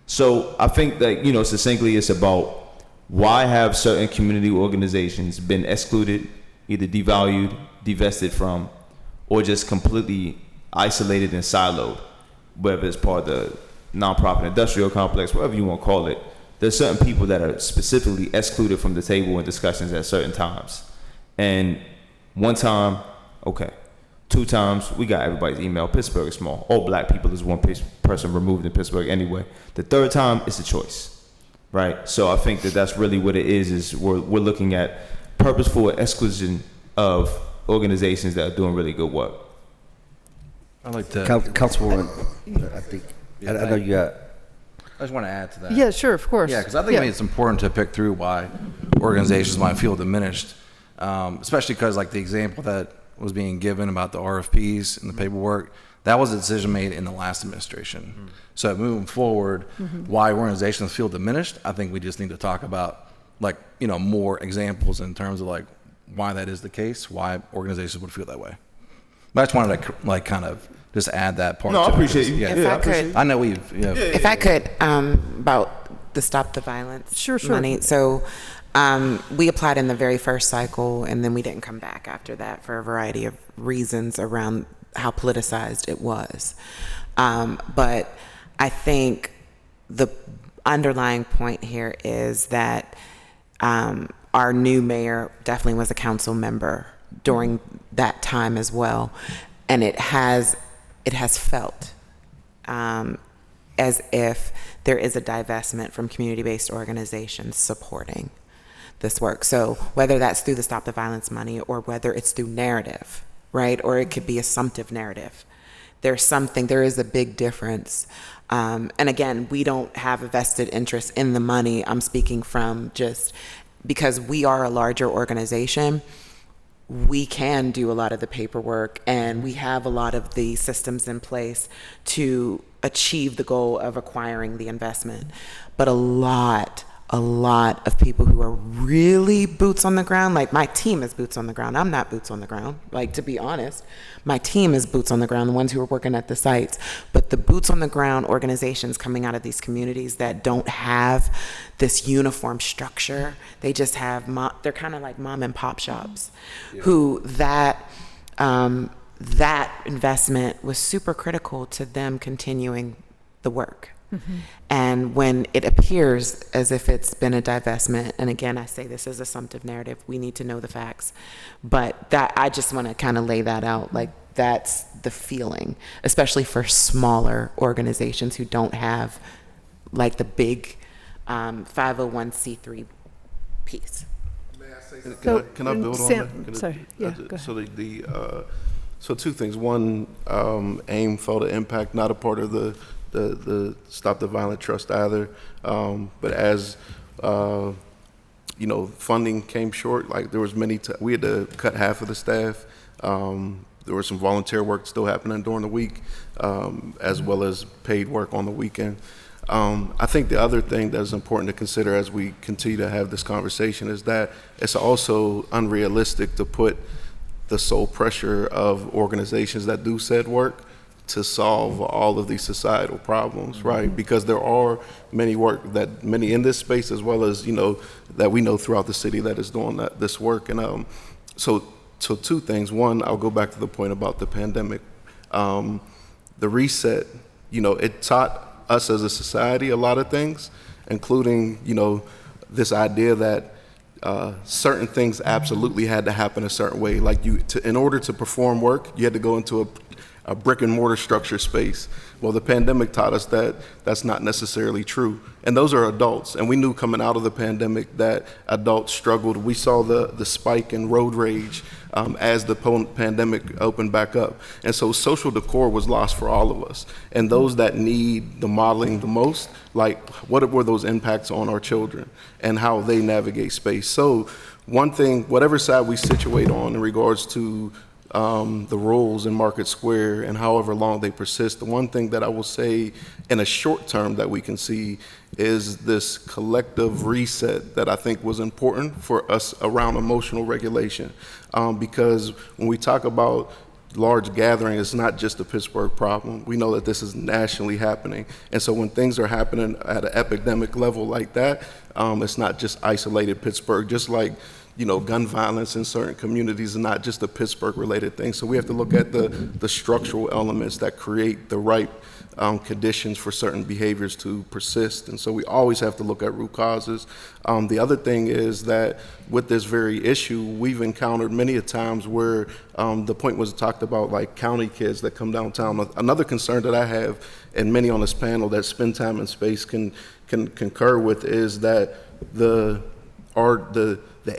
So I think that, succinctly, it's about why have certain community organizations been excluded, either devalued, divested from, or just completely isolated and siloed, whether it's part of the nonprofit industrial complex, whatever you want to call it. There's certain people that are specifically excluded from the table in discussions at certain times. And one time, okay. 2 times, we got everybody's email. Pittsburgh is small. All black people is one person removed in Pittsburgh anyway. The 3rd time, it's a choice, right? So I think that that's really what it is we're looking at purposeful exclusion of organizations that are doing really good work. I'd like to... Councilwoman, I think, I know you got... I just want to add to that. Yeah, sure, of course. Yeah, because I think it's important to pick through why organizations might feel diminished, especially because like the example that was being given about the RFPs and the paperwork, that was a decision made in the last administration. Mm-hmm. So moving forward, why organizations feel diminished, I think we just need to talk about more examples in terms of like why that is the case, why organizations would feel that way. But I just wanted to kind of just add that part. No, I appreciate you. Yeah, If I could, I know we've. If I could, about the Stop the Violence money. So we applied in the very first cycle, and then we didn't come back after that for a variety of reasons around how politicized it was. But I think the underlying point here is that our new mayor definitely was a council member during that time as well, and it has felt as if there is a divestment from community-based organizations supporting this work. So whether that's through the Stop the Violence money or whether it's through narrative, right? Or it could be assumptive narrative. There is a big difference. And again, we don't have a vested interest in the money. I'm speaking from just because we are a larger organization, we can do a lot of the paperwork and we have a lot of the systems in place to achieve the goal of acquiring the investment. But a lot of people who are really boots on the ground, like my team is boots on the ground. I'm not boots on the ground, like to be honest. My team is boots on the ground, the ones who are working at the sites. But the boots on the ground organizations coming out of these communities that don't have this uniform structure, they just have, they're kind of like mom and pop shops, who that investment was super critical to them continuing the work. Mm-hmm. And when it appears as if it's been a divestment, and again, I say this is assumptive narrative, we need to know the facts, but that I just want to kind of lay that out, like that's the feeling, especially for smaller organizations who don't have like the big 501c3 piece. May I say something? Can I build on that? Sorry, yeah, go ahead. So 2 things. One, AIM felt an impact, not a part of the Stop the Violent Trust either. But as funding came short, like there was we had to cut half of the staff. There was some volunteer work still happening during the week, as well as paid work on the weekend. I think the other thing that's important to consider as we continue to have this conversation is that it's also unrealistic to put the sole pressure of organizations that do said work to solve all of these societal problems, right? Because there are many in this space, as well as that we know throughout the city that is doing this work. And so 2 things. One, I'll go back to the point about the pandemic. The reset, it taught us as a society a lot of things, including this idea that certain things absolutely had to happen a certain way. Like in order to perform work, you had to go into a brick and mortar structure space. Well, the pandemic taught us that that's not necessarily true. And those are adults. And we knew coming out of the pandemic that adults struggled. We saw the spike in road rage as the pandemic opened back up. And so social decor was lost for all of us. And those that need the modeling the most, like what were those impacts on our children and how they navigate space? So one thing, whatever side we situate on in regards to the rules in Market Square and however long they persist. The one thing that I will say in a short term that we can see is this collective reset that I think was important for us around emotional regulation. Because when we talk about large gathering, it's not just a Pittsburgh problem. We know that this is nationally happening. And so when things are happening at an epidemic level like that, it's not just isolated Pittsburgh, just like gun violence in certain communities is not just a Pittsburgh-related thing. So we have to look at the structural elements that create the right conditions for certain behaviors to persist. And so we always have to look at root causes. The other thing is that with this very issue, we've encountered many a times where the point was talked about like county kids that come downtown. Another concern that I have, and many on this panel that spend time in space can concur with, is that the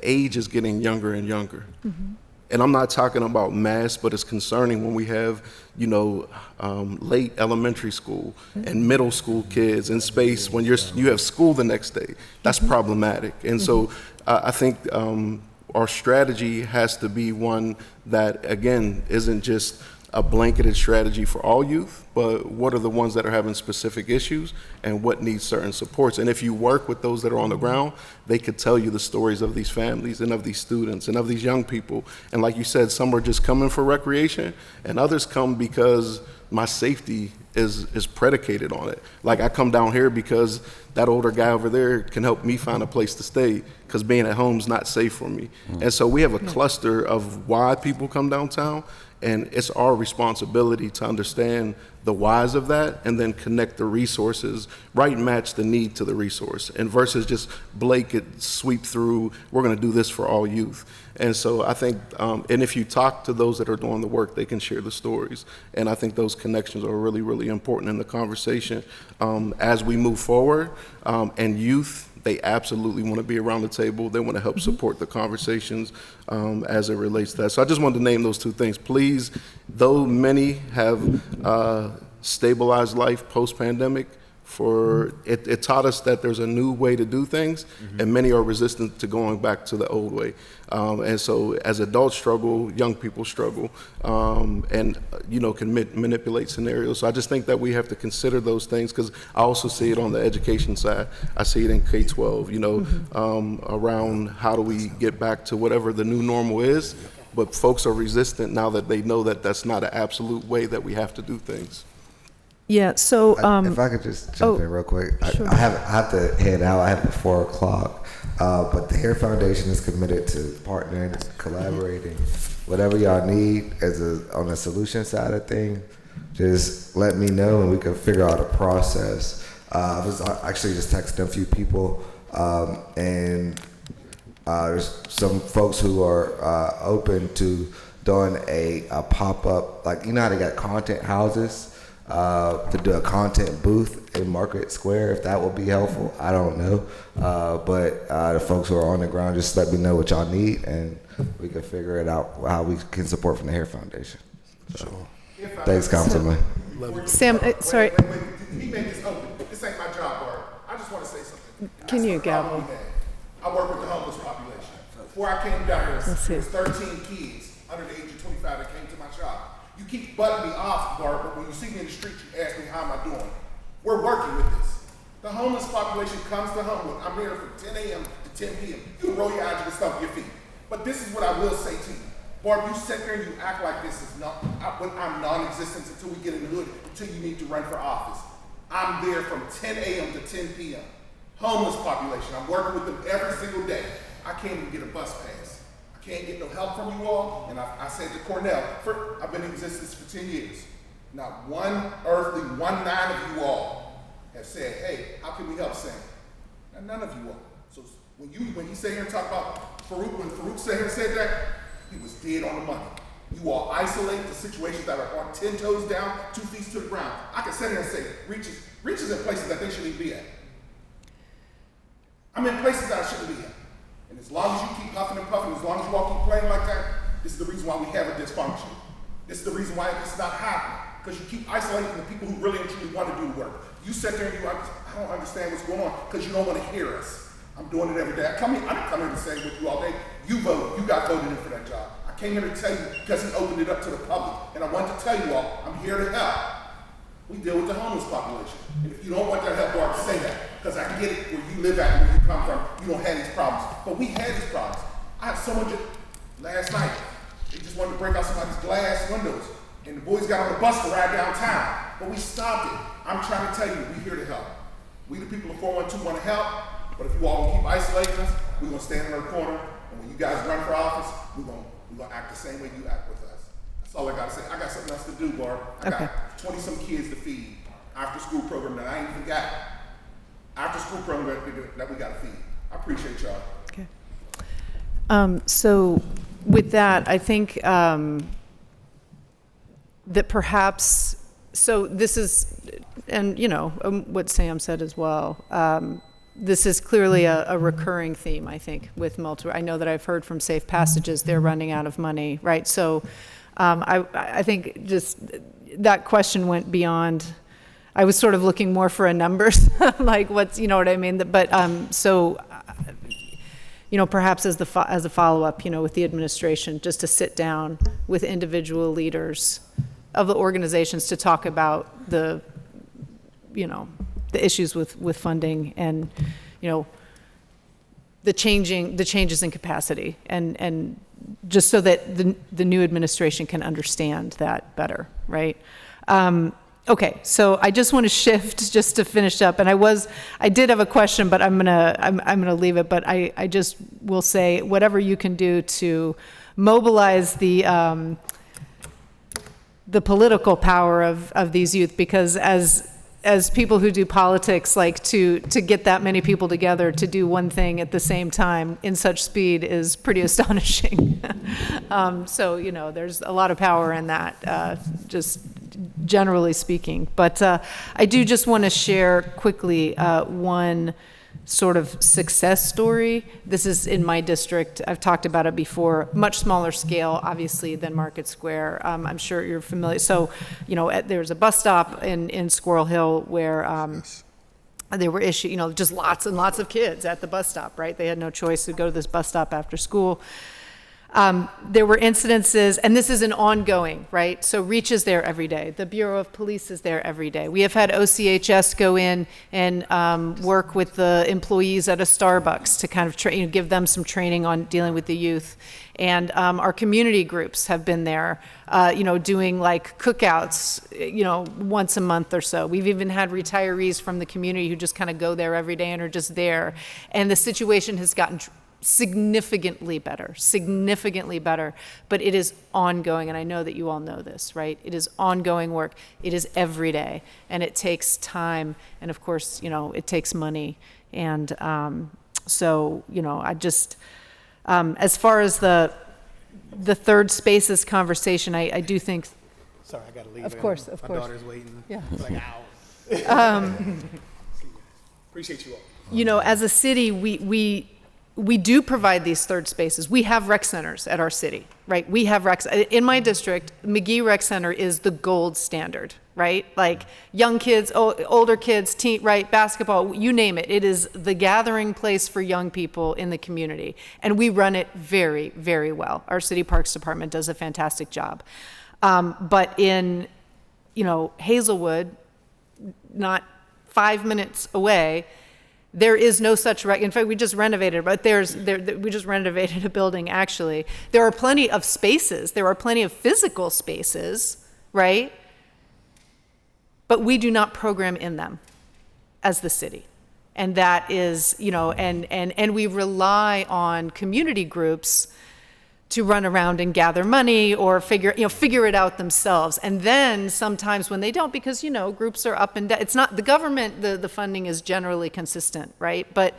age is getting younger and younger. Mm-hmm. And I'm not talking about mass, but it's concerning when we have, late elementary school and middle school kids in space when you have school the next day. That's problematic. And so I think our strategy has to be one that, again, isn't just a blanketed strategy for all youth, but what are the ones that are having specific issues and what needs certain supports. And if you work with those that are on the ground, they could tell you the stories of these families and of these students and of these young people. And like you said, some are just coming for recreation and others come because my safety is predicated on it. Like I come down here because that older guy over there can help me find a place to stay because being at home is not safe for me. And so we have a cluster of why people come downtown. And it's our responsibility to understand the whys of that and then connect the resources, right, match the need to the resource, and versus just blanket sweep through, we're going to do this for all youth. And so I think, and if you talk to those that are doing the work, they can share the stories. And I think those connections are really, really important in the conversation as we move forward. And youth, they absolutely want to be around the table. They want to help support the conversations as it relates to that. So I just wanted to name those two things. Please, though many have stabilized life post-pandemic, it taught us that there's a new way to do things, and many are resistant to going back to the old way. And so as adults struggle, young people struggle, and can manipulate scenarios. So I just think that we have to consider those things, because I also see it on the education side. I see it in K-12, around how do we get back to whatever the new normal is, but folks are resistant now that they know that that's not an absolute way that we have to do things. Yeah, so if I could just jump in real quick, sure. I have to head out. I have at 4 o'clock, but the Hair Foundation is committed to partnering, collaborating, whatever y'all need on the solution side of things. Just let me know, and we can figure out a process. I was actually just texting a few people, and there's some folks who are open to doing a pop-up, like how they got content houses. To do a content booth in Market Square, if that would be helpful. I don't know. But the folks who are on the ground, just let me know what y'all need, and we can figure it out how we can support from the Hair Foundation. So, thanks, Councilman. Sam, sorry. Wait. He made this open. This ain't my job, Bart. I just want to say something. Can you, Gavin? I work with the homeless population. Before I came down here, there was 13 kids under the age of 25 that came to my shop. You keep butting me off, Bart, but when you see me in the street, you ask me, how am I doing? We're working with this. The homeless population comes to Homewood. I'm here from 10 a.m. to 10 p.m. You can roll your eyes, you can stomp your feet. But this is what I will say to you. Bart, you sit there and you act like this is I'm non-existent until we get in the hood, until you need to run for office. I'm there from 10 a.m. to 10 p.m. Homeless population. I'm working with them every single day. I can't even get a bus pass. Can't get no help from you all, and I said to Cornell, I've been in existence for 10 years. Not one earthly, 1-9 of you all have said, hey, how can we help Sam? And none of you all. So when you sit here and talk about Farouk, when Farouk sat here and said that, he was dead on the money. You all isolate the situations that are on 10 toes down, 2 feet to the ground. I can sit here and say, reaches in places that they shouldn't be at. I'm in places that I shouldn't be at. And as long as you keep huffing and puffing, as long as you all keep playing like that, this is the reason why we have a dysfunction. This is the reason why it's not happening. Because you keep isolating the people who really and truly want to do the work. You sit there and I don't understand what's going on because you don't want to hear us. I'm doing it every day. I didn't come here to say with you all day. You voted. You got voted in for that job. I came here to tell you because he opened it up to the public. And I want to tell you all, I'm here to help. We deal with the homeless population. And if you don't want that help, Bart, say that. Because I get it where you live at and where you come from. You don't have these problems. But we had these problems. I had someone last night, they just wanted to break out somebody's glass windows. And the boys got on the bus to ride downtown. But we stopped it. I'm trying to tell you, we're here to help. We the people of 412 want to help. But if you all will keep isolating us, we're going to stand in the corner. And when you guys run for office, we're going to act the same way you act with us. That's all I got to say. I got something else to do, Barb. I got 20-some kids to feed. After school program that I ain't even got. After school program that we got to feed. I appreciate y'all. Okay. So with that, I think that perhaps, so this is, and you know, what Sam said as well, this is clearly a recurring theme, I think, with multiple. I know that I've heard from Safe Passages, they're running out of money, right? So I think just that question went beyond, I was sort of looking more for a numbers, like what's, you know what I mean? But so, you know, perhaps as a follow-up, you know, with the administration, just to sit down with individual leaders of the organizations to talk about the, you know, the issues with funding and, you know, the changes in capacity and just so that the new administration can understand that better, right? Okay, so I just want to shift just to finish up, and I did have a question, but I'm gonna leave it. But I just will say whatever you can do to mobilize the political power of these youth, because as people who do politics, like to get that many people together to do one thing at the same time in such speed is pretty astonishing. So, you know, there's a lot of power in that, just generally speaking. But I do just want to share quickly one sort of success story. This is in my district. I've talked about it before, much smaller scale, obviously, than Market Square. I'm sure you're familiar. So, you know, there's a bus stop in Squirrel Hill where they were issued, you know, just lots and lots of kids at the bus stop, right? They had no choice to go to this bus stop after school. There were incidences, and this is an ongoing, right? So REACH is there every day. The Bureau of Police is there every day. We have had OCHS go in and work with the employees at a Starbucks to kind of give them some training on dealing with the youth. And our community groups have been there, you know, doing like cookouts, you know, once a month or so. We've even had retirees from the community who just kind of go there every day and are just there. And the situation has gotten significantly better, but it is ongoing, and I know that you all know this, right? It is ongoing work. It is every day, and it takes time, and of course, you know, it takes money, and so, you know, I just, as far as the third spaces conversation, I do think. Sorry, I gotta leave. Of course. My daughter's waiting. Yeah. It's like hours. Appreciate you all. You know, as a city, we do provide these third spaces. We have rec centers at our city, right? We have in my district, McGee Rec Center is the gold standard, right? Like young kids, older kids, teen, right? Basketball, you name it. It is the gathering place for young people in the community. And we run it very, very well. Our city parks department does a fantastic job. But in, you know, Hazelwood, not 5 minutes away, there is no such in fact, we just renovated, but we just renovated a building, actually. There are plenty of spaces. There are plenty of physical spaces, right? But we do not program in them as the city. And that is, you know, and we rely on community groups to run around and gather money or figure it out themselves. And then sometimes when they don't, because, you know, groups are up and down. It's not the government, the funding is generally consistent, right? But,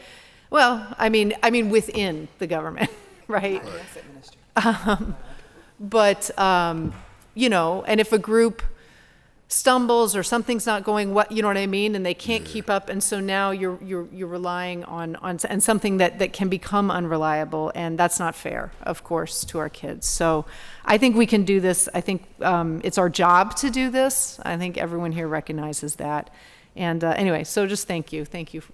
well, I mean within the government, right? But, you know, and if a group stumbles or something's not going what, you know what I mean, and they can't keep up, and so now you're relying on and something that can become unreliable, and that's not fair, of course, to our kids. So I think we can do this. I think it's our job to do this. I think everyone here recognizes that, And anyway, so just thank you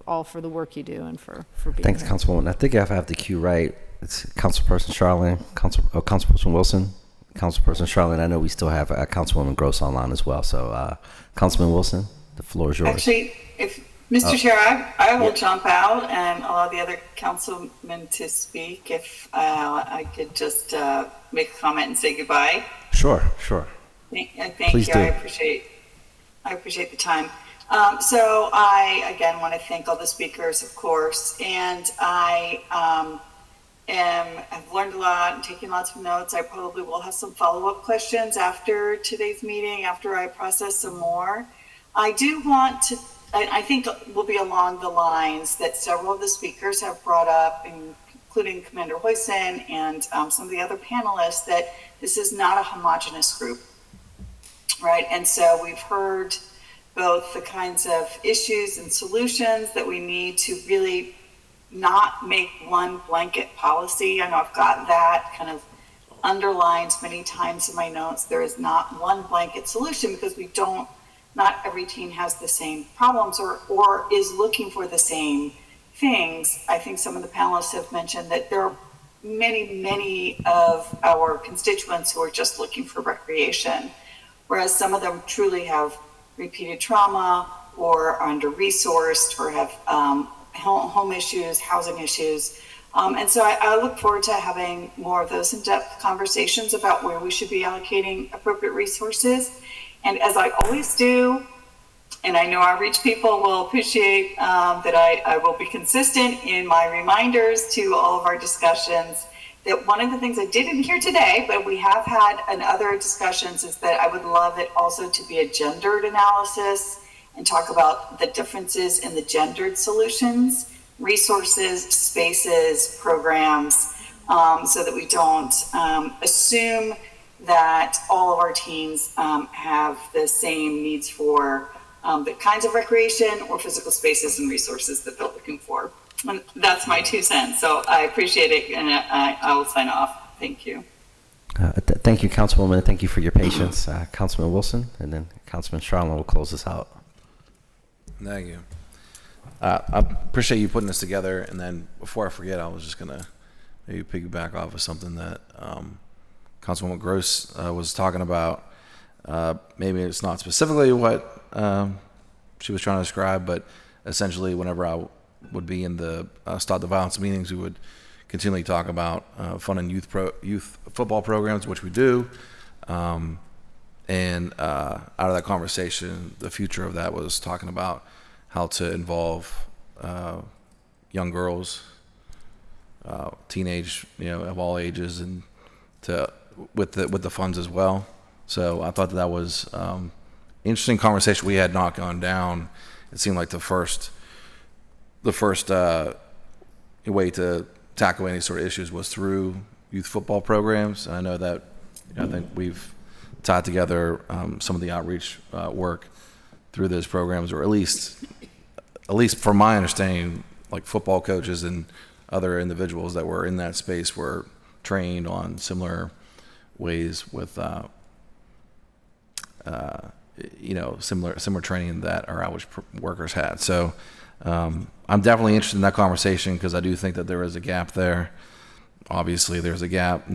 all for the work you do and for being Thanks, here. Councilwoman. I think if I have the cue right, it's Councilperson Charlene, Councilperson Wilson, Councilperson Charlene. I know we still have Councilwoman Gross online as well. So, Councilman Wilson, the floor is yours. Actually, if Mr. Chair, I will jump out and allow the other councilmen to speak. If I could just make a comment and say goodbye. Sure. Thank Please you. do. I appreciate the time. So I again want to thank all the speakers, of course, and I have learned a lot and taken lots of notes. I probably will have some follow-up questions after today's meeting, after I process some more. I do want to, I think will be along the lines that several of the speakers have brought up, including Commander Hoyson and some of the other panelists, that this is not a homogenous group, right? And so we've heard both the kinds of issues and solutions that we need to really not make one blanket policy. I know I've got that kind of underlined many times in my notes. There is not one blanket solution because not every teen has the same problems or is looking for the same things. I think some of the panelists have mentioned that there are many of our constituents who are just looking for recreation, whereas some of them truly have repeated trauma or are under-resourced or have home issues, housing issues. And so I look forward to having more of those in-depth conversations about where we should be allocating appropriate resources. And as I always do, and I know our reach people will appreciate that I will be consistent in my reminders to all of our discussions, that one of the things I didn't hear today, but we have had in other discussions, is that I would love it also to be a gendered analysis and talk about the differences in the gendered solutions, resources, spaces, programs, so that we don't assume that all of our teens have the same needs for the kinds of recreation or physical spaces and resources that they're looking for. And that's my 2 cents. So I appreciate it, and I will sign off. Thank you. Thank you, Councilwoman. Thank you for your patience. Councilman Wilson, and then Councilman Charlene will close us out. Thank you. I appreciate you putting this together. And then before I forget, I was just going to maybe piggyback off of something that Councilwoman Gross was talking about. Maybe it's not specifically what she was trying to describe, but essentially whenever I would be in the Stop the Violence meetings, we would continually talk about funding youth football programs, which we do. And out of that conversation, the future of that was talking about how to involve young girls, teenage, of all ages, and with the funds as well. So I thought that was interesting conversation. We had not gone down. It seemed like the first way to tackle any sort of issues was through youth football programs. And I know that I think we've tied together some of the outreach work through those programs, or at least from my understanding, like football coaches and other individuals that were in that space were trained on similar ways with similar training that our outreach workers had. So I'm definitely interested in that conversation because I do think that there is a gap there. Obviously, there's a gap. I'm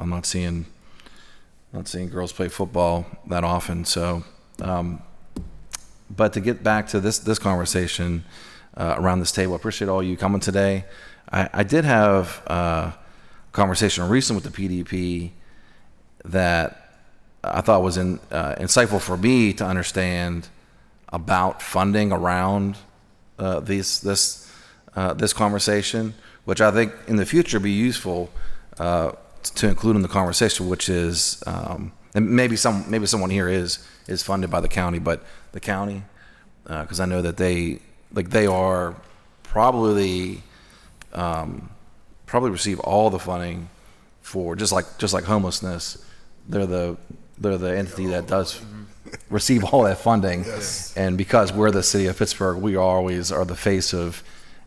not seeing girls play football that often. So, but to get back to this conversation around this table, I appreciate all you coming today. I did have a conversation recently with the PDP that I thought was insightful for me to understand about funding around this conversation, which I think in the future be useful to include in the conversation, which is and maybe someone here is funded by the county, but the county, because I know that they are probably receive all the funding for just like homelessness. They're the entity that does receive all that funding. Yes. And because we're the city of Pittsburgh, we always are the face of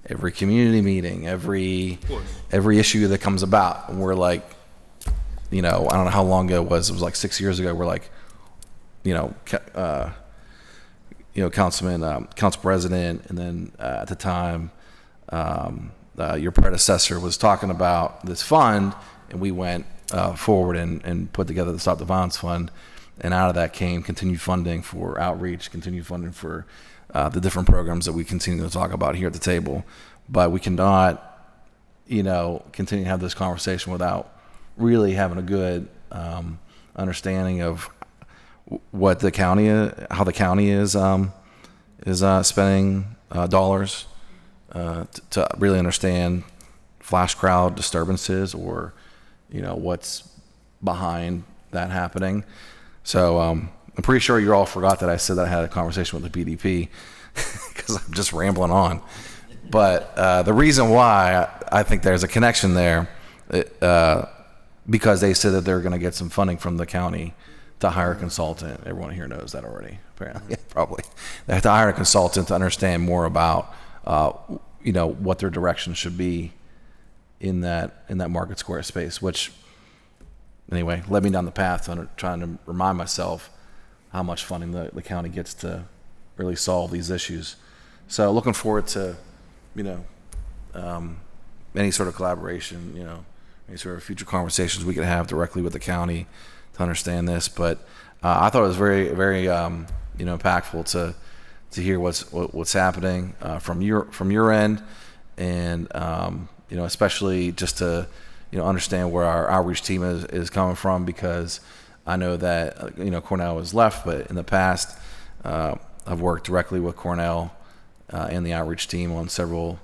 every community meeting, every issue that comes about. And we're like, I don't know how long ago it was like 6 years ago, we're like, council president, and then at the time, your predecessor was talking about this fund, and we went forward and put together the Stop the Violence Fund, and out of that came continued funding for outreach, continued funding for the different programs that we continue to talk about here at the table. But we cannot, continue to have this conversation without really having a good understanding of what the county, how the county is spending dollars to really understand flash crowd disturbances, or what's behind that happening. So I'm pretty sure you all forgot that I said that I had a conversation with the PDP because I'm just rambling on. But the reason why I think there's a connection there, because they said that they're going to get some funding from the county to hire a consultant. Everyone here knows that already, apparently. Probably. They have to hire a consultant to understand more about, what their direction should be in that Market Square space, which, anyway, led me down the path to trying to remind myself how much funding the county gets to really solve these issues. So looking forward to, any sort of collaboration, any sort of future conversations we could have directly with the county to understand this. But I thought it was very, very, impactful to hear what's happening from your end, and especially just to understand where our outreach team is coming from, because I know that Cornell has left, but in the past I've worked directly with Cornell and the outreach team on several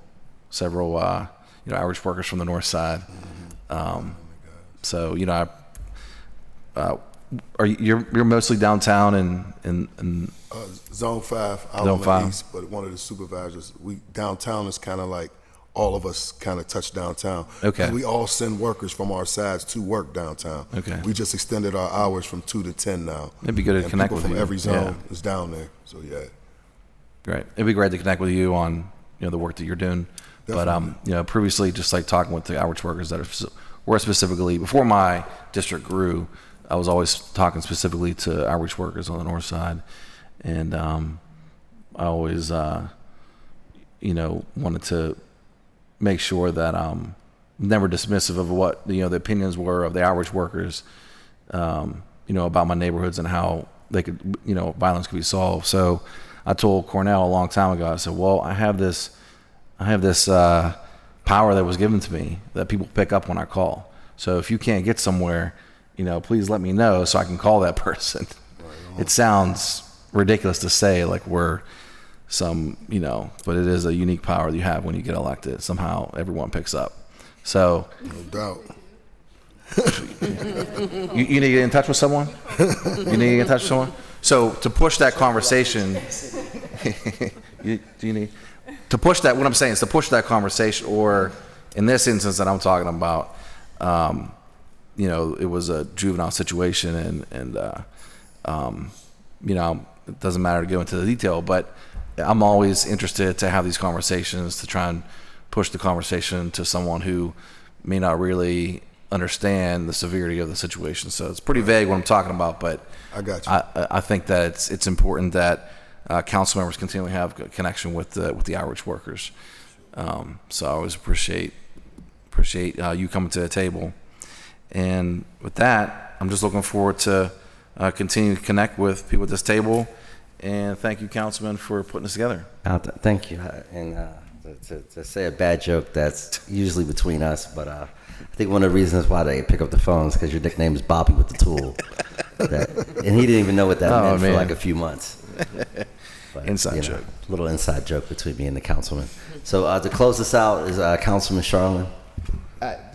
outreach workers from the north side. So you're mostly downtown in Zone 5 out Zone on 5. the east, but one of the supervisors, downtown is kind of like all of us kind of touch downtown. Okay. And we all send workers from our sides to work downtown. Okay. We just extended our hours from 2 to 10 now. It'd be good to connect with people you. from every zone Yeah. is down there. So yeah. Great. It'd be great to connect with you on the work that you're doing. Definitely. But previously, just like talking with the outreach workers that were specifically, before my district grew, I was always talking specifically to outreach workers on the north side, and I always wanted to make sure that I'm never dismissive of what the opinions were of the outreach workers, about my neighborhoods and how they could, violence could be solved. So I told Cornell a long time ago, I said, well, I have this power that was given to me that people pick up when I call. So if you can't get somewhere, please let me know so I can call that person. Right. It sounds ridiculous to say like we're some, but it is a unique power that you have when you get elected. Somehow everyone picks up. So no doubt. you need to get in touch with someone? You need to get in touch with someone? So to push that conversation, to push that, what I'm saying is to push that conversation, or in this instance that I'm talking about, it was a juvenile situation, and it doesn't matter to go into the detail, but I'm always interested to have these conversations to try and push the conversation to someone who may not really understand the severity of the situation. So it's pretty vague what I'm talking about, but I got you. I think that it's important that council members continually have a connection with the outreach workers. So I always appreciate you coming to the table. And with that, I'm just looking forward to continue to connect with people at this table. And thank you, Councilman, for putting this together. Thank you. And to say a bad joke, that's usually between us, but I think one of the reasons why they pick up the phone is because your nickname is Bobby with the Tool. And he didn't even know what that meant for like a few months. But, inside joke. Little inside joke between me and the councilman. So to close this out is Councilman Charlin.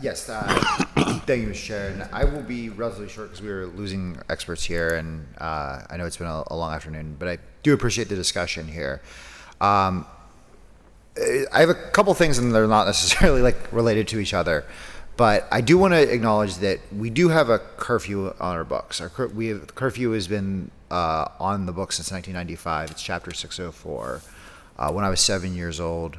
Yes, thank you, Mr. Chair. And I will be relatively short because we are losing experts here, and I know it's been a long afternoon, but I do appreciate the discussion here. I have a couple things, and they're not necessarily related to each other, but I do want to acknowledge that we do have a curfew on our books. Curfew has been on the books since 1995. It's Chapter 604. When I was 7 years old,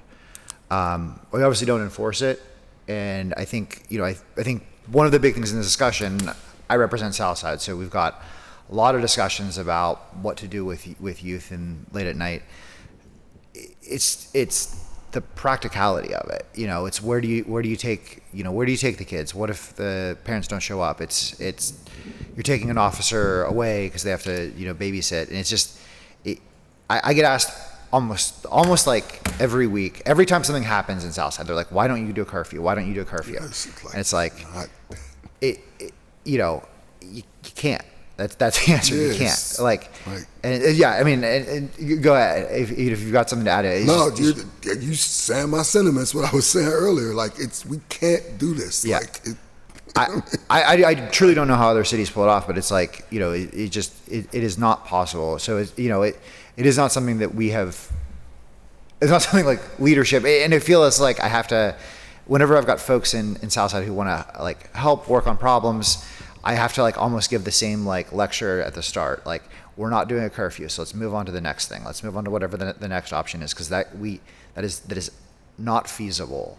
we obviously don't enforce it. And I think, I think one of the big things in this discussion, I represent Southside, so we've got a lot of discussions about what to do with youth and late at night. It's the practicality of it. You know, it's where do you take the kids? What if the parents don't show up? It's you're taking an officer away because they have to, babysit, and it's just, I get asked almost like every week, every time something happens in Southside, they're like, "Why don't you do a curfew? Why don't you do a curfew?" And it's like, you can't. That's the answer. You can't. And you go ahead if you've got something to add. No, you saying my sentiments. What I was saying earlier, we can't do this. Yeah. I truly don't know how other cities pull it off, but it's like, it is not possible. So it is not something that we have. It's not something like leadership, and it feels like I have to. Whenever I've got folks in Southside who want to help work on problems, I have to almost give the same lecture at the start. We're not doing a curfew, so let's move on to the next thing. Let's move on to whatever the next option is, because that is not feasible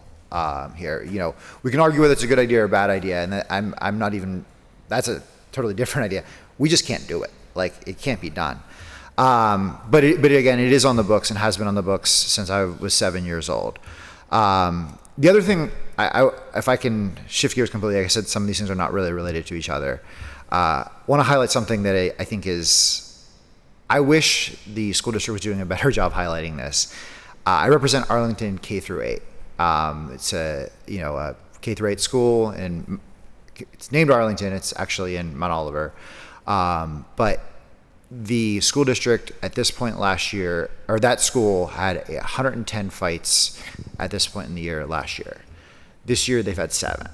here. We can argue whether it's a good idea or a bad idea, and I'm not even. That's a totally different idea. We just can't do it. It can't be done. But again, it is on the books and has been on the books since I was 7 years old. The other thing, if I can shift gears completely, like I said, some of these things are not really related to each other. Want to highlight something that I think is, I wish the school district was doing a better job highlighting this. I represent Arlington K through 8. It's a K through 8 school, and it's named Arlington. It's actually in Mount Oliver, but the school district at this point last year, or that school had 110 fights at this point in the year last year. This year they've had 7.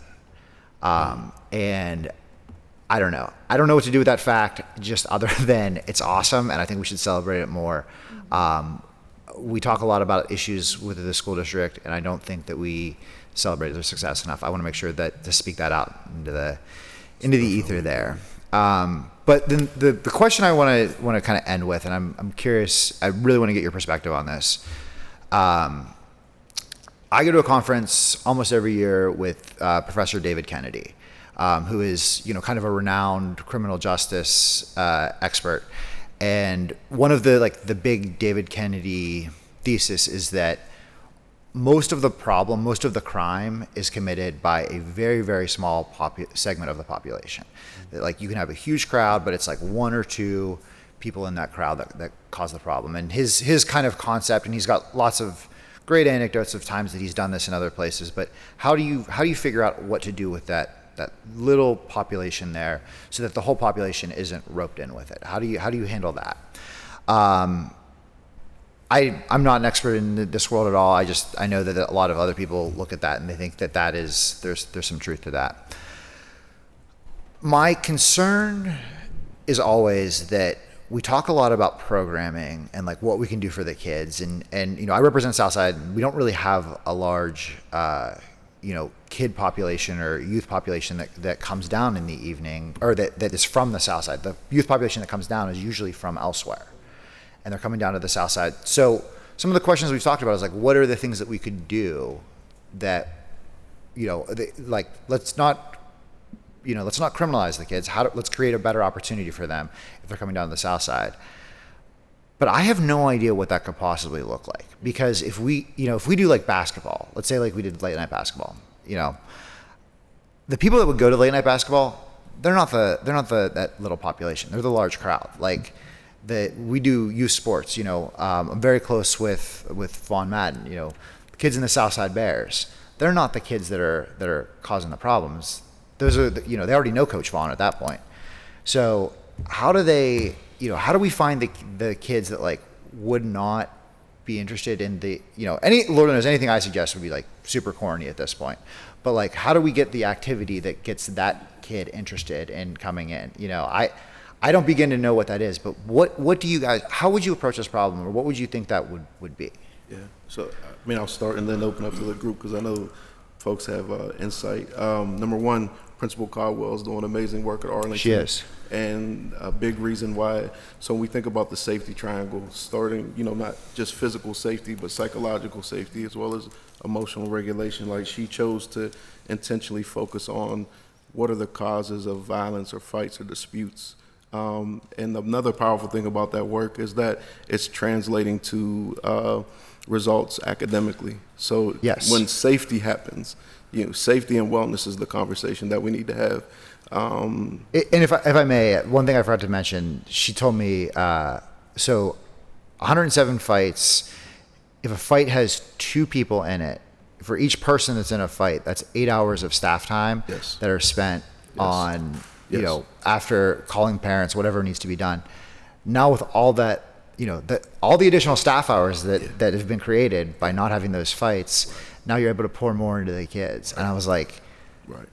And I don't know. I don't know what to do with that fact, just other than it's awesome, and I think we should celebrate it more. We talk a lot about issues with the school district, and I don't think that we celebrate their success enough. I want to make sure to speak that out into the ether there. But then the question I want to kind of end with, and I'm curious, I really want to get your perspective on this. I go to a conference almost every year with Professor David Kennedy, who is kind of a renowned criminal justice expert. And one of the big David Kennedy thesis is that most of the crime is committed by a very, very small segment of the population. That you can have a huge crowd, but it's 1 or 2 people in that crowd that cause the problem. And his kind of concept, and he's got lots of great anecdotes of times that he's done this in other places, but how do you figure out what to do with that little population there so that the whole population isn't roped in with it? How do you handle that? I'm not an expert in this world at all. I know that a lot of other people look at that and they think that is there's some truth to that. My concern is always that we talk a lot about programming and what we can do for the kids, and I represent Southside. We don't really have a large kid population or youth population that comes down in the evening, or that is from the Southside. The youth population that comes down is usually from elsewhere, and they're coming down to the Southside. So some of the questions we've talked about is what are the things that we could do that let's not criminalize the kids. Let's create a better opportunity for them if they're coming down to the South Side. But I have no idea what that could possibly look like, because if we do basketball, let's say we did late night basketball, the people that would go to late night basketball, they're not that little population. They're the large crowd. We do youth sports. I'm very close with Vaughn Madden. The kids in the Southside Bears. They're not the kids that are causing the problems. Those are they already know Coach Vaughn at that point. So how do we find the kids that would not be interested in Lord knows anything I suggest would be super corny at this point, but how do we get the activity that gets that kid interested in coming in? I don't begin to know what that is, but what do you guys, how would you approach this problem, or what would you think that would be? Yeah, so I'll start and then open up to the group, because I know folks have insight. Number one, Principal Caldwell is doing amazing work at Arlington. She is. And a big reason why, so when we think about the safety triangle, starting, not just physical safety, but psychological safety, as well as emotional regulation, she chose to intentionally focus on what are the causes of violence or fights or disputes And another powerful thing about that work is that it's translating to results academically. So Yes. when safety happens, safety and wellness is the conversation that we need to have. And if I may, one thing I forgot to mention, she told me, so 107 fights, if a fight has 2 people in it, for each person that's in a fight, that's 8 hours of staff time Yes. that are spent on, Yes. after calling parents, whatever needs to be done. Now with all that, all the additional staff hours that have been created by not having those fights, now you're able to pour more into the kids. And I was like, right.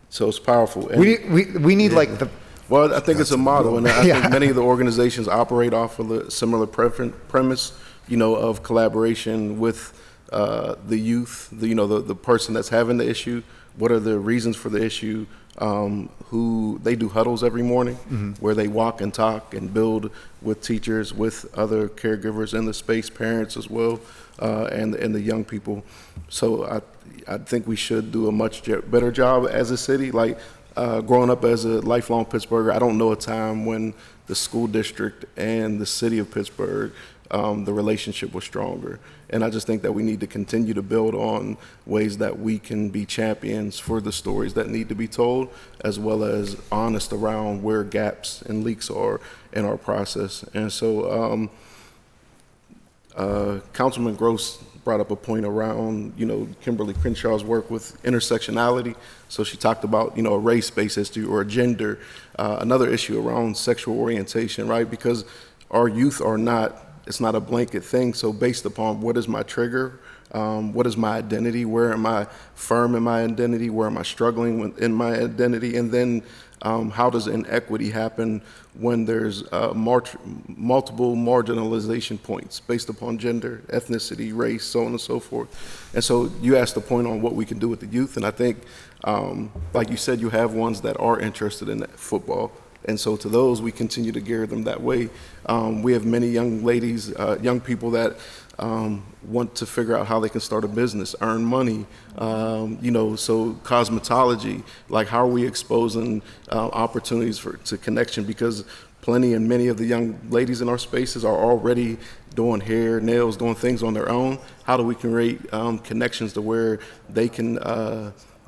So it's powerful. And we need like the. Well, I think it's a model, and I Yeah. think many of the organizations operate off of a similar premise, of collaboration with the youth, the person that's having the issue. What are the reasons for the issue? Who they do huddles every morning, where they walk and talk and build with teachers, with other caregivers in the space, parents as well, and the young people. So I think we should do a much better job as a city. Like growing up as a lifelong Pittsburgher, I don't know a time when the school district and the city of Pittsburgh, the relationship was stronger. And I just think that we need to continue to build on ways that we can be champions for the stories that need to be told, as well as honest around where gaps and leaks are in our process. And so Councilman Gross brought up a point around, Kimberly Crenshaw's work with intersectionality. So she talked about, a race-based issue or a gender, another issue around sexual orientation, right? Because our youth are not, it's not a blanket thing. So based upon what is my trigger, what is my identity, where am I firm in my identity, where am I struggling in my identity, and then how does inequity happen when there's multiple marginalization points based upon gender, ethnicity, race, so on and so forth. And so you asked the point on what we can do with the youth, and I think, like you said, you have ones that are interested in football. And so to those, we continue to gear them that way. We have many young ladies, young people that want to figure out how they can start a business, earn money, so cosmetology, like how are we exposing opportunities to connection? Because many of the young ladies in our spaces are already doing hair, nails, doing things on their own. How do we create connections to where they can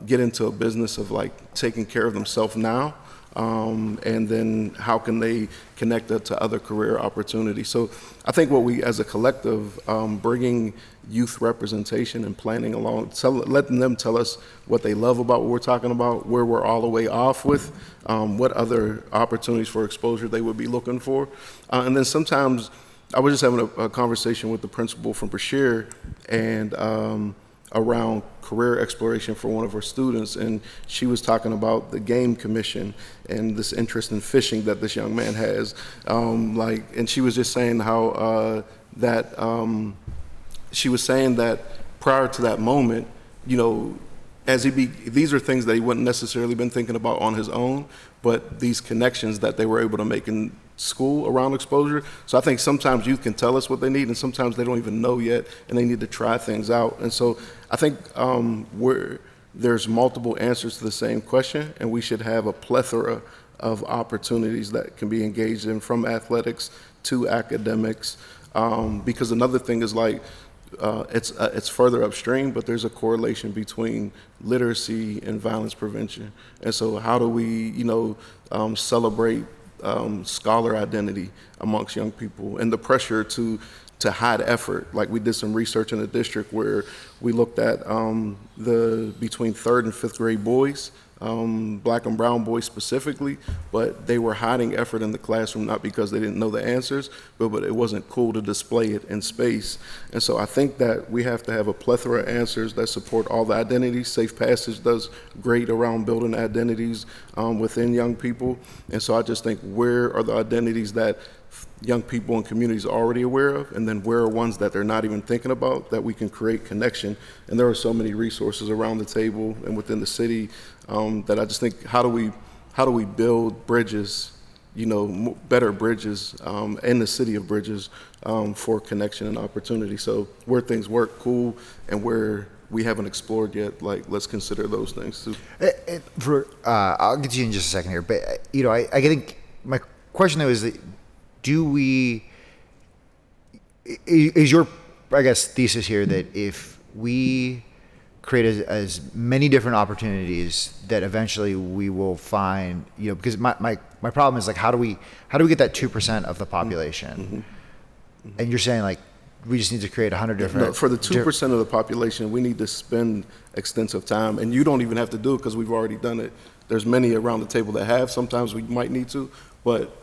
get into a business of like taking care of themselves now? And then how can they connect that to other career opportunities? So I think what we, as a collective, bringing youth representation and planning along, letting them tell us what they love about what we're talking about, where we're all the way off with, what other opportunities for exposure they would be looking for. And then sometimes I was just having a conversation with the principal from Brashear and around career exploration for one of her students, and she was talking about the game commission and this interest in fishing that this young man has. And she was just saying how she was saying that prior to that moment, these are things that he wouldn't necessarily been thinking about on his own, but these connections that they were able to make in school around exposure. So I think sometimes youth can tell us what they need, and sometimes they don't even know yet, and they need to try things out. And so I think there's multiple answers to the same question, and we should have a plethora of opportunities that can be engaged in, from athletics to academics. Because another thing is it's further upstream, but there's a correlation between literacy and violence prevention. And so how do we, celebrate scholar identity amongst young people, and the pressure to hide effort? Like we did some research in the district where we looked at between 3rd and 5th grade boys, black and brown boys specifically, but they were hiding effort in the classroom, not because they didn't know the answers, but it wasn't cool to display it in space. And so I think that we have to have a plethora of answers that support all the identities. Safe Passage does great around building identities within young people. And so I just think, where are the identities that young people and communities are already aware of, and then where are ones that they're not even thinking about, that we can create connection? And there are so many resources around the table and within the city that I just think, how do we build bridges, better bridges in the city of Bridges for connection and opportunity? So where things work, cool, and where we haven't explored yet, let's consider those things too. I'll get to you in just a second here, but I think question though is that is your, I guess, thesis here that if we create as many different opportunities that eventually we will find, because my problem is like, how do we get that 2% of the population? And you're saying like, we just need to create 100 different. No, for the 2% of the population, we need to spend extensive time, and you don't even have to do it because we've already done it. There's many around the table that have. Sometimes we might need to, but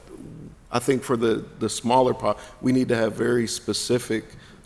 I think for the smaller we need to have very specific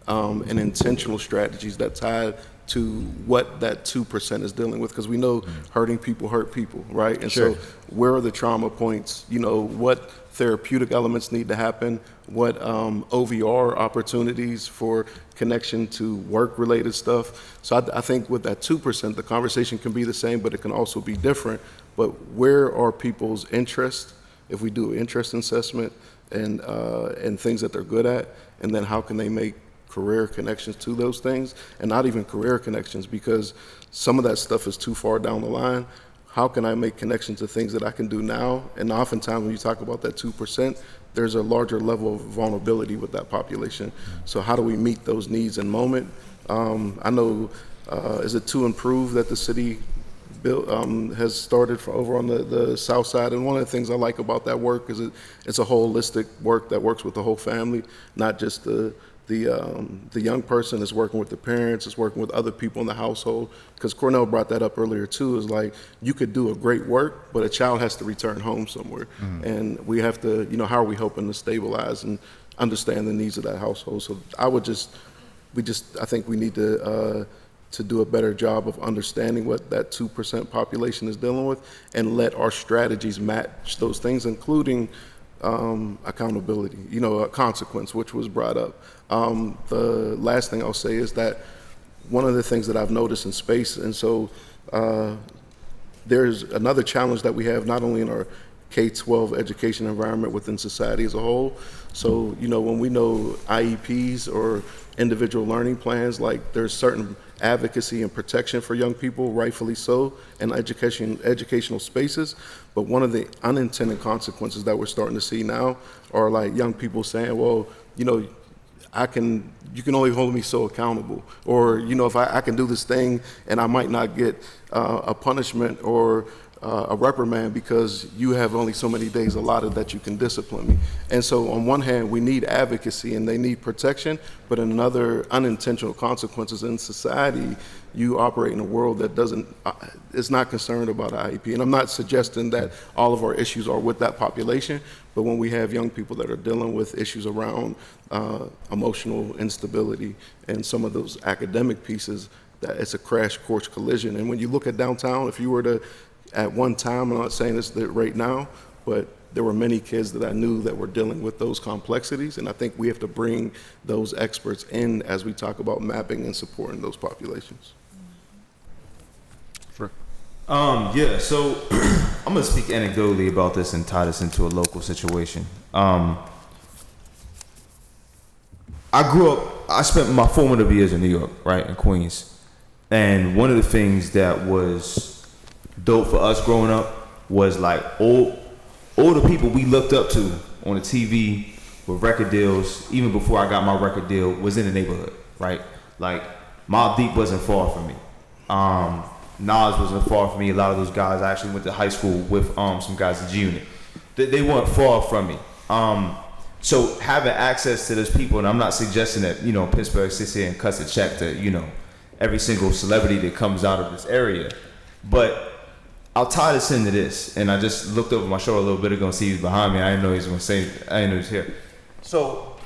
and intentional strategies that tie to what that 2% is dealing with, because we know hurting people hurt people, right? And so where are the trauma points? What therapeutic elements need to happen? What OVR opportunities for connection to work-related stuff? So I think with that 2%, the conversation can be the same, but it can also be different. But where are people's interests? If we do interest assessment and things that they're good at, and then how can they make career connections to those things, and not even career connections, because some of that stuff is too far down the line. How can I make connections to things that I can do now? And oftentimes when you talk about that 2%, there's a larger level of vulnerability with that population. So how do we meet those needs in moment? I know, is it To Improve that the city has started for over on the south side, and one of the things I like about that work is it's a holistic work that works with the whole family, not just the young person is working with the parents, is working with other people in the household. Because Cornell brought that up earlier too, is like, you could do a great work, but a child has to return home somewhere. And we have to, how are we helping to stabilize and understand the needs of that household? So I think we need to do a better job of understanding what that 2% population is dealing with, and let our strategies match those things, including accountability, a consequence, which was brought up. The last thing I'll say is that one of the things that I've noticed in space, and so there's another challenge that we have not only in our K-12 education environment within society as a whole. So, when we know IEPs or individual learning plans, like there's certain advocacy and protection for young people, rightfully so, in educational spaces. But one of the unintended consequences that we're starting to see now are like young people saying, well, you can only hold me so accountable. Or, if I can do this thing and I might not get a punishment or a reprimand because you have only so many days allotted that you can discipline me. And so on one hand, we need advocacy and they need protection, but in another, unintentional consequences in society, you operate in a world that is not concerned about IEP. And I'm not suggesting that all of our issues are with that population, but when we have young people that are dealing with issues around emotional instability and some of those academic pieces, that it's a crash course collision. And when you look at downtown, if you were to, at one time, I'm not saying this right now, but there were many kids that I knew that were dealing with those complexities, and I think we have to bring those experts in as we talk about mapping and supporting those populations. Sure. Yeah, so I'm gonna speak anecdotally about this and tie this into a local situation. I spent my formative years in New York, right, in Queens, and one of the things that was dope for us growing up was like all the people we looked up to on the TV with record deals, even before I got my record deal, was in the neighborhood, right? Like Mobb Deep wasn't far from me. Nas wasn't far from me. A lot of those guys, I actually went to high school with some guys in G-Unit. They weren't far from me. So having access to those people, and I'm not suggesting that, Pittsburgh sits here and cuts a check to, every single celebrity that comes out of this area. But I'll tie this into this, and I just looked over my shoulder a little bit ago and see he was behind me. I didn't know he was going to say, I didn't know he was here. So,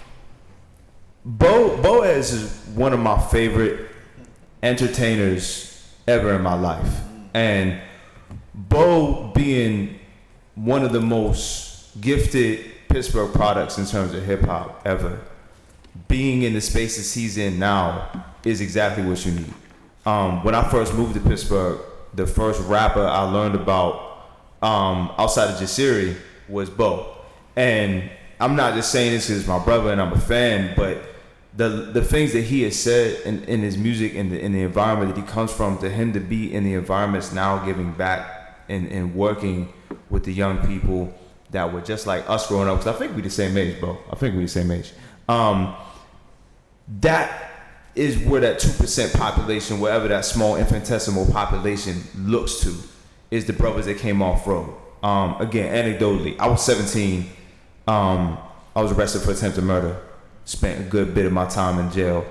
Boaz is one of my favorite entertainers ever in my life. And Bo being one of the most gifted Pittsburgh products in terms of hip hop ever, being in the spaces he's in now is exactly what you need. When I first moved to Pittsburgh, the first rapper I learned about outside of Jasiri was Bo. And I'm not just saying this because it's my brother and I'm a fan, but the things that he has said in his music and in the environment that he comes from, to him to be in the environments now giving back and working with the young people that were just like us growing up, because I think we the same age, bro. I think we the same age. That is where that 2% population, wherever that small infinitesimal population looks to, is the brothers that came off road. Again, anecdotally, I was 17. I was arrested for attempted murder. Spent a good bit of my time in jail.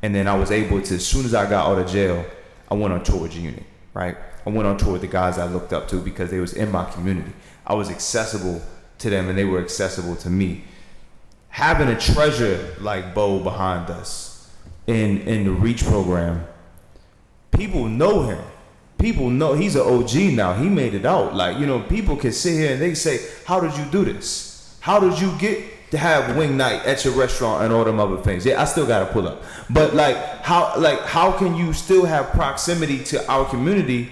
And then I was able to, as soon as I got out of jail, I went on tour with G-Unit, right? I went on tour with the guys I looked up to because they was in my community. I was accessible to them and they were accessible to me. Having a treasure like Bo behind us in the REACH program, people know him. People know he's an OG now. He made it out. Like, you know, people can sit here and they say, how did you do this? How did you get to have wing night at your restaurant and all them other things? Yeah, I still got to pull up. But how can you still have proximity to our community,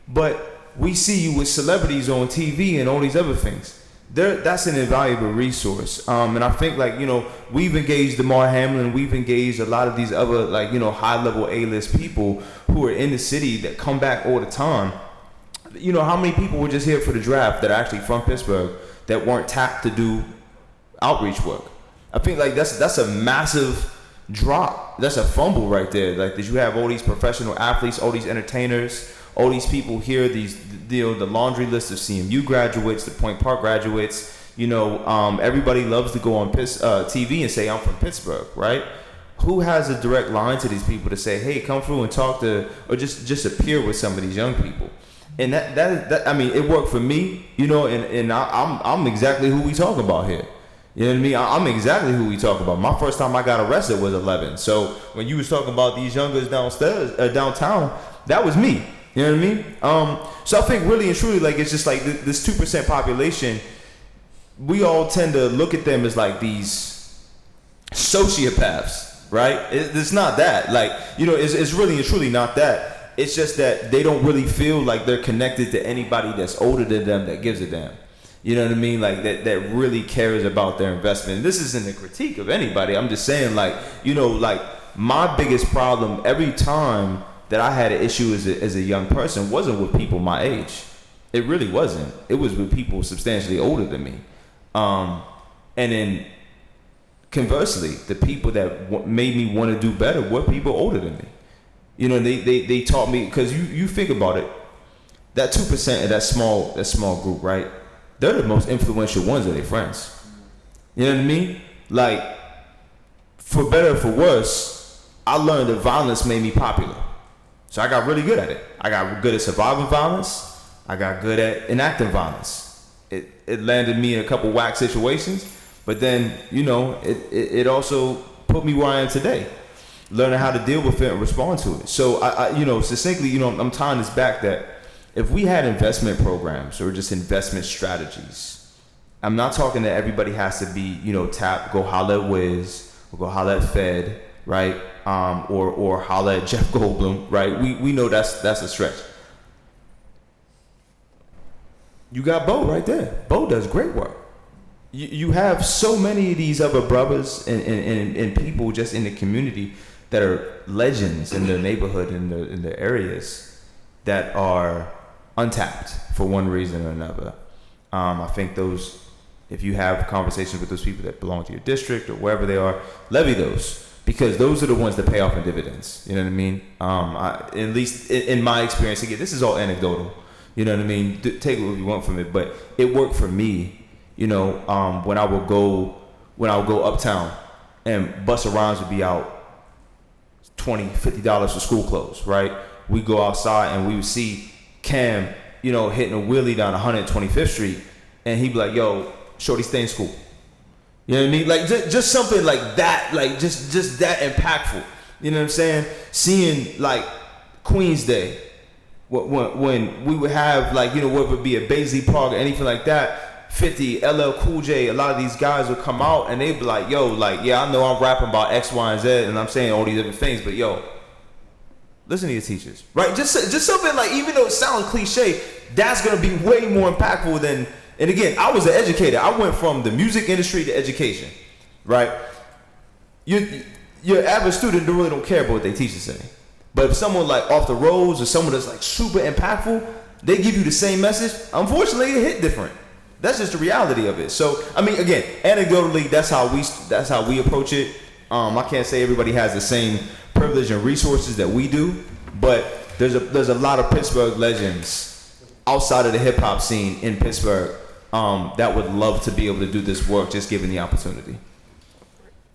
but we see you with celebrities on TV and all these other things? That's an invaluable resource. And I think, like, you know, we've engaged DeMar Hamlin, we've engaged a lot of these other, like, you know, high-level A-list people who are in the city that come back all the time. You know, how many people were just here for the draft that are actually from Pittsburgh that weren't tapped to do outreach work? I think, like, that's a massive drop. That's a fumble right there. Like, that you have all these professional athletes, all these entertainers, all these people here, these, you know, the laundry list of CMU graduates, the Point Park graduates. You know, everybody loves to go on TV and say, I'm from Pittsburgh, right? Who has a direct line to these people to say, hey, come through and talk to, or just appear with some of these young people? And that I mean, it worked for me, you know, and I'm exactly who we talking about here. You know what I mean? I'm exactly who we talk about. My first time I got arrested was 11. So when you was talking about these youngers downtown, that was me. You know what I mean? So I think really and truly, like, it's just like this 2% population, we all tend to look at them as like these sociopaths, right? It's not that. Like, you know, it's really and truly not that. It's just that they don't really feel like they're connected to anybody that's older than them that gives a damn. You know what I mean? Like, that really cares about their investment. And this isn't a critique of anybody. I'm just saying, like, you know, like, my biggest problem every time that I had an issue as a young person wasn't with people my age. It really wasn't. It was with people substantially older than me. And then conversely, the people that made me want to do better were people older than me. You know, they taught me, because you think about it, that 2% of that small group, right? They're the most influential ones of their friends. You know what I mean? Like, for better or for worse, I learned that violence made me popular. So I got really good at it. I got good at surviving violence. I got good at enacting violence. It landed me in a couple whack situations, but then, you know, it also put me where I am today, learning how to deal with it and respond to it. So I you know, succinctly, you know, I'm tying this back that if we had investment programs or just investment strategies, I'm not talking that everybody has to be, you know, go holler at Wiz or go holler at Fed, right? Or holler at Jeff Goldblum, right? We know that's a stretch. You got Bo right there. Bo does great work. You have so many of these other brothers and people just in the community that are legends in their neighborhood, in their areas, that are untapped for one reason or another. I think those, if you have conversations with those people that belong to your district or wherever they are, levy those, because those are the ones that pay off in dividends. You know what I mean? At least in my experience, again, this is all anecdotal. You know what I mean? Take what you want from it, but it worked for me. You know, when I would go uptown and Busta Rhymes would be out $20, $50 for school clothes, right? We go outside and we would see Cam, you know, hitting a wheelie down 125th Street, and he'd be like, yo, shorty, stay in school. You know what I mean? Like, just something like that, like just that impactful. You know what I'm saying? Seeing, like, Queen's Day, when we would have, like, you know, whether it be a Baisley Park or anything like that, 50, LL Cool J, a lot of these guys would come out and they'd be like, yo, like, yeah, I know I'm rapping about X, Y, and Z, and I'm saying all these different things, but yo, listen to your teachers, right? Just something like, even though it sounds cliche, that's gonna be way more impactful than. And again, I was an educator. I went from the music industry to education, right? Your average student really don't care about what they teacher say. But if someone like Off the Roads or someone that's like super impactful, they give you the same message. Unfortunately, it hit different. That's just the reality of it. So, I mean, again, anecdotally, that's how we approach it. I can't say everybody has the same privilege and resources that we do, but there's a lot of Pittsburgh legends outside of the hip hop scene in Pittsburgh that would love to be able to do this work, just given the opportunity.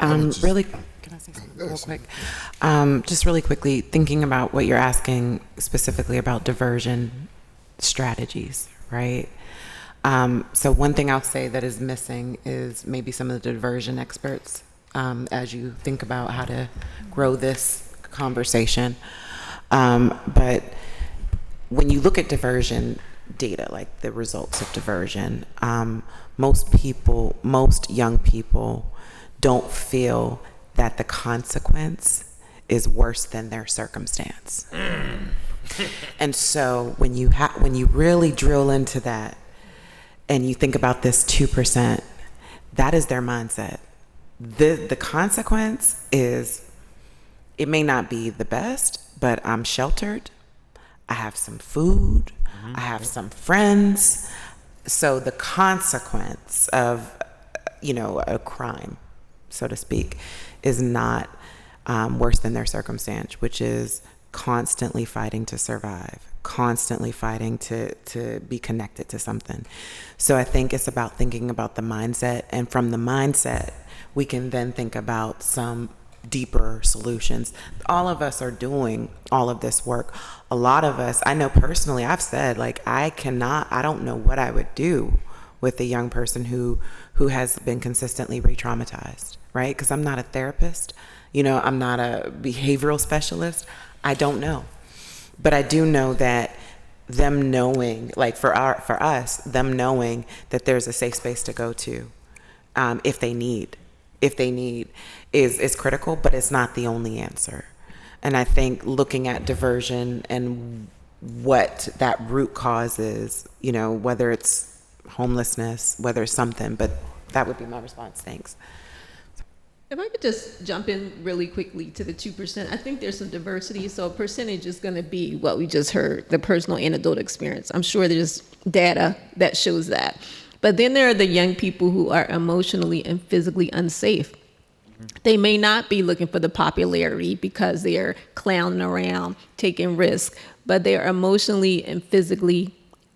Really, can I say something real quick? Just really quickly, thinking about what you're asking specifically about diversion strategies, right? So one thing I'll say that is missing is maybe some of the diversion experts as you think about how to grow this conversation. But when you look at diversion data, like the results of diversion, most young people don't feel that the consequence is worse than their circumstance. And so when you really drill into that and you think about this 2%, that is their mindset. The consequence is, it may not be the best, but I'm sheltered, I have some food, I have some friends. So the consequence of, a crime, so to speak, is not worse than their circumstance, which is constantly fighting to survive, constantly fighting to be connected to something. So I think it's about thinking about the mindset, and from the mindset, we can then think about some deeper solutions. All of us are doing all of this work. A lot of us, I know personally, I've said, I don't know what I would do with a young person who has been consistently re-traumatized, right? Because I'm not a therapist, I'm not a behavioral specialist. I don't know. But I do know that them knowing, for us, them knowing that there's a safe space to go to if they need is critical, but it's not the only answer. And I think looking at diversion and what that root cause is, whether it's homelessness, whether it's something, but that would be my response. Thanks. If I could just jump in really quickly to the 2%, I think there's some diversity. So a percentage is going to be what we just heard, the personal anecdotal experience. I'm sure there's data that shows that. But then there are the young people who are emotionally and physically unsafe. They may not be looking for the popularity because they're clowning around, taking risks, but they are emotionally and physically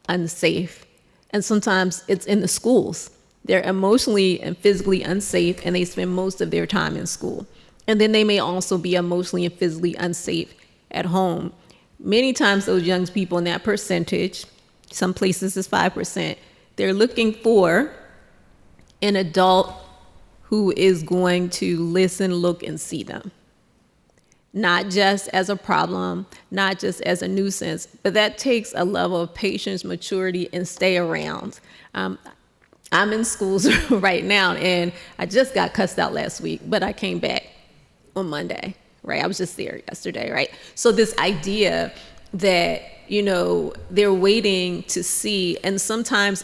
unsafe. And sometimes it's in the schools. They're emotionally and physically unsafe, and they spend most of their time in school. And then they may also be emotionally and physically unsafe at home. Many times those young people in that percentage, some places is 5%, they're looking for an adult who is going to listen, look, and see them. Not just as a problem, not just as a nuisance, but that takes a level of patience, maturity, and stay around. I'm in schools right now, and I just got cussed out last week, but I came back on Monday, right? I was just there yesterday, right? So this idea that, they're waiting to see, and sometimes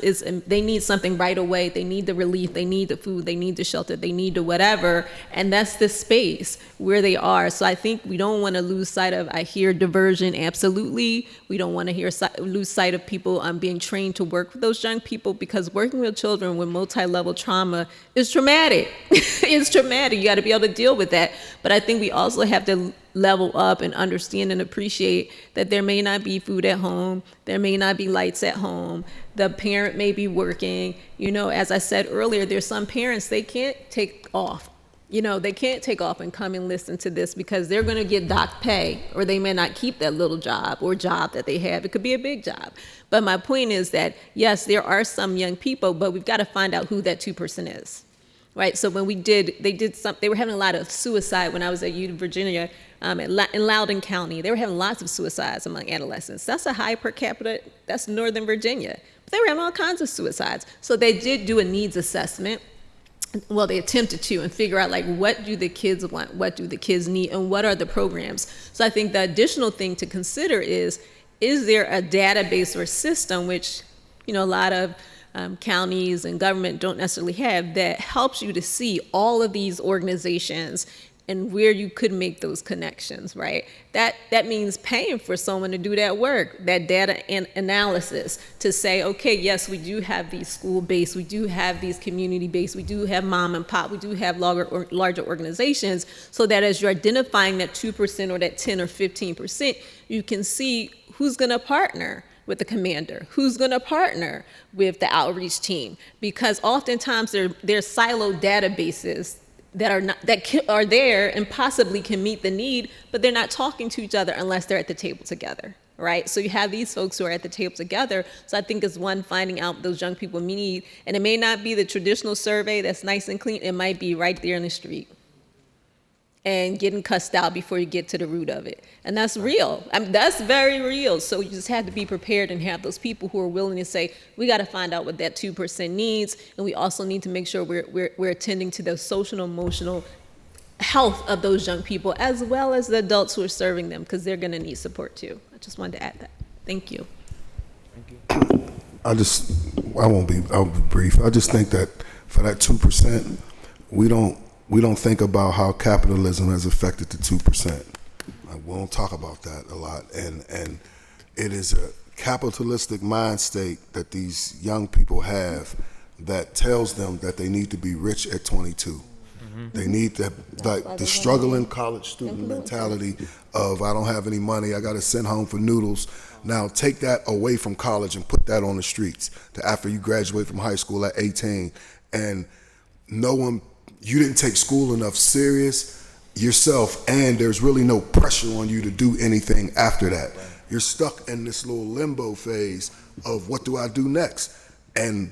they need something right away. They need the relief, they need the food, they need the shelter, they need the whatever, and that's the space where they are. So I think we don't want to lose sight of, I hear diversion, absolutely. We don't want to lose sight of people being trained to work with those young people, because working with children with multi-level trauma is traumatic. It's traumatic. You got to be able to deal with that. But I think we also have to level up and understand and appreciate that there may not be food at home, there may not be lights at home, the parent may be working. As I said earlier, there's some parents, they can't take off. They can't take off and come and listen to this because they're going to get dock pay, or they may not keep that little job or job that they have. It could be a big job. But my point is that, yes, there are some young people, but we've got to find out who that 2% is. Right, so when they were having a lot of suicide when I was at Virginia, in Loudoun County. They were having lots of suicides among adolescents. That's a high per capita, that's Northern Virginia. But they were having all kinds of suicides. So they did do a needs assessment. Well, they attempted to, and figure out, what do the kids want, what do the kids need, and what are the programs. So I think the additional thing to consider is there a database or system, which, a lot of counties and government don't necessarily have, that helps you to see all of these organizations and where you could make those connections, right? That means paying for someone to do that work, that data analysis, to say, okay, yes, we do have these school-based, we do have these community-based, we do have mom and pop, we do have larger organizations, so that as you're identifying that 2% or that 10 or 15%, you can see who's gonna partner with the commander, who's gonna partner with the outreach team, because oftentimes there's siloed databases that are there and possibly can meet the need, but they're not talking to each other unless they're at the table together, right? So you have these folks who are at the table together. So I think it's one, finding out what those young people need, and it may not be the traditional survey that's nice and clean. It might be right there in the street and getting cussed out before you get to the root of it. And that's real. I mean, that's very real. So you just have to be prepared and have those people who are willing to say, we got to find out what that 2% needs, and we also need to make sure we're attending to the social and emotional health of those young people, as well as the adults who are serving them, because they're going to need support too. I just wanted to add that. Thank you. I'll be brief. I just think that for that 2%, we don't think about how capitalism has affected the 2%. We don't talk about that a lot, and it is a capitalistic mind state that these young people have that tells them that they need to be rich at 22. They need to, like, the struggling college student mentality of, I don't have any money, I got to send home for noodles. Now take that away from college and put that on the streets to after you graduate from high school at 18, and you didn't take school enough serious yourself, and there's really no pressure on you to do anything after that. You're stuck in this little limbo phase of, what do I do next? And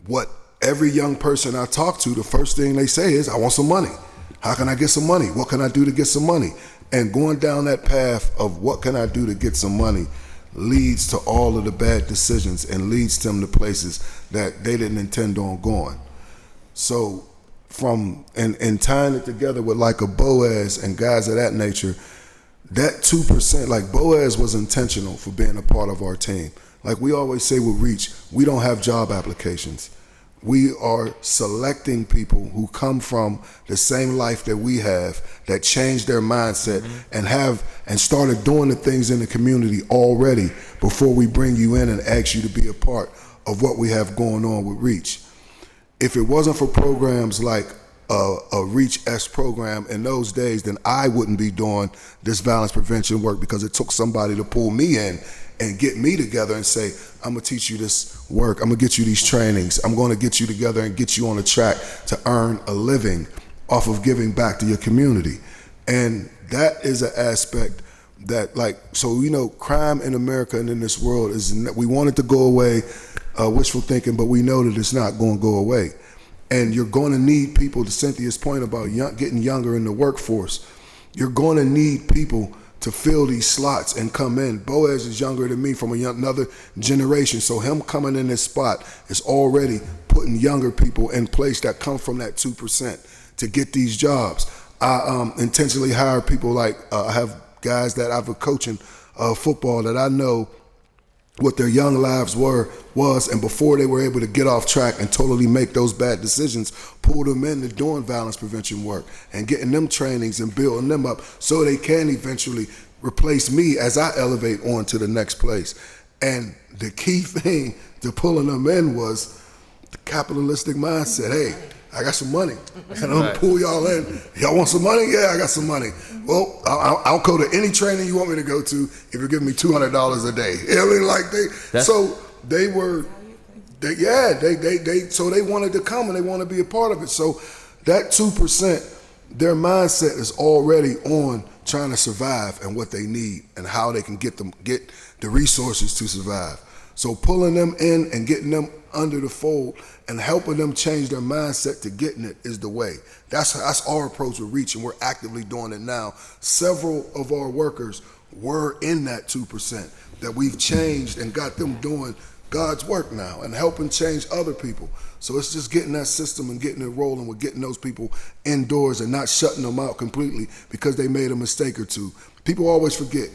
what every young person I talk to, the first thing they say is, I want some money. How can I get some money? What can I do to get some money? And going down that path of what can I do to get some money leads to all of the bad decisions and leads them to places that they didn't intend on going. So and tying it together with like a Boaz and guys of that nature, that 2%, like Boaz was intentional for being a part of our team. Like we always say with Reach, we don't have job applications. We are selecting people who come from the same life that we have, that changed their mindset and started doing the things in the community already before we bring you in and ask you to be a part of what we have going on with Reach. If it wasn't for programs like a Reach-esque program in those days, then I wouldn't be doing this violence prevention work, because it took somebody to pull me in and get me together and say, I'm gonna teach you this work, I'm gonna get you these trainings, I'm gonna get you together and get you on the track to earn a living off of giving back to your community. And that is an aspect that, like, so, you know, crime in America and in this world we want it to go away, wishful thinking, but we know that it's not gonna go away. And you're gonna need people, to Cynthia's point about getting younger in the workforce, you're gonna need people to fill these slots and come in. Boaz is younger than me from another generation, so him coming in this spot is already putting younger people in place that come from that 2% to get these jobs. I intentionally hire people like, I have guys that I've been coaching football that I know what their young lives was, and before they were able to get off track and totally make those bad decisions, pull them into doing violence prevention work and getting them trainings and building them up so they can eventually replace me as I elevate on to the next place. And the key thing to pulling them in was the capitalistic mindset. Hey, I got some money, and I'm gonna pull y'all in. Y'all want some money? Yeah, I got some money. Well, I'll go to any training you want me to go to if you're giving me $200 a day. You know what I mean? So they wanted to come and they want to be a part of it. So that 2%, their mindset is already on trying to survive and what they need and how they can get the resources to survive. So pulling them in and getting them under the fold and helping them change their mindset to getting it is the way. That's our approach with Reach, and we're actively doing it now. Several of our workers were in that 2% that we've changed and got them doing God's work now and helping change other people. So it's just getting that system and getting it rolling with getting those people indoors and not shutting them out completely because they made a mistake or two. People always forget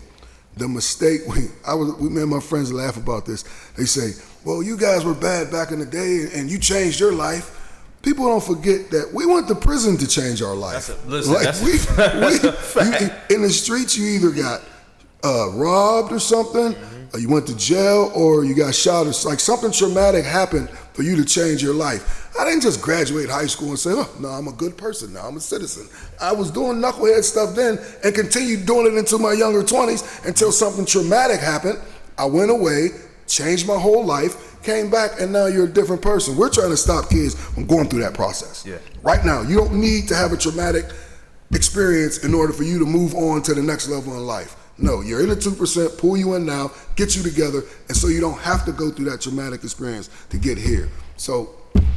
the mistake. Me and my friends laugh about this. They say, well, you guys were bad back in the day and you changed your life. people don't forget that we went to prison to change our life. In the streets, you either got robbed or something, or you went to jail, or you got shot. It's like something traumatic happened for you to change your life. I didn't just graduate high school and say, oh, no, I'm a good person now, I'm a citizen. I was doing knucklehead stuff then and continued doing it into my younger 20s until something traumatic happened. I went away, changed my whole life, came back, and now you're a different person. We're trying to stop kids from going through that process. Yeah. Right now, you don't need to have a traumatic experience in order for you to move on to the next level in life. No, you're in the 2%, pull you in now, get you together, and so you don't have to go through that traumatic experience to get here. So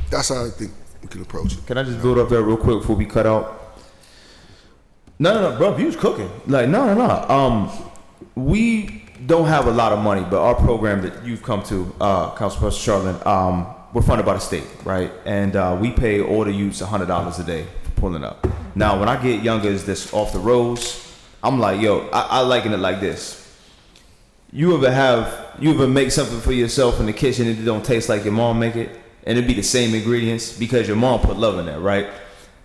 that's how I think we can approach it. Can I just build up there real quick before we cut out? No, bro, you was cooking. Like, no. We don't have a lot of money, but our program that you've come to, Councilperson Charlin, we're funded by the state, right? And we pay all the youths $100 a day for pulling up. Now, when I get youngers that's off the roads, I'm like, yo, I liken it like this. You ever make something for yourself in the kitchen and it don't taste like your mom make it? And it be the same ingredients because your mom put love in there, right?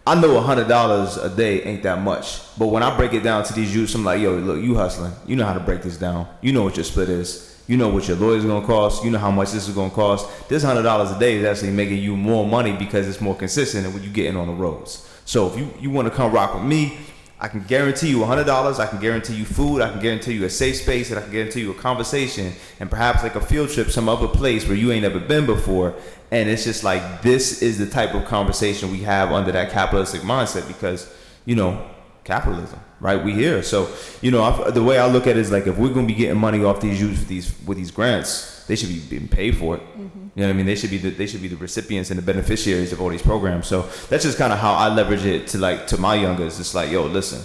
I know $100 a day ain't that much. But when I break it down to these youths, I'm like, yo, look, you hustling. You know how to break this down. You know what your split is. You know what your lawyer's gonna cost. You know how much this is gonna cost. This $100 a day is actually making you more money because it's more consistent than what you getting on the roads. So if you wanna come rock with me, I can guarantee you $100. I can guarantee you food. I can guarantee you a safe space, and I can guarantee you a conversation, and perhaps like a field trip, some other place where you ain't ever been before. And it's just like, this is the type of conversation we have under that capitalistic mindset because, capitalism, right? We here. So, the way I look at it is like, if we're gonna be getting money off these youth with these grants, they should be being paid for it. Mm-hmm. You know what I mean? They should be the recipients and the beneficiaries of all these programs. So that's just kind of how I leverage it to my youngers. It's like, yo, listen,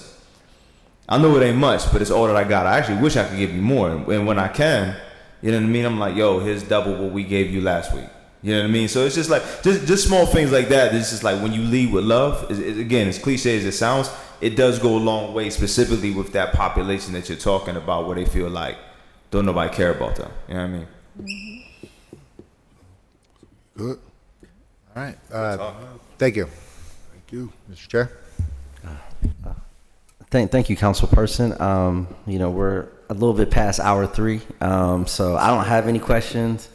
I know it ain't much, but it's all that I got. I actually wish I could give you more. And when I can, you know what I mean? I'm like, yo, here's double what we gave you last week. You know what I mean? So it's just like, just small things like that. It's just like when you lead with love, again, as cliche as it sounds, it does go a long way, specifically with that population that you're talking about where they feel like don't nobody care about them. You know what I mean? Mm-hmm. Good. All right. Thank you. Thank you. Mr. Chair. Thank you, Councilperson. We're a little bit past hour 3, so I don't have any questions.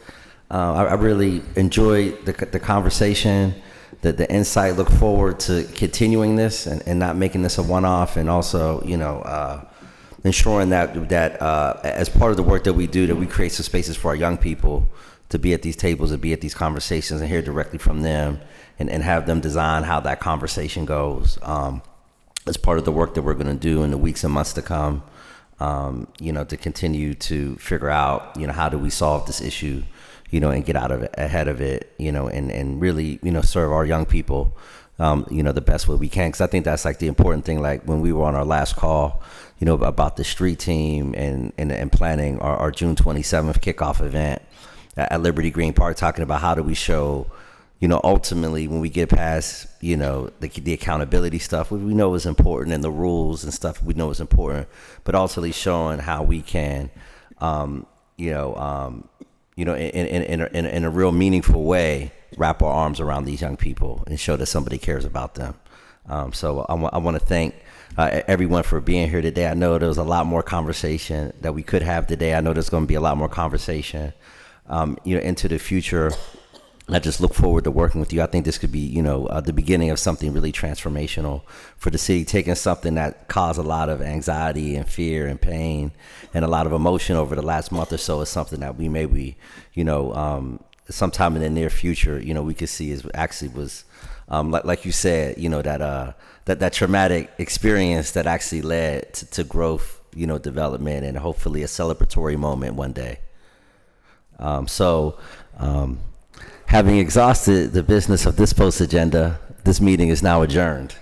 I really enjoyed the conversation, the insight. Look forward to continuing this and not making this a one-off, and also, ensuring that as part of the work that we do, that we create some spaces for our young people to be at these tables and be at these conversations and hear directly from them and have them design how that conversation goes. As part of the work that we're going to do in the weeks and months to come, to continue to figure out, how do we solve this issue, and get out of it, ahead of it, and really, serve our young people, the best way we can. Because I think that's like the important thing. Like when we were on our last call, about the street team and planning our June 27th kickoff event at Liberty Green Park, talking about how do we show, ultimately when we get past, the accountability stuff, we know is important, and the rules and stuff we know is important, but ultimately showing how we can, in a real meaningful way, wrap our arms around these young people and show that somebody cares about them. So I want to thank everyone for being here today. I know there was a lot more conversation that we could have today. I know there's going to be a lot more conversation, into the future. I just look forward to working with you. I think this could be, the beginning of something really transformational for the city, taking something that caused a lot of anxiety and fear and pain and a lot of emotion over the last month or so is something that we maybe, sometime in the near future, we could see is actually was, like you said, that traumatic experience that actually led to growth, development, and hopefully a celebratory moment one day. Having exhausted the business of this post agenda, this meeting is now adjourned.